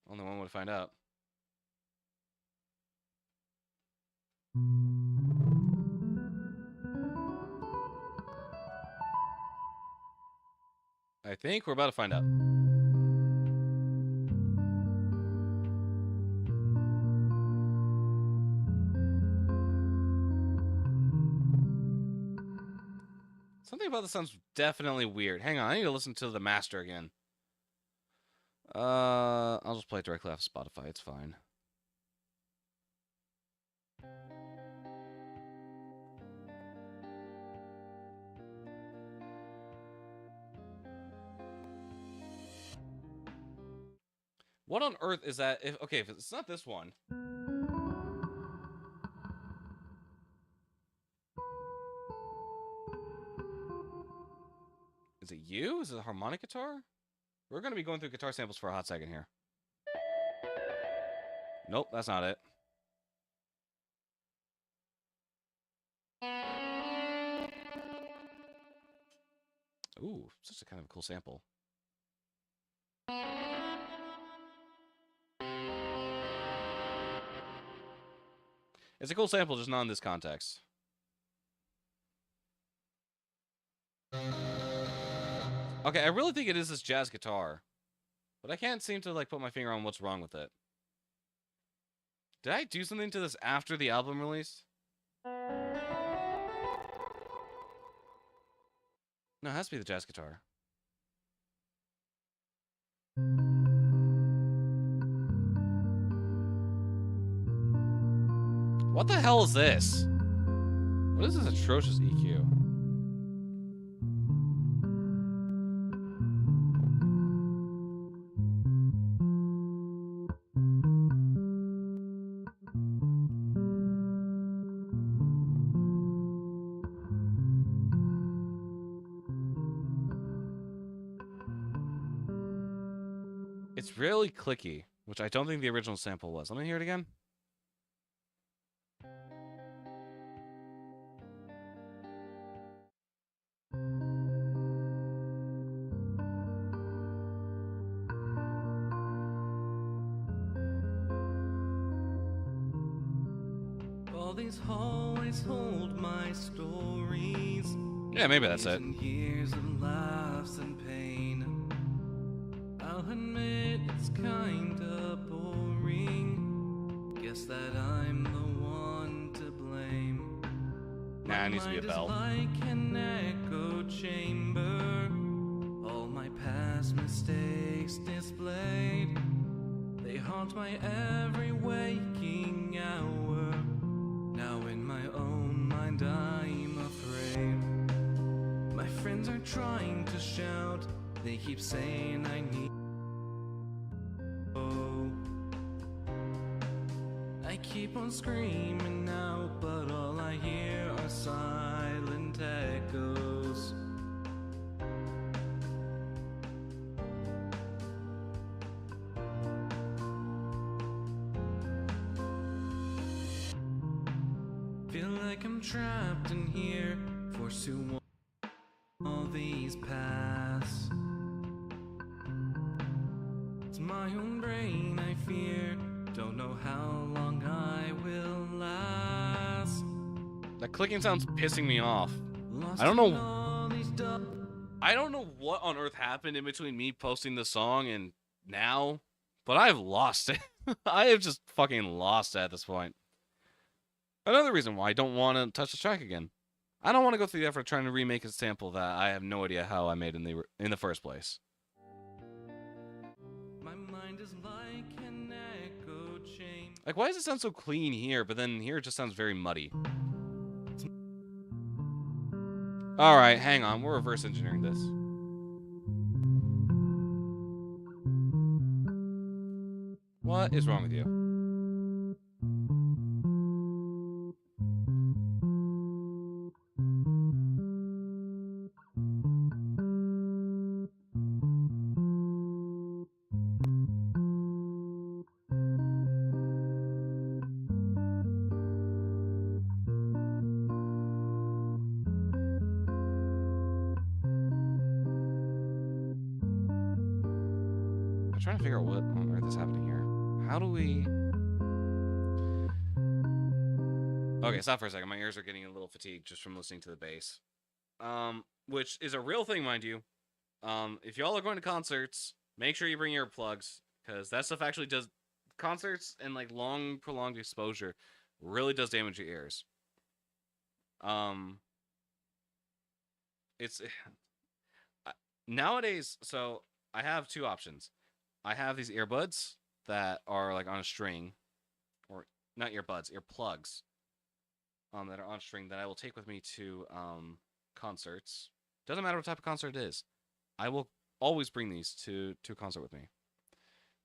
Only one way to find out. I think we're about to find out. Something about this sounds definitely weird. Hang on, I need to listen to the master again. I'll just play it directly off of Spotify. It's fine. What on earth is that? If it's not this one. Is it you? Is it a harmonic guitar? We're going to be going through guitar samples for a hot second here. Nope, that's not it. Ooh, such a kind of cool sample. It's a cool sample, just not in this context. Okay, I really think it is this jazz guitar. But I can't seem to, like, put my finger on what's wrong with it. Did I do something to this after the album release? No, it has to be the jazz guitar. What the hell is this? What is this atrocious EQ? It's really clicky, which I don't think the original sample was. Let me hear it again. All these hallways hold my stories. Yeah, maybe that's it. Years of laughs and pain. I'll admit it's kinda boring. Guess that I'm the one to blame. Nah, it needs to be a bell. Like an echo chamber. All my past mistakes displayed. They haunt my every waking hour. Now in my own mind I'm afraid. My friends are trying to shout. They keep saying I need. Oh, I keep on screaming out, but all I hear are silent echoes. Feel like I'm trapped in here, forced to walk all these paths. It's my own brain I fear, don't know how long I will last. That clicking sound's pissing me off. Lost I don't know- in all these I don't know what on earth happened in between me posting the song and now, but I've lost it. I have just fucking lost it at this point. Another reason why I don't want to touch the track again. I don't want to go through the effort of trying to remake a sample that I have no idea how I made in the first place. My mind is like an echo chamber. Like, why does it sound so clean here, but then here it just sounds very muddy? Alright, hang on. We're reverse engineering this. What is wrong with you? I'm trying to figure out what on earth is happening here. How do we... Okay, stop for a second. My ears are getting a little fatigued just from listening to the bass. Which is a real thing, mind you. If y'all are going to concerts, make sure you bring earplugs, because that stuff actually does... Concerts and, like, long, prolonged exposure really does damage your ears. It's... Nowadays, so, I have two options. I have these earbuds that are, like, on a string. Or, not earbuds, earplugs. That are on a string that I will take with me to, concerts. Doesn't matter what type of concert it is. I will always bring these to a concert with me.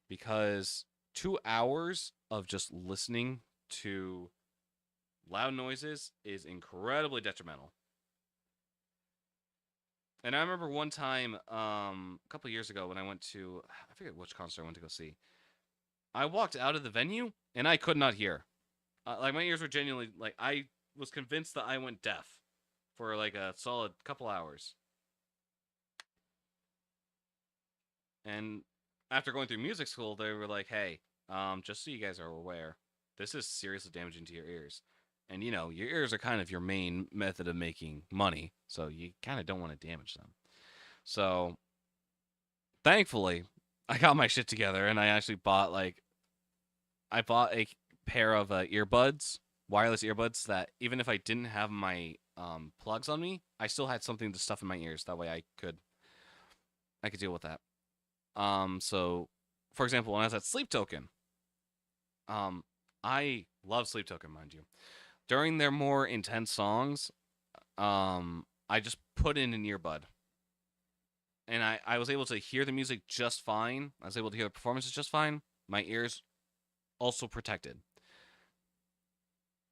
Because 2 hours of just listening to loud noises is incredibly detrimental. And I remember one time, a couple years ago when I went to, I forget which concert I went to go see. I walked out of the venue and I could not hear. Like, my ears were genuinely, like, I was convinced that I went deaf for, like, a solid couple hours. And after going through music school, they were like, hey, just so you guys are aware, this is seriously damaging to your ears. And, you know, your ears are kind of your main method of making money, so you kind of don't want to damage them. So, thankfully, I got my shit together, and I actually bought, like, I bought a pair of earbuds, wireless earbuds, that even if I didn't have my plugs on me, I still had something to stuff in my ears. That way I could deal with that. So, for example, when I was at Sleep Token, I love Sleep Token, mind you. During their more intense songs, I just put in an earbud. And I was able to hear the music just fine. I was able to hear the performances just fine. My ears also protected.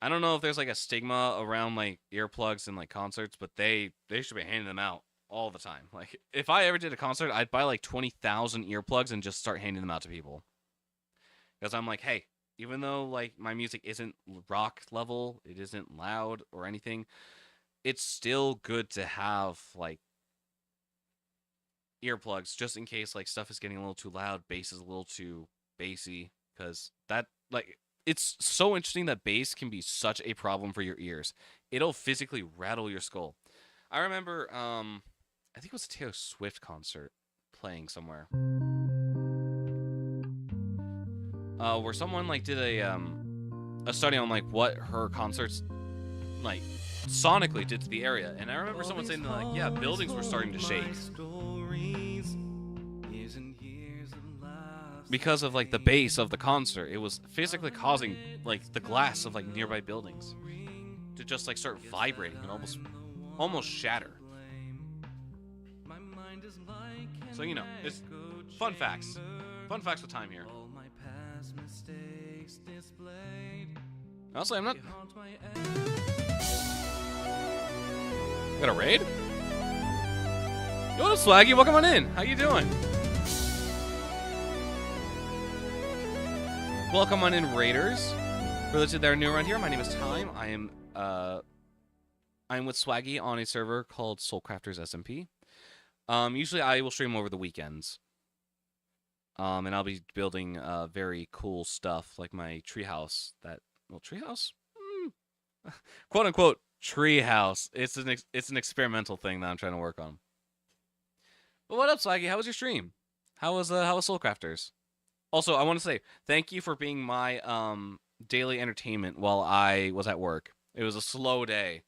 I don't know if there's like a stigma around like earplugs and like concerts, but they should be handing them out all the time. Like, if I ever did a concert, I'd buy like 20,000 earplugs and just start handing them out to people. Because I'm like, hey, even though like my music isn't rock level, it isn't loud or anything, it's still good to have like earplugs just in case like stuff is getting a little too loud, bass is a little too bassy, because that, like, it's so interesting that bass can be such a problem for your ears. It'll physically rattle your skull. I remember I think it was a Taylor Swift concert playing somewhere, where someone like did a study on like what her concerts like sonically did to the area, and I remember someone saying that, like, yeah, buildings were starting to shake. because of like the bass of the concert, it was physically causing like the glass of like nearby buildings to just like start vibrating and almost shatter. So you know, it's fun facts with time here. Honestly, I'm not. Got a raid? Yo, what's up, Swaggy? Welcome on in. How you doing? Welcome on in, Raiders. For those that are new around here, my name is Time. I am with Swaggy on a server called Soulcrafters SMP. Usually I will stream over the weekends. And I'll be building very cool stuff like my treehouse. Treehouse? Quote unquote treehouse. It's an experimental thing that I'm trying to work on. But what up, Swaggy? How was your stream? How was Soulcrafters? Also, I want to say thank you for being my daily entertainment while I was at work. It was a slow day.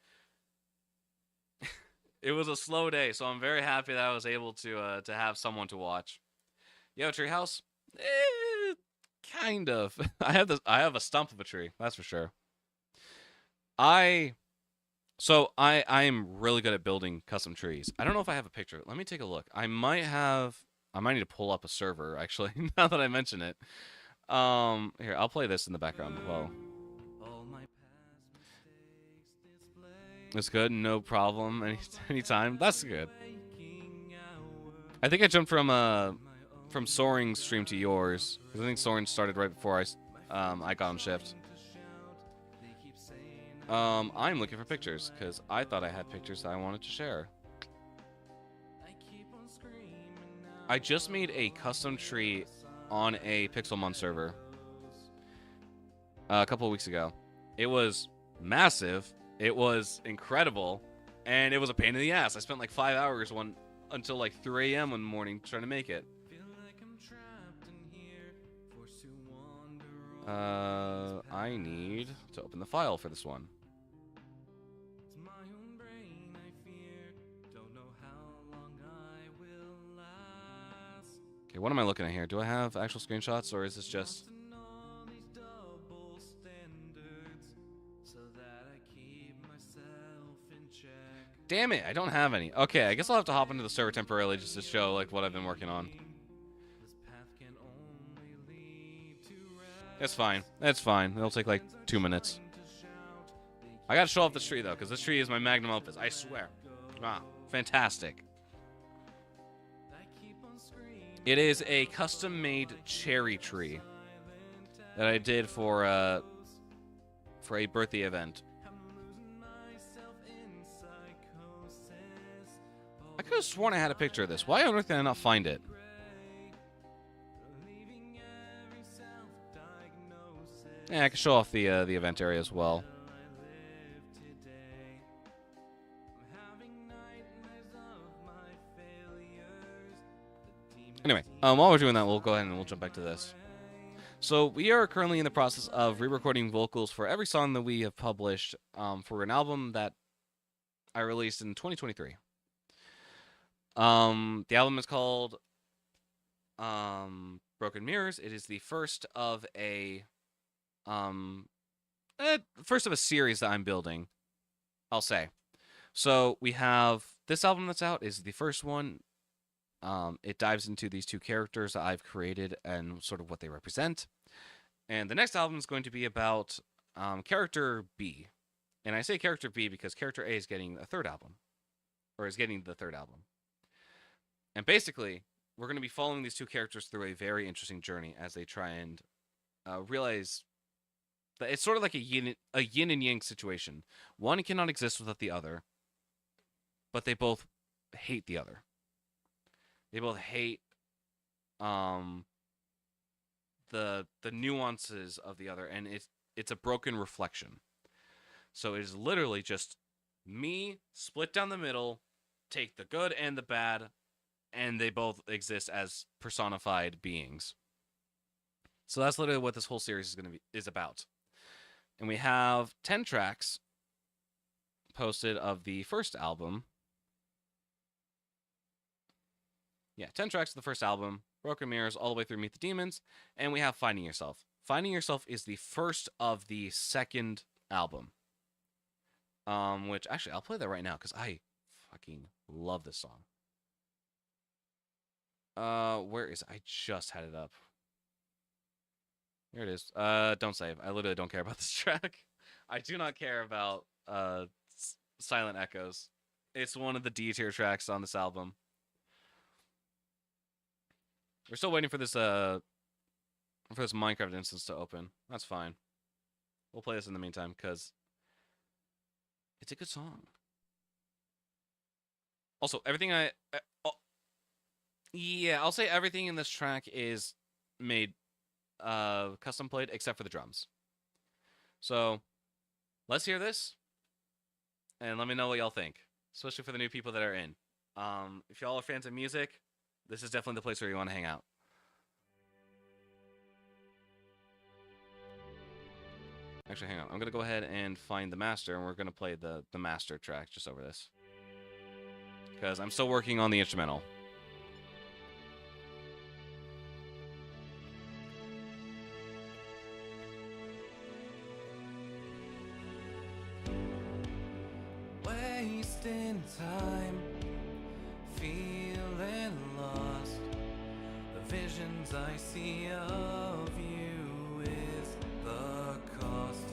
It was a slow day, so I'm very happy that I was able to have someone to watch. Yo, treehouse? Kind of. I have a stump of a tree, that's for sure. I am really good at building custom trees. I don't know if I have a picture. Let me take a look. I might need to pull up a server, actually, now that I mention it. Here, I'll play this in the background as well. It's good, no problem, anytime. That's good. I think I jumped from Soaring's stream to yours, because I think Soaring started right before I got on shift. I'm looking for pictures, because I thought I had pictures that I wanted to share. I just made a custom tree on a Pixelmon server a couple of weeks ago. It was massive, it was incredible, and it was a pain in the ass. I spent like 5 hours until like 3 a.m. one morning trying to make it. I need to open the file for this one. Okay, what am I looking at here? Do I have actual screenshots, or is this just... Damn it, I don't have any. Okay, I guess I'll have to hop into the server temporarily just to show like what I've been working on. It's fine. It's fine. It'll take like 2 minutes. I gotta show off this tree though, because this tree is my magnum opus. I swear. Wow, fantastic. It is a custom-made cherry tree that I did for a birthday event. I could have sworn I had a picture of this. Why on earth did I not find it? Yeah, I can show off the event area as well. Anyway, while we're doing that, we'll go ahead and we'll jump back to this. So we are currently in the process of re-recording vocals for every song that we have published for an album that I released in 2023. The album is called Broken Mirrors. It is the first of a series that I'm building, I'll say. So we have this album that's out is the first one. It dives into these two characters that I've created and sort of what they represent. And the next album is going to be about character B. And I say character B because character A is getting a third album. Or is getting the third album. And basically, we're going to be following these two characters through a very interesting journey as they try and realize that it's sort of like a yin and yang situation. One cannot exist without the other, but they both hate the other. They both hate the nuances of the other, and it's a broken reflection. So it is literally just me split down the middle, take the good and the bad, and they both exist as personified beings. So that's literally what this whole series is about. And we have 10 tracks posted of the first album. Yeah, 10 tracks of the first album, Broken Mirrors, all the way through Meet the Demons, and we have Finding Yourself. Finding Yourself is the first of the second album. Which, actually, I'll play that right now, because I fucking love this song. Where is it? I just had it up. Here it is. Don't save. I literally don't care about this track. I do not care about, Silent Echoes. It's one of the D tier tracks on this album. We're still waiting for this Minecraft instance to open. That's fine. We'll play this in the meantime, because it's a good song. Also, everything yeah, I'll say everything in this track is made custom played except for the drums. So, let's hear this, and let me know what y'all think, especially for the new people that are in. If y'all are fans of music, this is definitely the place where you want to hang out. Actually, hang on. I'm going to go ahead and find the master, and we're going to play the master track just over this, because I'm still working on the instrumental. Wasting time, feeling lost. The visions I see of you is the cost.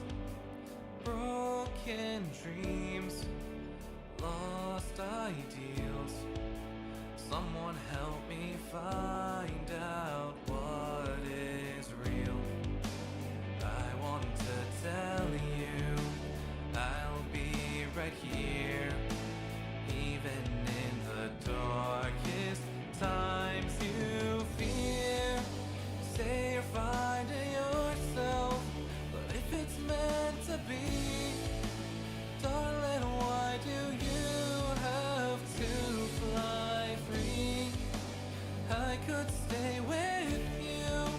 Broken dreams, lost ideals. Someone help me find out what is real. I want to tell you I'll be right here, even in the darkest times you fear. Say you're finding yourself, but if it's meant to be, darling, why do you have to fly free? I could stay with you,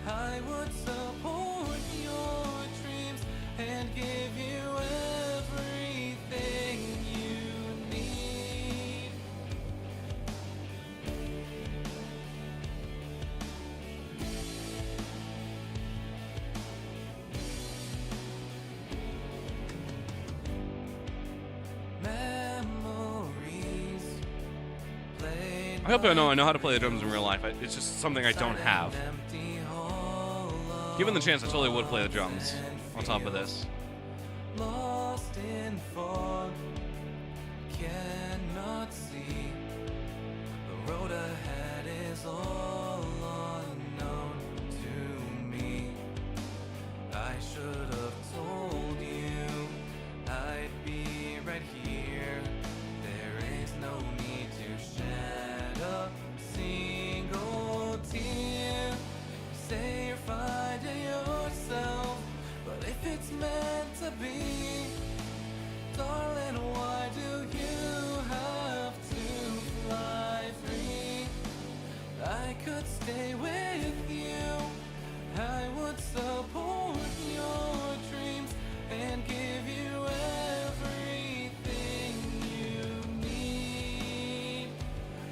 I would support your dreams and give you everything you need. Memories played. I hope I know how to play the drums in real life. It's just something I don't have. Given the chance, I totally would play the drums on top of this. Lost in fog, cannot see. The road ahead is all unknown to me. I should have told you I'd be right here. There is no need to shed a single tear. Say you're finding yourself, but if it's meant to be, darling, why do you have to fly free? I could stay with you, I would support your dreams and give you everything you need.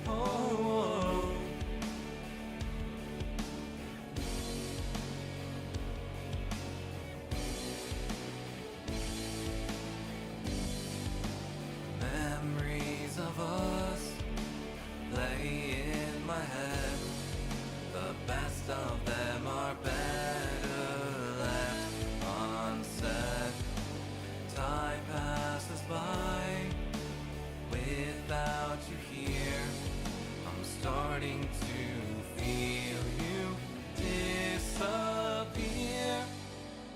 Oh, memories of us play in my head. The best of them are better left unsaid. Time passes by without you here. I'm starting to feel you disappear.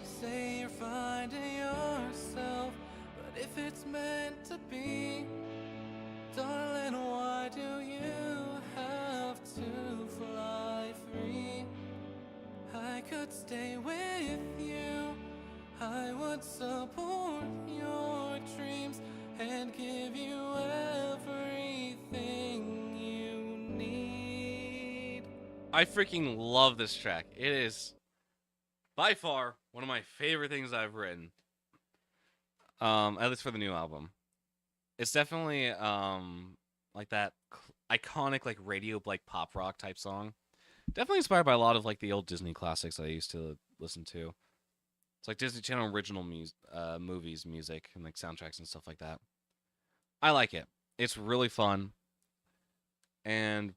Say you're finding yourself, but if it's meant to be, darling, why do you have to fly free? I could stay with you, I would support your dreams and give you everything you need. I freaking love this track. It is by far one of my favorite things I've written. At least for the new album. It's definitely like that iconic like radio like pop rock type song. Definitely inspired by a lot of like the old Disney classics that I used to listen to. It's like Disney Channel original movies, music, and like soundtracks and stuff like that. I like it. It's really fun. And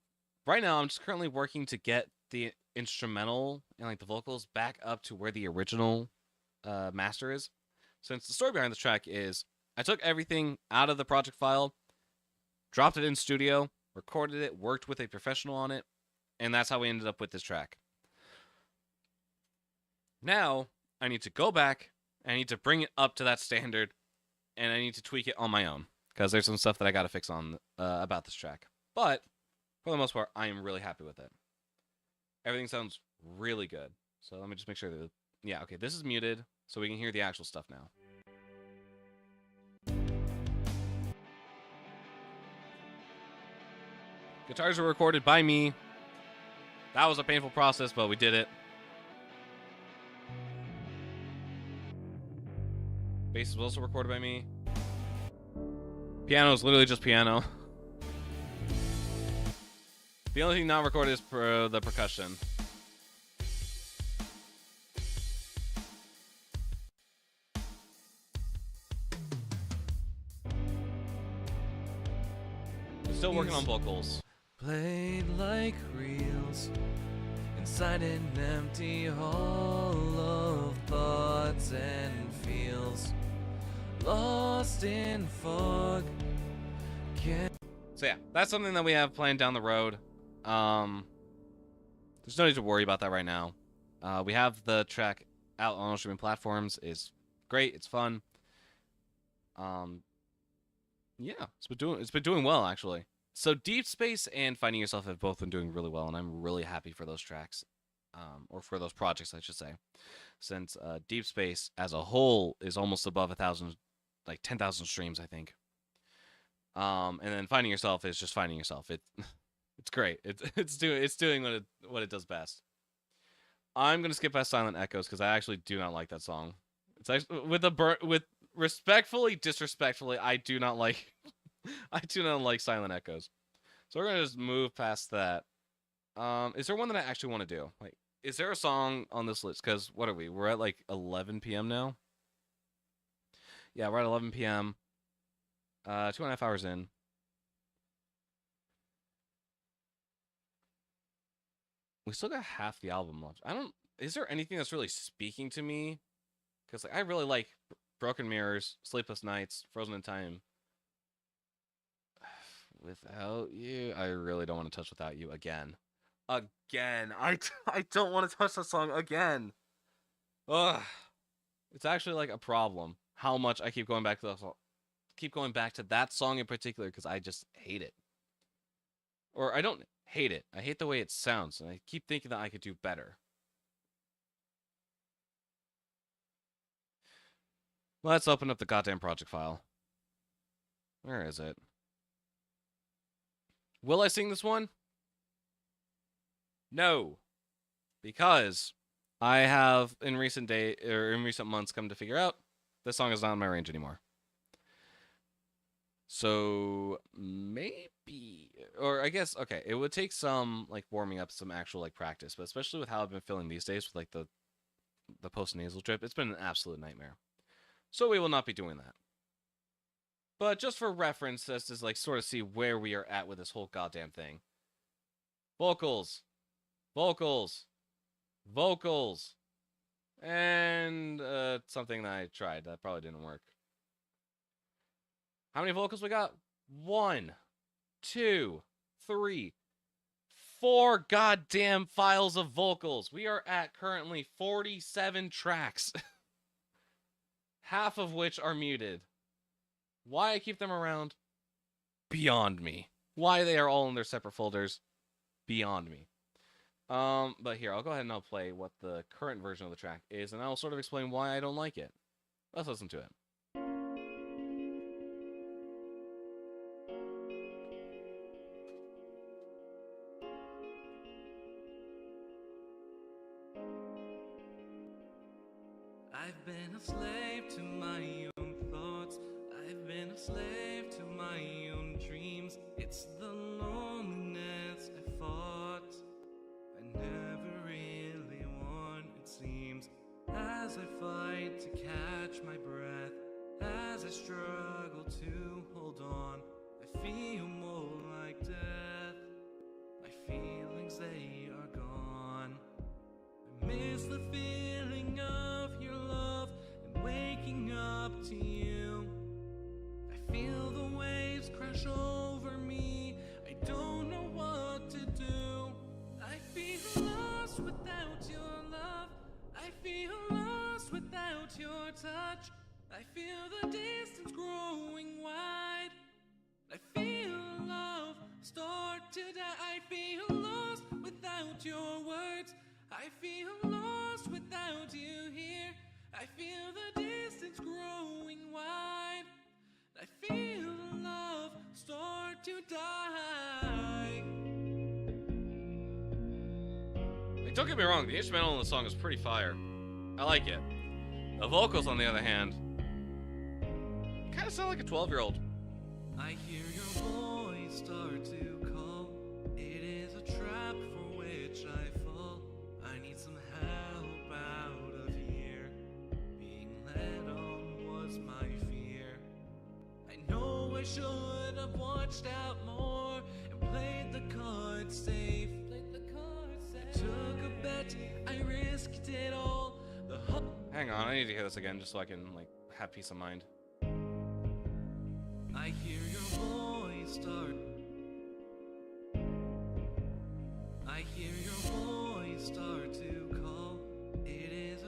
right now, I'm just currently working to get the instrumental and like the vocals back up to where the original master is. Since the story behind this track is, I took everything out of the project file, dropped it in studio, recorded it, worked with a professional on it, and that's how we ended up with this track. Now, I need to go back, I need to bring it up to that standard, and I need to tweak it on my own, because there's some stuff that I got to fix on about this track. But, for the most part, I am really happy with it. Everything sounds really good. So let me just make sure that, yeah, okay, this is muted, so we can hear the actual stuff now. Guitars were recorded by me. That was a painful process, but we did it. Bass was also recorded by me. Piano is literally just piano. The only thing not recorded is the percussion. Still working on vocals. Played like reels inside an empty hall of thoughts and feels lost in fog. So yeah, that's something that we have planned down the road. There's no need to worry about that right now. We have the track out on all streaming platforms. It's great. It's fun. Yeah, it's been doing well actually. So Deep Space and Finding Yourself have both been doing really well, and I'm really happy for those tracks, or for those projects, I should say. Since Deep Space as a whole is almost above 1,000, like 10,000 streams, I think. And then Finding Yourself is just Finding Yourself. It's great. It's doing what it does best. I'm gonna skip past Silent Echoes because I actually do not like that song. It's actually with respectfully, disrespectfully, I do not like Silent Echoes. So we're gonna just move past that. Is there one that I actually want to do? Like, is there a song on this list? Because what are we? We're at like 11 p.m. now. Yeah, we're at 11 p.m. 2.5 hours in. We still got half the album left. Is there anything that's really speaking to me? Because like, I really like Broken Mirrors, Sleepless Nights, Frozen in Time. Without You, I really don't want to touch Without You again. Again. I don't want to touch that song again. Ugh. It's actually like a problem how much I keep going back to that song in particular because I just hate it. Or I don't hate it. I hate the way it sounds, and I keep thinking that I could do better. Let's open up the goddamn project file. Where is it? Will I sing this one? No. Because I have in recent months come to figure out this song is not in my range anymore. So maybe, or I guess, okay, it would take some like warming up, some actual like practice, but especially with how I've been feeling these days with like the post-nasal drip, it's been an absolute nightmare. So we will not be doing that. But just for reference, as to like sort of see where we are at with this whole goddamn thing. Vocals. Vocals. Vocals. And something that I tried that probably didn't work. How many vocals we got? 1, 2, 3, 4 goddamn files of vocals. We are at currently 47 tracks. Half of which are muted. Why I keep them around? Beyond me. Why they are all in their separate folders? Beyond me. But here, I'll go ahead and I'll play what the current version of the track is, and I'll sort of explain why I don't like it. Let's listen to it. I've been a slave to my own thoughts. I've been a slave to my own dreams. It's as I fight to catch my breath, as I struggle to hold on, I feel more like death. My feelings, they are gone. I miss the feeling of your love and waking up to you. I feel the waves crash over me. I don't know what to do. I feel lost without your love. I feel lost without your touch. I feel the distance growing wide. I feel love start to die. I feel lost without your words. I feel lost without you here. I feel the distance growing wide. I feel love start to die. Like, don't get me wrong, the instrumental in the song is pretty fire. I like it. The vocals, on the other hand, kind of sound like a 12-year-old. I hear your voice start to call. It is a trap for which I fall. I need some help out of here. Being led on was my fear. I know I should have watched out more and played the cards safe. I took a bet, I risked it all. Hang on, I need to hear this again just so I can, like, have peace of mind. I hear your voice start. I hear your voice start to call. It is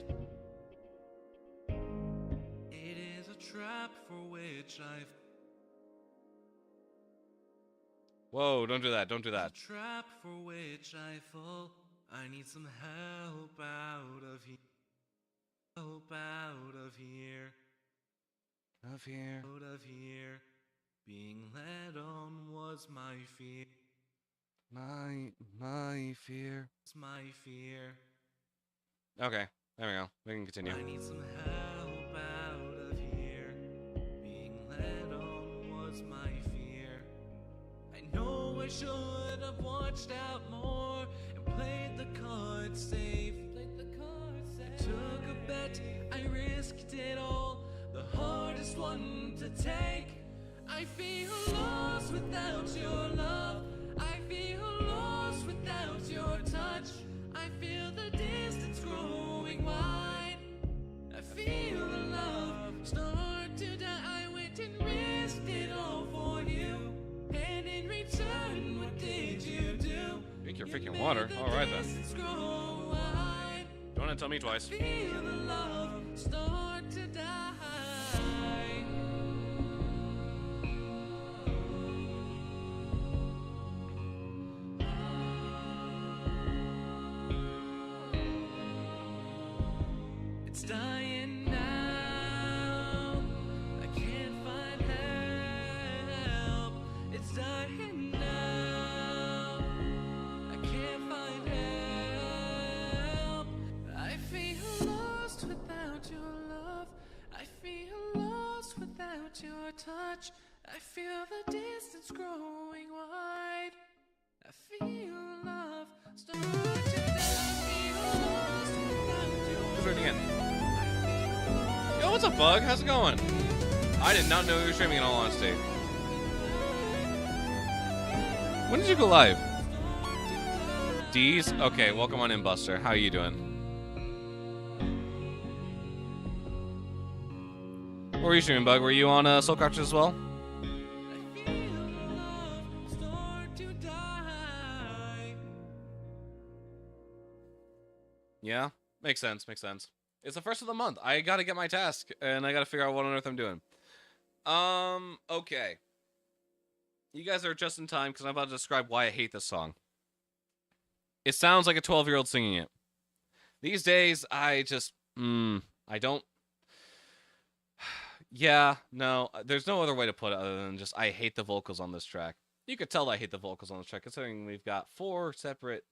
a trap for which I've. Whoa, don't do that, don't do that. It's a trap for which I fall. I need some help out of here. Help out of here. Of here. Out of here. Being led on was my fear. My fear. It's my fear. Okay, there we go. We can continue. I need some help out of here. Being led on was my fear. I know I should have watched out more and played the cards safe. I took a bet, I risked it all. The hardest one to take. I feel lost without your love. I feel lost without your touch. I feel the distance growing wide. I feel the love start to die. I went and risked it all for you. And in return, what did you do? Drink your freaking water. Alright then. Distance grow wide. Don't have to tell me twice. Feel the love start to die. It's dying now. I can't find help. It's dying now. I can't find help. I feel lost without your love. I feel lost without your touch. I feel the distance growing wide. I feel love start to die. I feel lost without your Let's do it again. Yo, what's up, Bug? How's it going? I did not know you were streaming, in all honesty. When did you go live? D's? Okay, welcome on in, Buster. How are you doing? What were you streaming, Bug? Were you on Soulcrouch as well? I feel love start to die. Yeah, makes sense, makes sense. It's the first of the month. I gotta get my task, and I gotta figure out what on earth I'm doing. Okay. You guys are just in time, because I'm about to describe why I hate this song. It sounds like a 12-year-old singing it. These days, I just, I don't... Yeah, no, there's no other way to put it other than just, I hate the vocals on this track. You could tell I hate the vocals on this track, considering we've got 4 separate...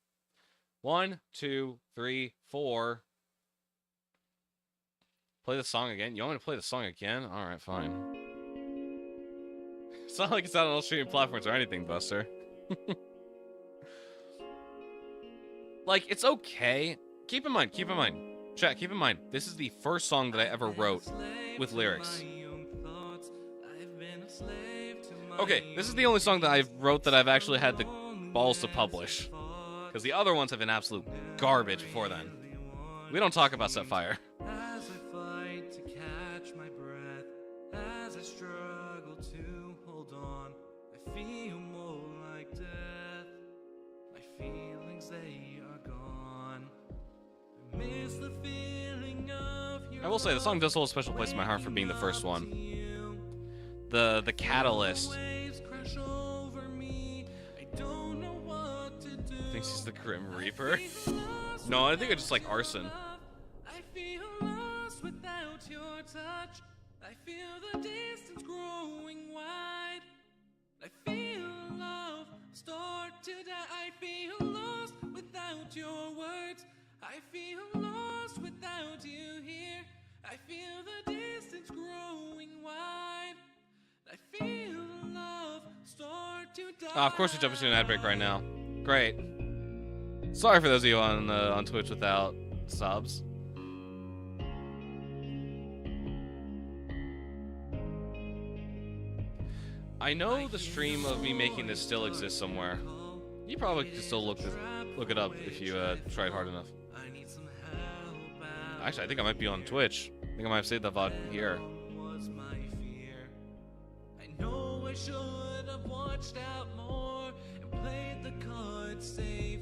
1, 2, 3, 4... Play the song again? You want me to play the song again? Alright, fine. It's not like it's not on all streaming platforms or anything, Buster. Like, it's okay. Keep in mind, Chat, keep in mind, this is the first song that I ever wrote with lyrics. Okay, this is the only song that I wrote that I've actually had the balls to publish. Because the other ones have been absolute garbage before then. We don't talk about Set Fire. As I fight to catch my breath, as I struggle to hold on, I feel more like death. My feelings, they are gone. I miss the feeling of your I will say, the song does hold a special place in my heart for being the first one. The catalyst. waves crash over me. I don't know what to do. Thinks he's the Grim Reaper. No, I think it's just like arson. I feel lost without your touch. I feel the distance growing wide. I feel love start to die. I feel lost without your words. I feel lost without you here. I feel the distance growing wide. I feel love start to die. Of course, we're jumping to an ad break right now. Great. Sorry for those of you on Twitch without subs. I know the stream of me making this still exists somewhere. You probably could still look it up if you tried hard enough. I need some help out. Actually, I think I might be on Twitch. I think I might have saved that VOD here. Was my fear. I know I should have watched out more and played the cards safe.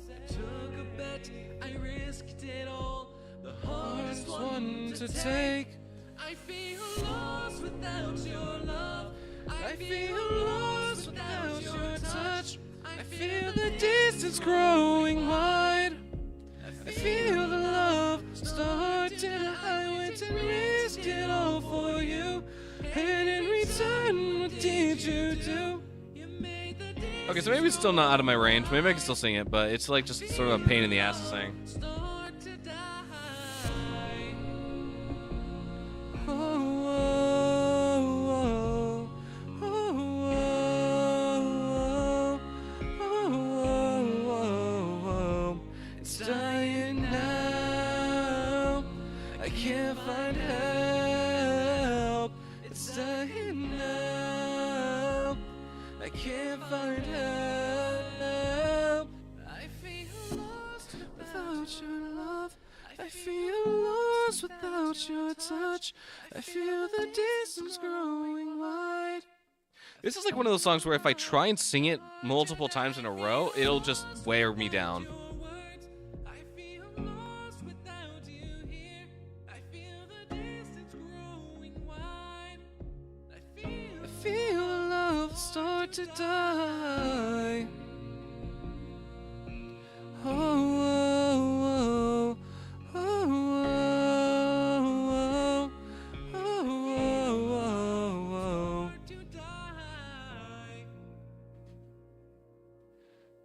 I took a bet, I risked it all. The hardest one to take. I feel lost without your love. I feel lost without your touch. I feel the distance growing wide. I feel the love start to die. I went and risked it all for you. And in return, what did you do? You made the Okay, so maybe it's still not out of my range. Maybe I can still sing it, but it's like just sort of a pain in the ass to sing. start to die. It's dying now. I can't find help. It's dying now. I can't find help. I feel lost without your love. I feel lost without your touch. I feel the distance growing wide. This is like one of those songs where if I try and sing it multiple times in a row, it'll just wear me down. Your words, I feel lost without you here. I feel the distance growing wide. I feel love start to die. Oh, oh, oh, oh, oh, oh, oh,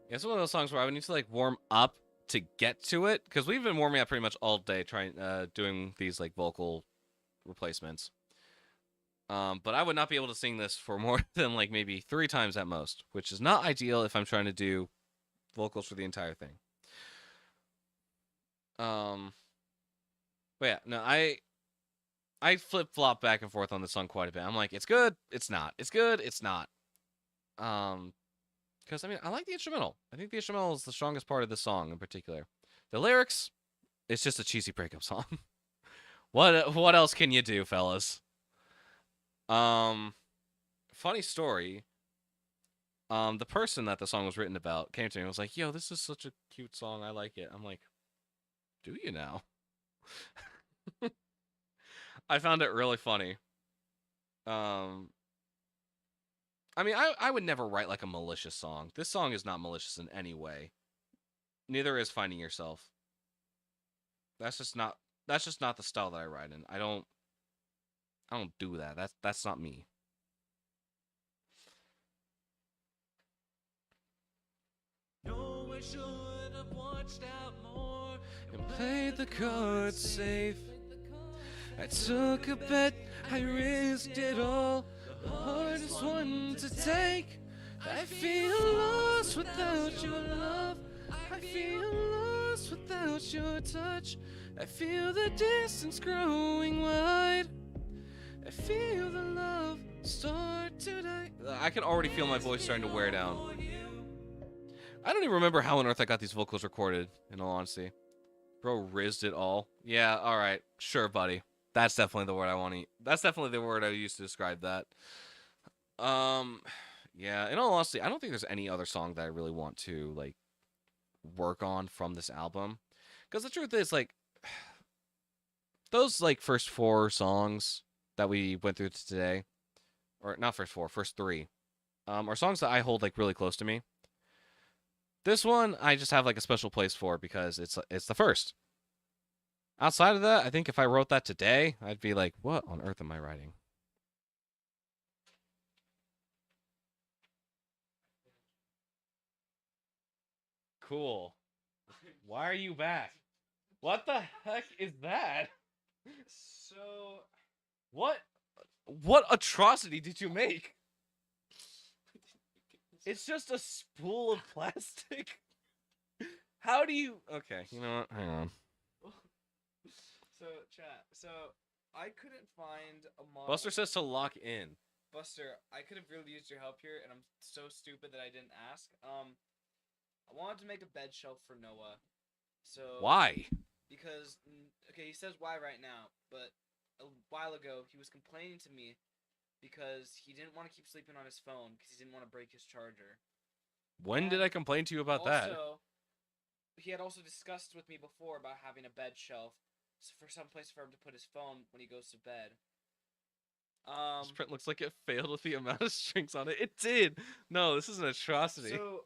Yeah, it's one of those songs where I would need to like warm up to get to it, because we've been warming up pretty much all day trying doing these like vocal replacements. But I would not be able to sing this for more than like maybe 3 times at most, which is not ideal if I'm trying to do vocals for the entire thing. But yeah, no, I flip-flop back and forth on this song quite a bit. I'm like, it's good, it's not. It's good, it's not. Because I mean, I like the instrumental. I think the instrumental is the strongest part of the song in particular. The lyrics, it's just a cheesy breakup song. What else can you do, fellas? Funny story. The person that the song was written about came to me and was like, "Yo, this is such a cute song. I like it." I'm like, "Do you now?" I found it really funny. I mean, I would never write like a malicious song. This song is not malicious in any way. Neither is Finding Yourself. That's just not the style that I write in. I don't do that. That's not me. No, I should have watched out more and played the cards safe. I took a bet, I risked it all. The hardest one to take. I feel lost without your love. I feel lost lost without your touch. I feel the distance growing wide. I feel the love start to die. I can already feel my voice starting to wear down. I don't even remember how on earth I got these vocals recorded, in all honesty. Bro rizzed it all. Yeah, alright. Sure, buddy. That's definitely the word I want to... That's definitely the word I used to describe that. Yeah, in all honesty, I don't think there's any other song that I really want to, like, work on from this album. Because the truth is, like, those, like, first 4 songs that we went through today, or not first 4, first 3, are songs that I hold, like, really close to me. This one, I just have, like, a special place for because it's the first. Outside of that, I think if I wrote that today, I'd be like, what on earth am I writing? Cool. Why are you back? What the heck is that? So, What atrocity did you make? It's just a spool of plastic. How do you... Okay, you know what? Hang on. so chat. So I couldn't find a model. Buster says to lock in. Buster, I could have really used your help here, and I'm so stupid that I didn't ask. I wanted to make a bed shelf for Noah. So Why? Because okay, he says why right now, but a while ago he was complaining to me because he didn't want to keep sleeping on his phone because he didn't want to break his charger. When did I complain to you about that? He had also discussed with me before about having a bed shelf for some place for him to put his phone when he goes to bed. This print looks like it failed with the amount of strings on it. It did. No, this is an atrocity. So,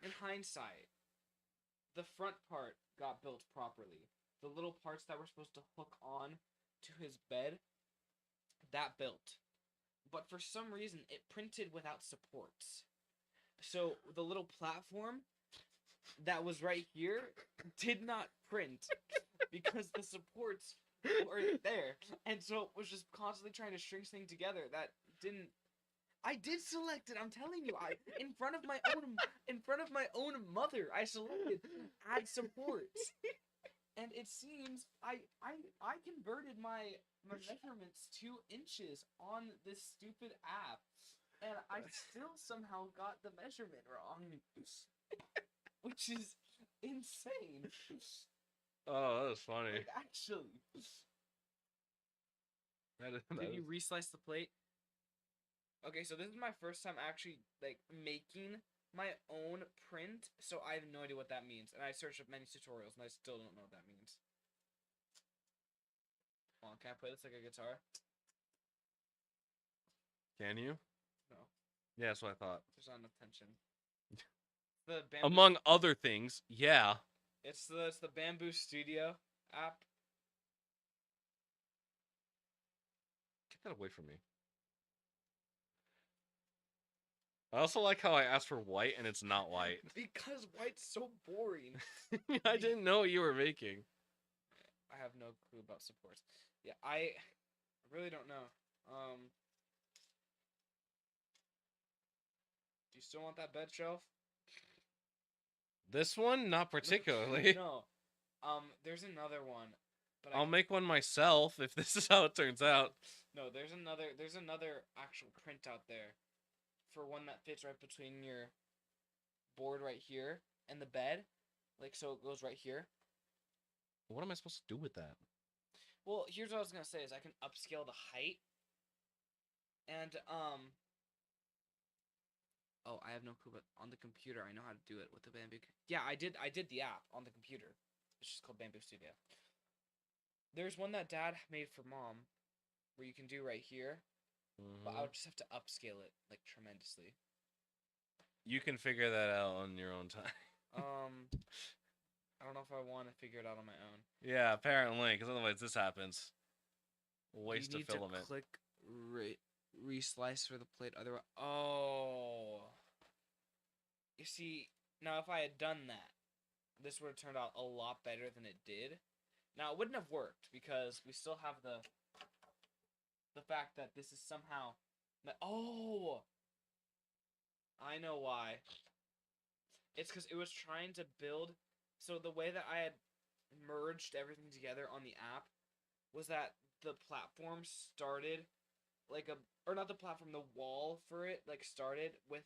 in hindsight, the front part got built properly. The little parts that were supposed to hook on to his bed, that built. But for some reason, it printed without supports. So the little platform that was right here did not print because the supports weren't there. And so it was just constantly trying to string things together that didn't... I did select it, I'm telling you. In front of my own mother, I selected add supports. And it seems I converted my measurements 2 inches on this stupid app, and I still somehow got the measurement wrong, which is insane. Oh, that was funny. Like, actually. Did you reslice the plate? Okay, so this is my first time actually like making my own print, so I have no idea what that means. And I searched up many tutorials, and I still don't know what that means. Hold on, can I play this like a guitar? Can you? No, Yeah, that's what I thought. there's not enough tension. The Bamboo, Among other things, yeah. it's the Bamboo Studio app. Get that away from me. I also like how I asked for white and it's not white. Because white's so boring. I didn't know what you were making. I have no clue about supports. Yeah, I really don't know. Do you still want that bed shelf? This one, not particularly. No. There's another one. But I'll make one myself if this is how it turns out. No, there's another actual print out there for one that fits right between your board right here and the bed. Like, so it goes right here. What am I supposed to do with that? Well, here's what I was gonna say is I can upscale the height. And oh, I have no clue, but on the computer I know how to do it with the Bamboo. Yeah, I did the app on the computer. It's just called Bamboo Studio. There's one that Dad made for Mom where you can do right here. But I would just have to upscale it like tremendously. You can figure that out on your own time. I don't know if I want to figure it out on my own. Yeah, apparently, because otherwise this happens. Waste of filament. You need to click reslice for the plate. Otherwise, oh. You see, now if I had done that, this would have turned out a lot better than it did. Now it wouldn't have worked because we still have the fact that this is somehow... Oh! I know why. It's because it was trying to build So the way that I had merged everything together on the app was that the platform started like a, or not the platform, the wall for it like started with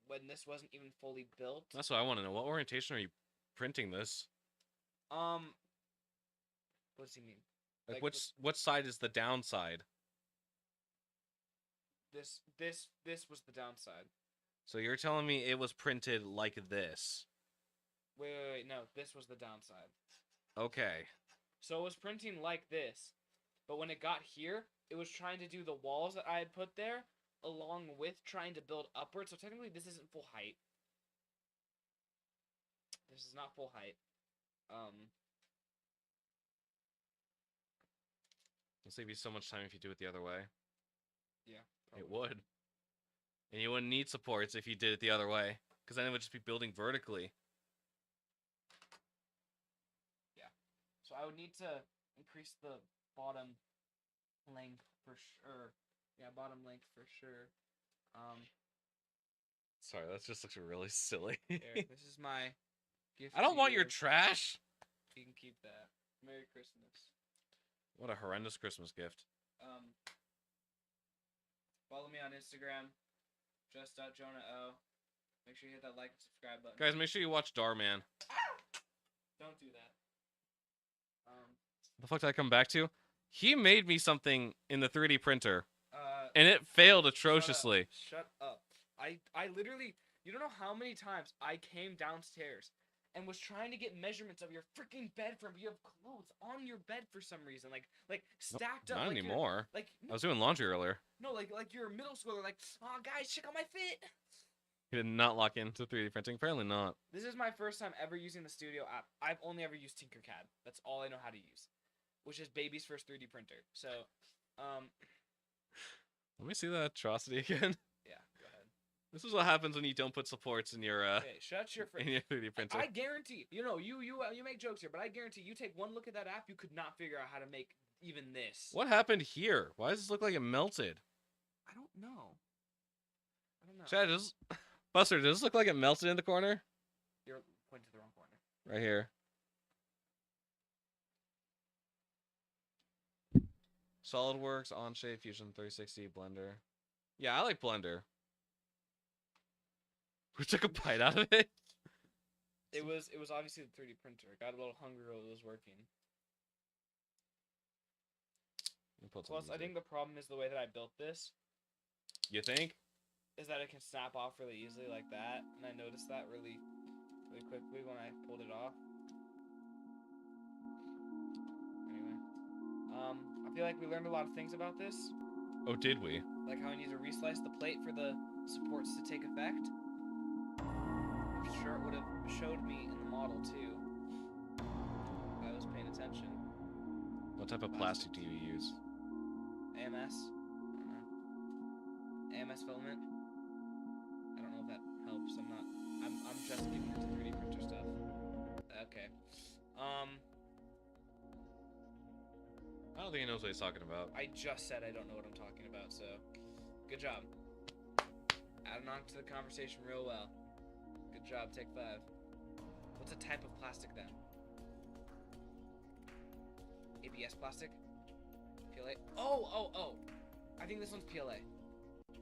when this wasn't even fully built. That's what I want to know. What orientation are you printing this? What does he mean? Like, Like what side is the downside? This was the downside. So you're telling me it was printed like this? Wait, no, this was the downside. Okay. So it was printing like this, but when it got here, it was trying to do the walls that I had put there, along with trying to build upwards. So technically, this isn't full height. This is not full height. It'll save you so much time if you do it the other way. Yeah, It probably. would. And you wouldn't need supports if you did it the other way, because then it would just be building vertically. So I would need to increase the bottom length for sure. Yeah, bottom length for sure. Sorry, that just looks really silly. Here, this is my gift. I don't to want your you. trash. You can keep that. Merry Christmas. What a horrendous Christmas gift. Follow me on Instagram, just.jonah.o. Make sure you hit that like and subscribe button. Guys, make sure you watch Darman. Don't do that. The fuck did I come back to? He made me something in the 3D printer, Uh, and it failed atrociously. Shut up. I literally, you don't know how many times I came downstairs and was trying to get measurements of your freaking bed frame, but you have clothes on your bed for some reason, like stacked up. Not like you're- anymore. Like I was doing laundry earlier. no, like you're a middle schooler. Like, oh guys, check out my fit. He did not lock into 3D printing. Apparently not. This is my first time ever using the Studio app. I've only ever used Tinkercad. That's all I know how to use, which is baby's first 3D printer. So, Let me see that atrocity again. yeah, go ahead. This is what happens when you don't put supports in your Okay, shut your in your 3D printer. I guarantee, you make jokes here, but I guarantee you take one look at that app, you could not figure out how to make even this. What happened here? Why does this look like it melted? I don't know. Chad, Buster, does this look like it melted in the corner? You're pointing to the wrong corner. Right here. SolidWorks, Onshape, Fusion 360, Blender. Yeah, I like Blender. We took a bite out of it. It was obviously the 3D printer. I got a little hungry while it was working. Plus, I think the problem is the way that I built this You think? is that it can snap off really easily like that, and I noticed that really quickly when I pulled it off. Anyway, I feel like we learned a lot of things about this, Oh, did we? like how we need to reslice the plate for the supports to take effect. I'm sure it would have showed me in the model too, if I was paying attention. What type of plastic do you use? AMS. I don't know. AMS filament. I don't know if that helps. I'm just getting into 3D printer stuff. Okay. I don't think he knows what he's talking about. I just said I don't know what I'm talking about, so good job. Adding on to the conversation real well. Good job, take 5. What's a type of plastic then? ABS plastic? PLA? Oh! I think this one's PLA.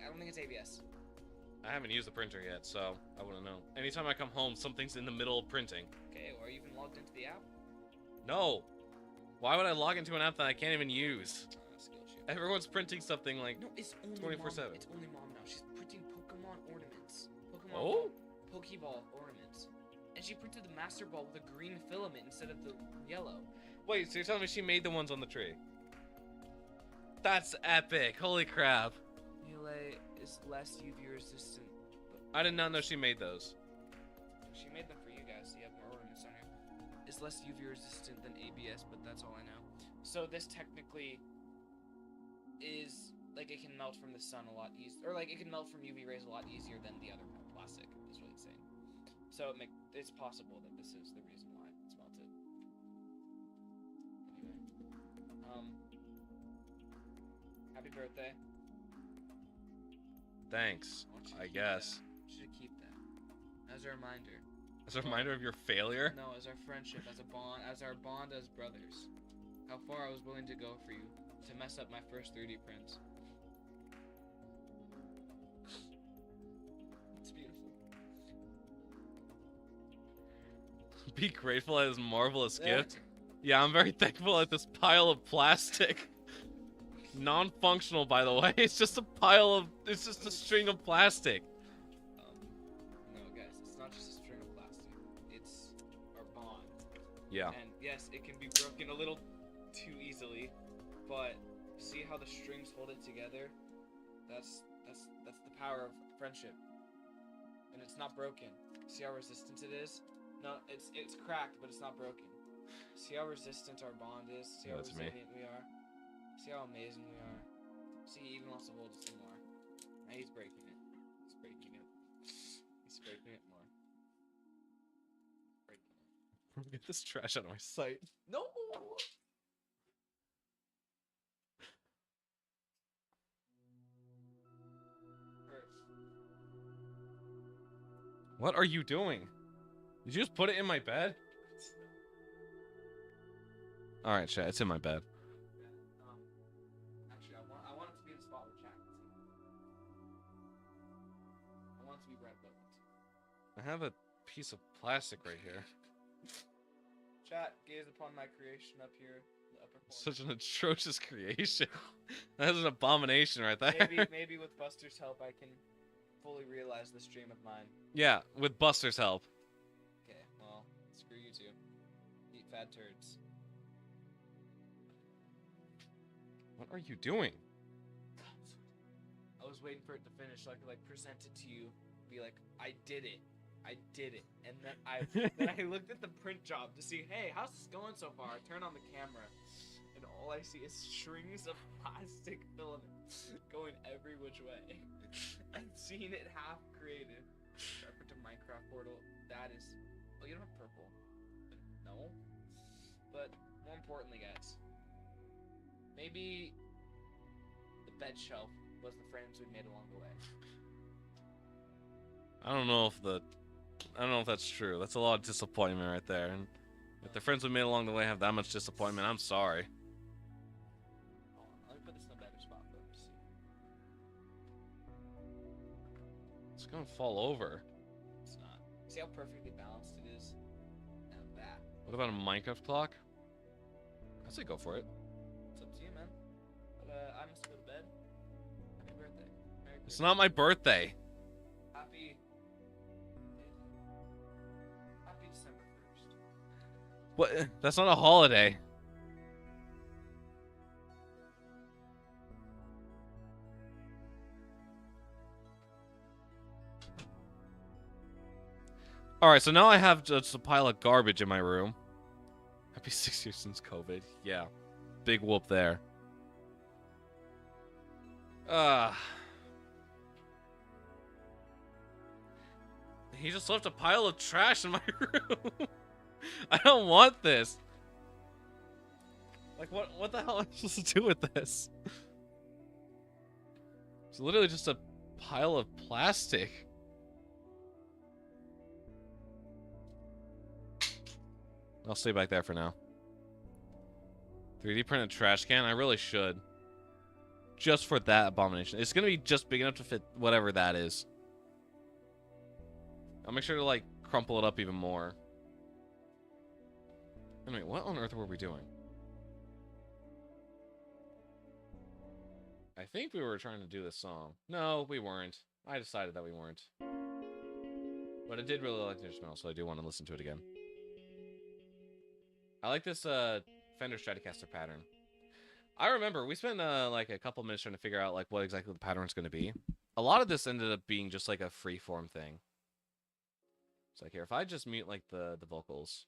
I don't think it's ABS. I haven't used the printer yet, so I wouldn't know. Anytime I come home, something's in the middle of printing. Okay, or are you even logged into the app? No! Why would I log into an app that I can't even use? Skillshare. Everyone's printing something like... No, it's only 24/7. Mom. It's only mom now. She's printing Pokemon ornaments. Oh? Pokeball ornaments. And she printed the Master Ball with a green filament instead of the yellow. Wait, so you're telling me she made the ones on the tree? That's epic. Holy crap. PLA is less UV resistant. I did not know she made those. She made them for you guys, so you have more ornaments on here. It's less UV resistant than ABS, but that's all I know. So this technically is, like, it can melt from the sun a lot easier, or like it can melt from UV rays a lot easier than the other plastic, is what it's saying. So it's possible that this is the reason why it's melted. Anyway. Happy birthday. Thanks, want you to I keep guess. that. I want you to keep that as a reminder As a reminder of your failure? No, as our friendship, as a bond, as our bond as brothers. How far I was willing to go for you to mess up my first 3D prints. It's beautiful. Be grateful at this marvelous Yeah. gift. Yeah, I'm very thankful at this pile of plastic. Non-functional, by the way. It's just a pile of. It's just a string of plastic. No, guys, it's not just a string of plastic. It's our bond. Yeah. And yes, it can be broken a little too easily, but see how the strings hold it together? That's the power of friendship. And it's not broken. See how resistant it is? No, it's cracked, but it's not broken. See how resistant our bond is? See how That's me. resilient we are? See how amazing we are? See, he even wants to hold it some more. Now he's breaking it. He's breaking it. He's breaking it more. Breaking it. Get this trash out of my sight. No! What are you doing? Did you just put it in my bed? Alright, chat, it's in my bed. Actually, I want it to be in the spot where chat can see. I want it to be red booked. I have a piece of plastic right here. Chat, gaze upon my creation up here, in the upper corner. Such an atrocious creation. That is an abomination right there. maybe with Buster's help, I can fully realize this dream of mine. Yeah, with Buster's help. Okay, well, screw you two. Eat fat turds. What are you doing? I was waiting for it to finish so I could like present it to you, be like, I did it, and then I looked at the print job to see, hey, how's this going so far? I turn on the camera, and all I see is strings of plastic filaments going every which way, and seeing it half created. Reference to Minecraft portal. That is, oh, you don't have purple. No, but more importantly, guys. Maybe the bed shelf was the friends we made along the way. I don't know if that's true. That's a lot of disappointment right there. And if the friends we made along the way have that much disappointment, I'm sorry. Hold on, let me put this in a better spot for them to see. It's gonna fall over. It's not. See how perfectly balanced it is? Now that. What about a Minecraft clock? I say go for it. It's up to you, man. But I must go to bed. Happy birthday. Merry It's Christmas. not my birthday. Happy December 1st. What? That's not a holiday. Alright, so now I have just a pile of garbage in my room. Happy 6 years since COVID. Yeah. Big whoop there. He just left a pile of trash in my room. I don't want this. Like, what the hell am I supposed to do with this? It's literally just a pile of plastic. I'll stay back there for now. 3D printed trash can? I really should. Just for that abomination. It's gonna be just big enough to fit whatever that is. I'll make sure to, like, crumple it up even more. Anyway, what on earth were we doing? I think we were trying to do this song. No, we weren't. I decided that we weren't. But I did really like the instrumental, so I do want to listen to it again. I like this Fender Stratocaster pattern. I remember we spent like a couple minutes trying to figure out like what exactly the pattern was going to be. A lot of this ended up being just like a freeform thing. It's like here, if I just mute like the vocals.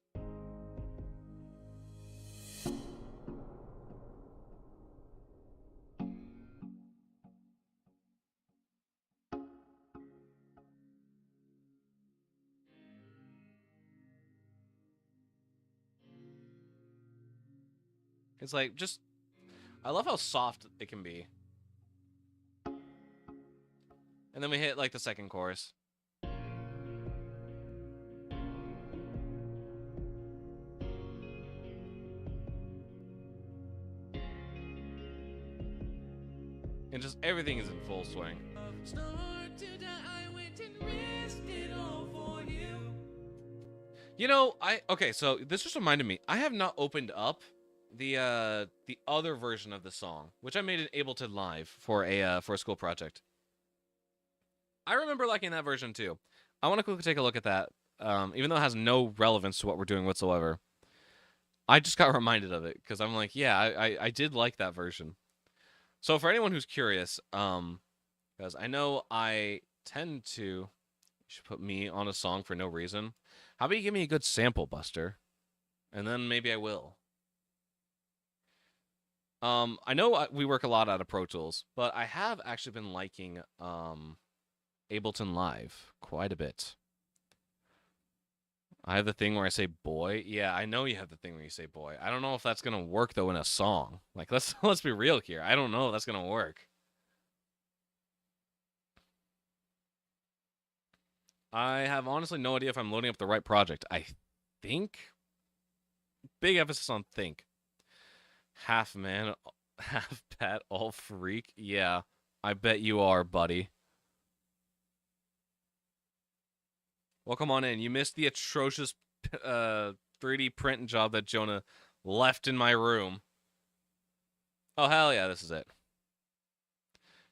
It's like just I love how soft it can be. And then we hit like the second chorus. and just everything is in full swing. Start to die, I went and risked it all for you. You know, okay, so this just reminded me. I have not opened up the other version of the song, which I made in Ableton Live for a school project. I remember liking that version too. I want to quickly take a look at that, even though it has no relevance to what we're doing whatsoever. I just got reminded of it because I'm like, yeah, I did like that version. So for anyone who's curious, because I know I tend to, you should put me on a song for no reason. How about you give me a good sample, Buster? And then maybe I will. I know we work a lot out of Pro Tools, but I have actually been liking Ableton Live quite a bit. I have the thing where I say boy. Yeah, I know you have the thing where you say boy. I don't know if that's gonna work though in a song. Like let's be real here. I don't know if that's gonna work. I have honestly no idea if I'm loading up the right project. I think. Big emphasis on think. Half man, half pet, all freak. Yeah, I bet you are, buddy. Well, come on in. You missed the atrocious 3D print job that Jonah left in my room. Oh, hell yeah, this is it.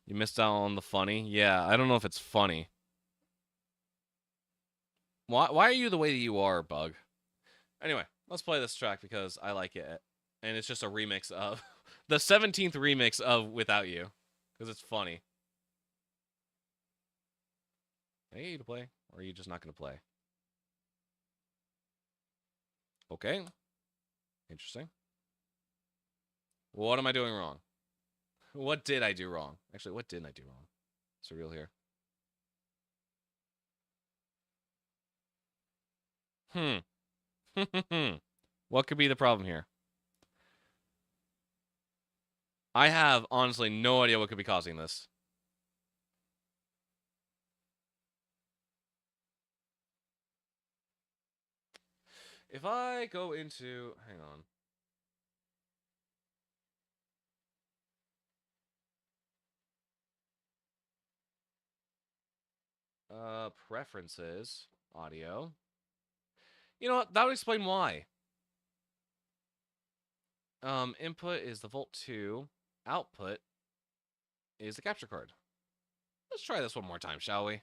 You missed out on the funny? Yeah, I don't know if it's funny. Why are you the way that you are, Bug? Anyway, let's play this track because I like it. And it's just a remix of... the 17th remix of Without You. Because it's funny. Can I get you to play? Or are you just not going to play? Okay. Interesting. What am I doing wrong? What did I do wrong? Actually, what didn't I do wrong? Surreal here. What could be the problem here? I have honestly no idea what could be causing this. If I go into, hang on. Preferences, audio. You know what? That would explain why. Input is the Volt 2. Output is the capture card. Let's try this one more time, shall we?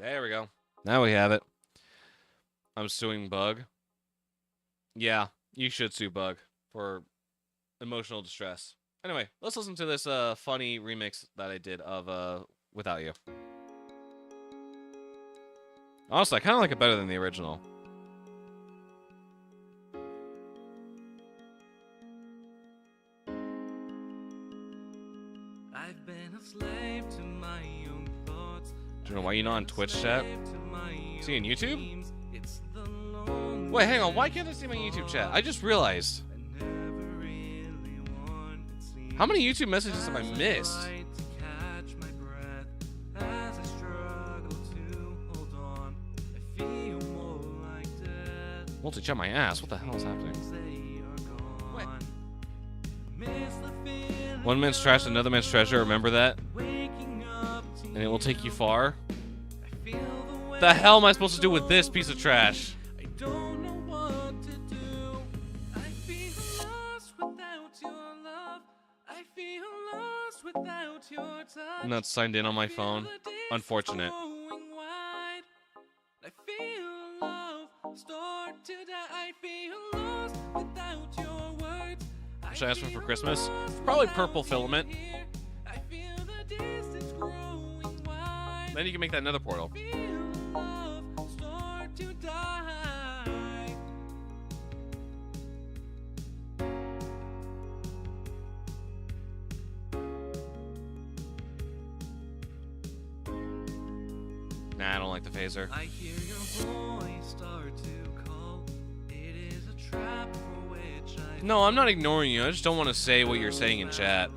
There we go. Now we have it. I'm suing Bug. Yeah, you should sue Bug for emotional distress. Anyway, let's listen to this funny remix that I did of Without You. Honestly, I kind of like it better than the original. I've been a slave to my own thoughts. Do you know why you're not on Twitch chat? Is he on YouTube? Wait, hang on. Why can't I see my YouTube chat? I just realized. How many YouTube messages have I missed? Multi-chat my ass. What the hell is happening? Wait. 1 man's trash, another man's treasure. Remember that? And it will take you far. The hell am I supposed to do with this piece of trash? I don't know what to do. I feel lost without your love. I feel lost without your touch. I'm not signed in on my phone. Unfortunate. I feel love start to die. I feel lost without your words. What should I ask for Christmas? Probably purple filament. I feel the distance growing wide. Then you can make that another portal. Start to die. Nah, I don't like the phaser. I hear your voice start to call. It is a trap for which I No, I'm not ignoring you. I just don't want to say what you're saying in chat.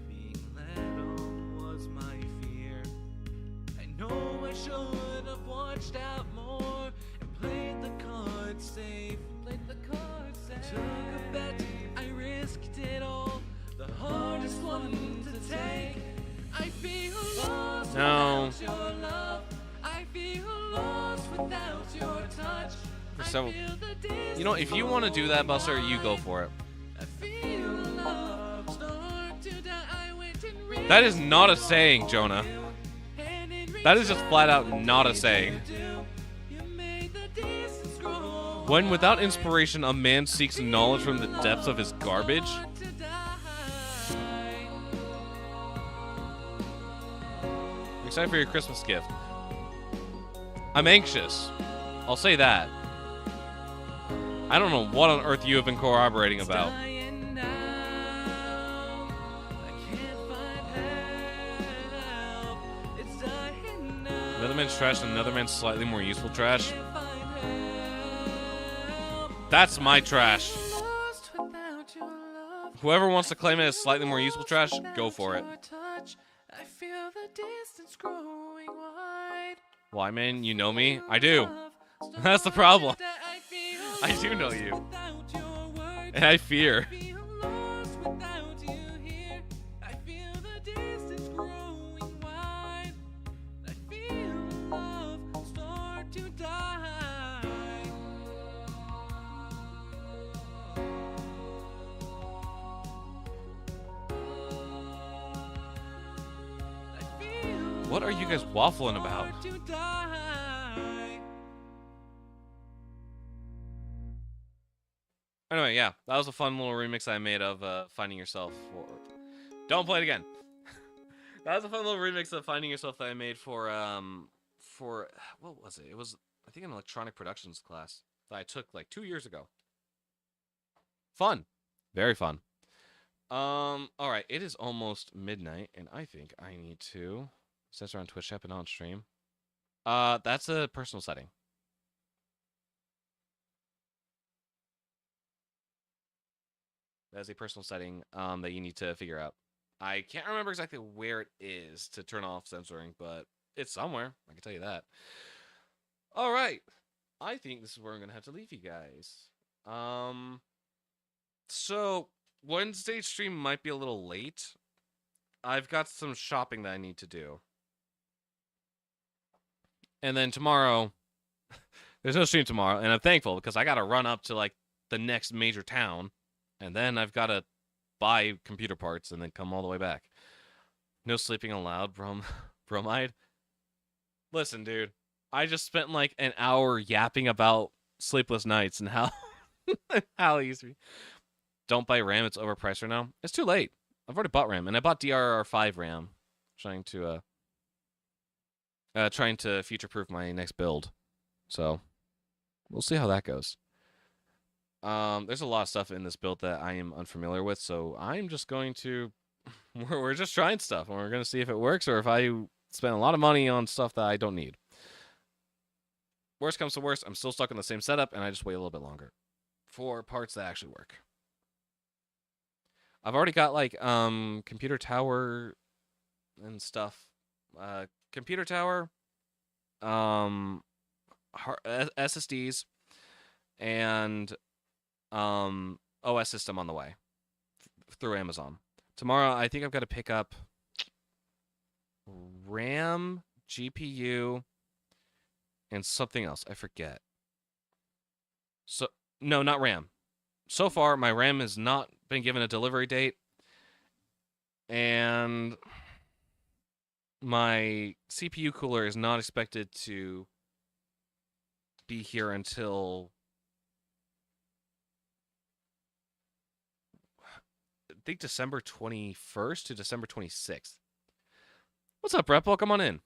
being let on was my fear. I know I should have watched out more and played the cards safe. Took a bet, I one to take. I feel lost No. without your love. I feel lost without your touch. So, I feel the distance you know, if you want to do that, Buster, you go for it. I feel love start to die. Wait and read That is not a saying, Jonah. and in That is just flat out not a saying. you made the distance grow. When without inspiration a man seeks knowledge from the depths of his garbage. Start to die. I'm excited for your Christmas gift. I'm anxious. I'll say that. I don't know what on earth you have been corroborating about. Dying now. I can't find help. It's dying now. Another man's trash and another man's slightly more useful trash. Can't find help. That's my trash. Lost without your love. Whoever wants to claim it as slightly more useful trash, go for it. Your touch. I feel the distance growing wide. Why, man? You know me? I do. That's the problem. I do know you. And I fear. What are you guys waffling about? Anyway, yeah, that was a fun little remix I made of Finding Yourself for... Don't play it again. That was a fun little remix of Finding Yourself that I made for, what was it? It was, I think, an electronic productions class that I took like 2 years ago. Fun. Very fun. Alright, it is almost midnight, and I think I need to... Says on Twitch app and on stream. That's a personal setting. That's a personal setting that you need to figure out. I can't remember exactly where it is to turn off censoring, but it's somewhere. I can tell you that. All right. I think this is where I'm going to have to leave you guys. So Wednesday's stream might be a little late. I've got some shopping that I need to do. And then tomorrow, there's no stream tomorrow, and I'm thankful because I got to run up to like the next major town, and then I've got to buy computer parts and then come all the way back. No sleeping allowed, bromide. Listen, dude, I just spent like an hour yapping about sleepless nights and how how it used to be. Don't buy RAM; it's overpriced right now. It's too late. I've already bought RAM, and I bought DRR5 RAM, trying to future-proof my next build. So, we'll see how that goes. There's a lot of stuff in this build that I am unfamiliar with, so I'm just going to... We're just trying stuff, and we're going to see if it works, or if I spend a lot of money on stuff that I don't need. Worst comes to worst, I'm still stuck in the same setup, and I just wait a little bit longer for parts that actually work. I've already got, like, computer tower and stuff. Computer tower, SSDs, and OS system on the way through Amazon. Tomorrow, I think I've got to pick up RAM, GPU, and something else. I forget. So, no, not RAM. So far, my RAM has not been given a delivery date, and my CPU cooler is not expected to be here until I think December 21st to December 26th. What's up, Rep? Welcome on in.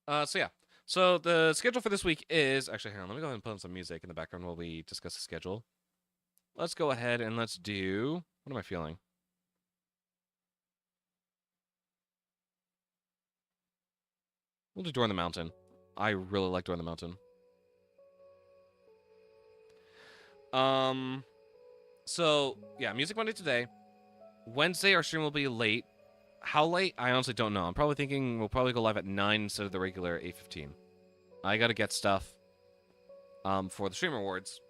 So yeah. So the schedule for this week is... Actually, hang on. Let me go ahead and put on some music in the background while we discuss the schedule. Let's go ahead and let's do... What am I feeling? We'll do Door in the Mountain. I really like Door in the Mountain. So, yeah, Music Monday today. Wednesday, our stream will be late. How late? I honestly don't know. I'm probably thinking we'll probably go live at 9 instead of the regular 8:15. I gotta get stuff for the Stream Rewards.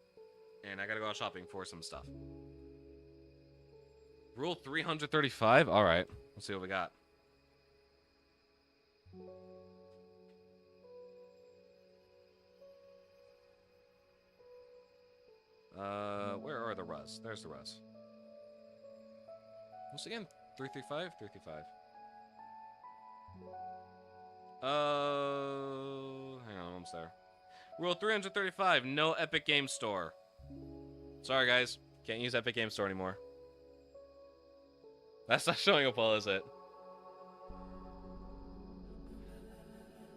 And I gotta go out shopping for some stuff. Rule 335. All right. Let's see what we got. Where are the Rus? There's the Rus. Once again, 335, 335. Hang on, almost there. Rule 335, no Epic Game Store. Sorry, guys. Can't use Epic Game Store anymore. That's not showing up well, is it?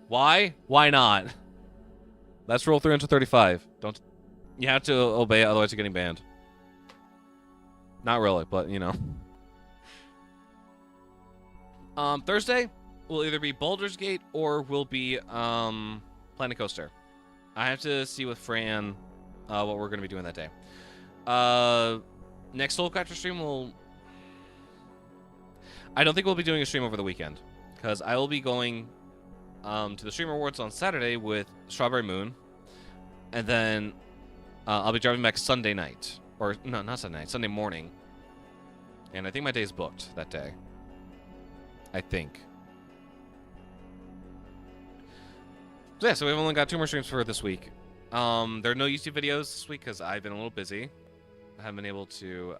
Why? Why not? That's Rule 335. Don't... You have to obey it, otherwise you're getting banned. Not really, but, you know. Thursday will either be Baldur's Gate or will be, Planet Coaster. I have to see with Fran, what we're going to be doing that day. Next Soulcatcher stream will... I don't think we'll be doing a stream over the weekend, because I will be going, to the Streamer Awards on Saturday with Strawberry Moon, and then, I'll be driving back Sunday night. Or, no, not Sunday night, Sunday morning. And I think my day's booked that day. I think. So yeah, so we've only got 2 more streams for this week. There are no YouTube videos this week because I've been a little busy. I haven't been able to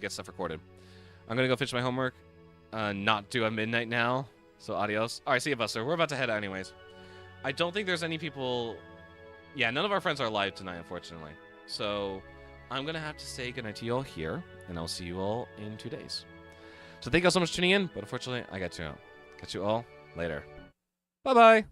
get stuff recorded. I'm gonna go finish my homework. Not due at midnight now. So adios. Alright, see you, Buster. We're about to head out anyways. I don't think there's any people... Yeah, none of our friends are live tonight, unfortunately. So I'm gonna have to say goodnight to you all here, and I'll see you all in 2 days. So thank you all so much for tuning in, but unfortunately, I got to catch you all later. Bye-bye.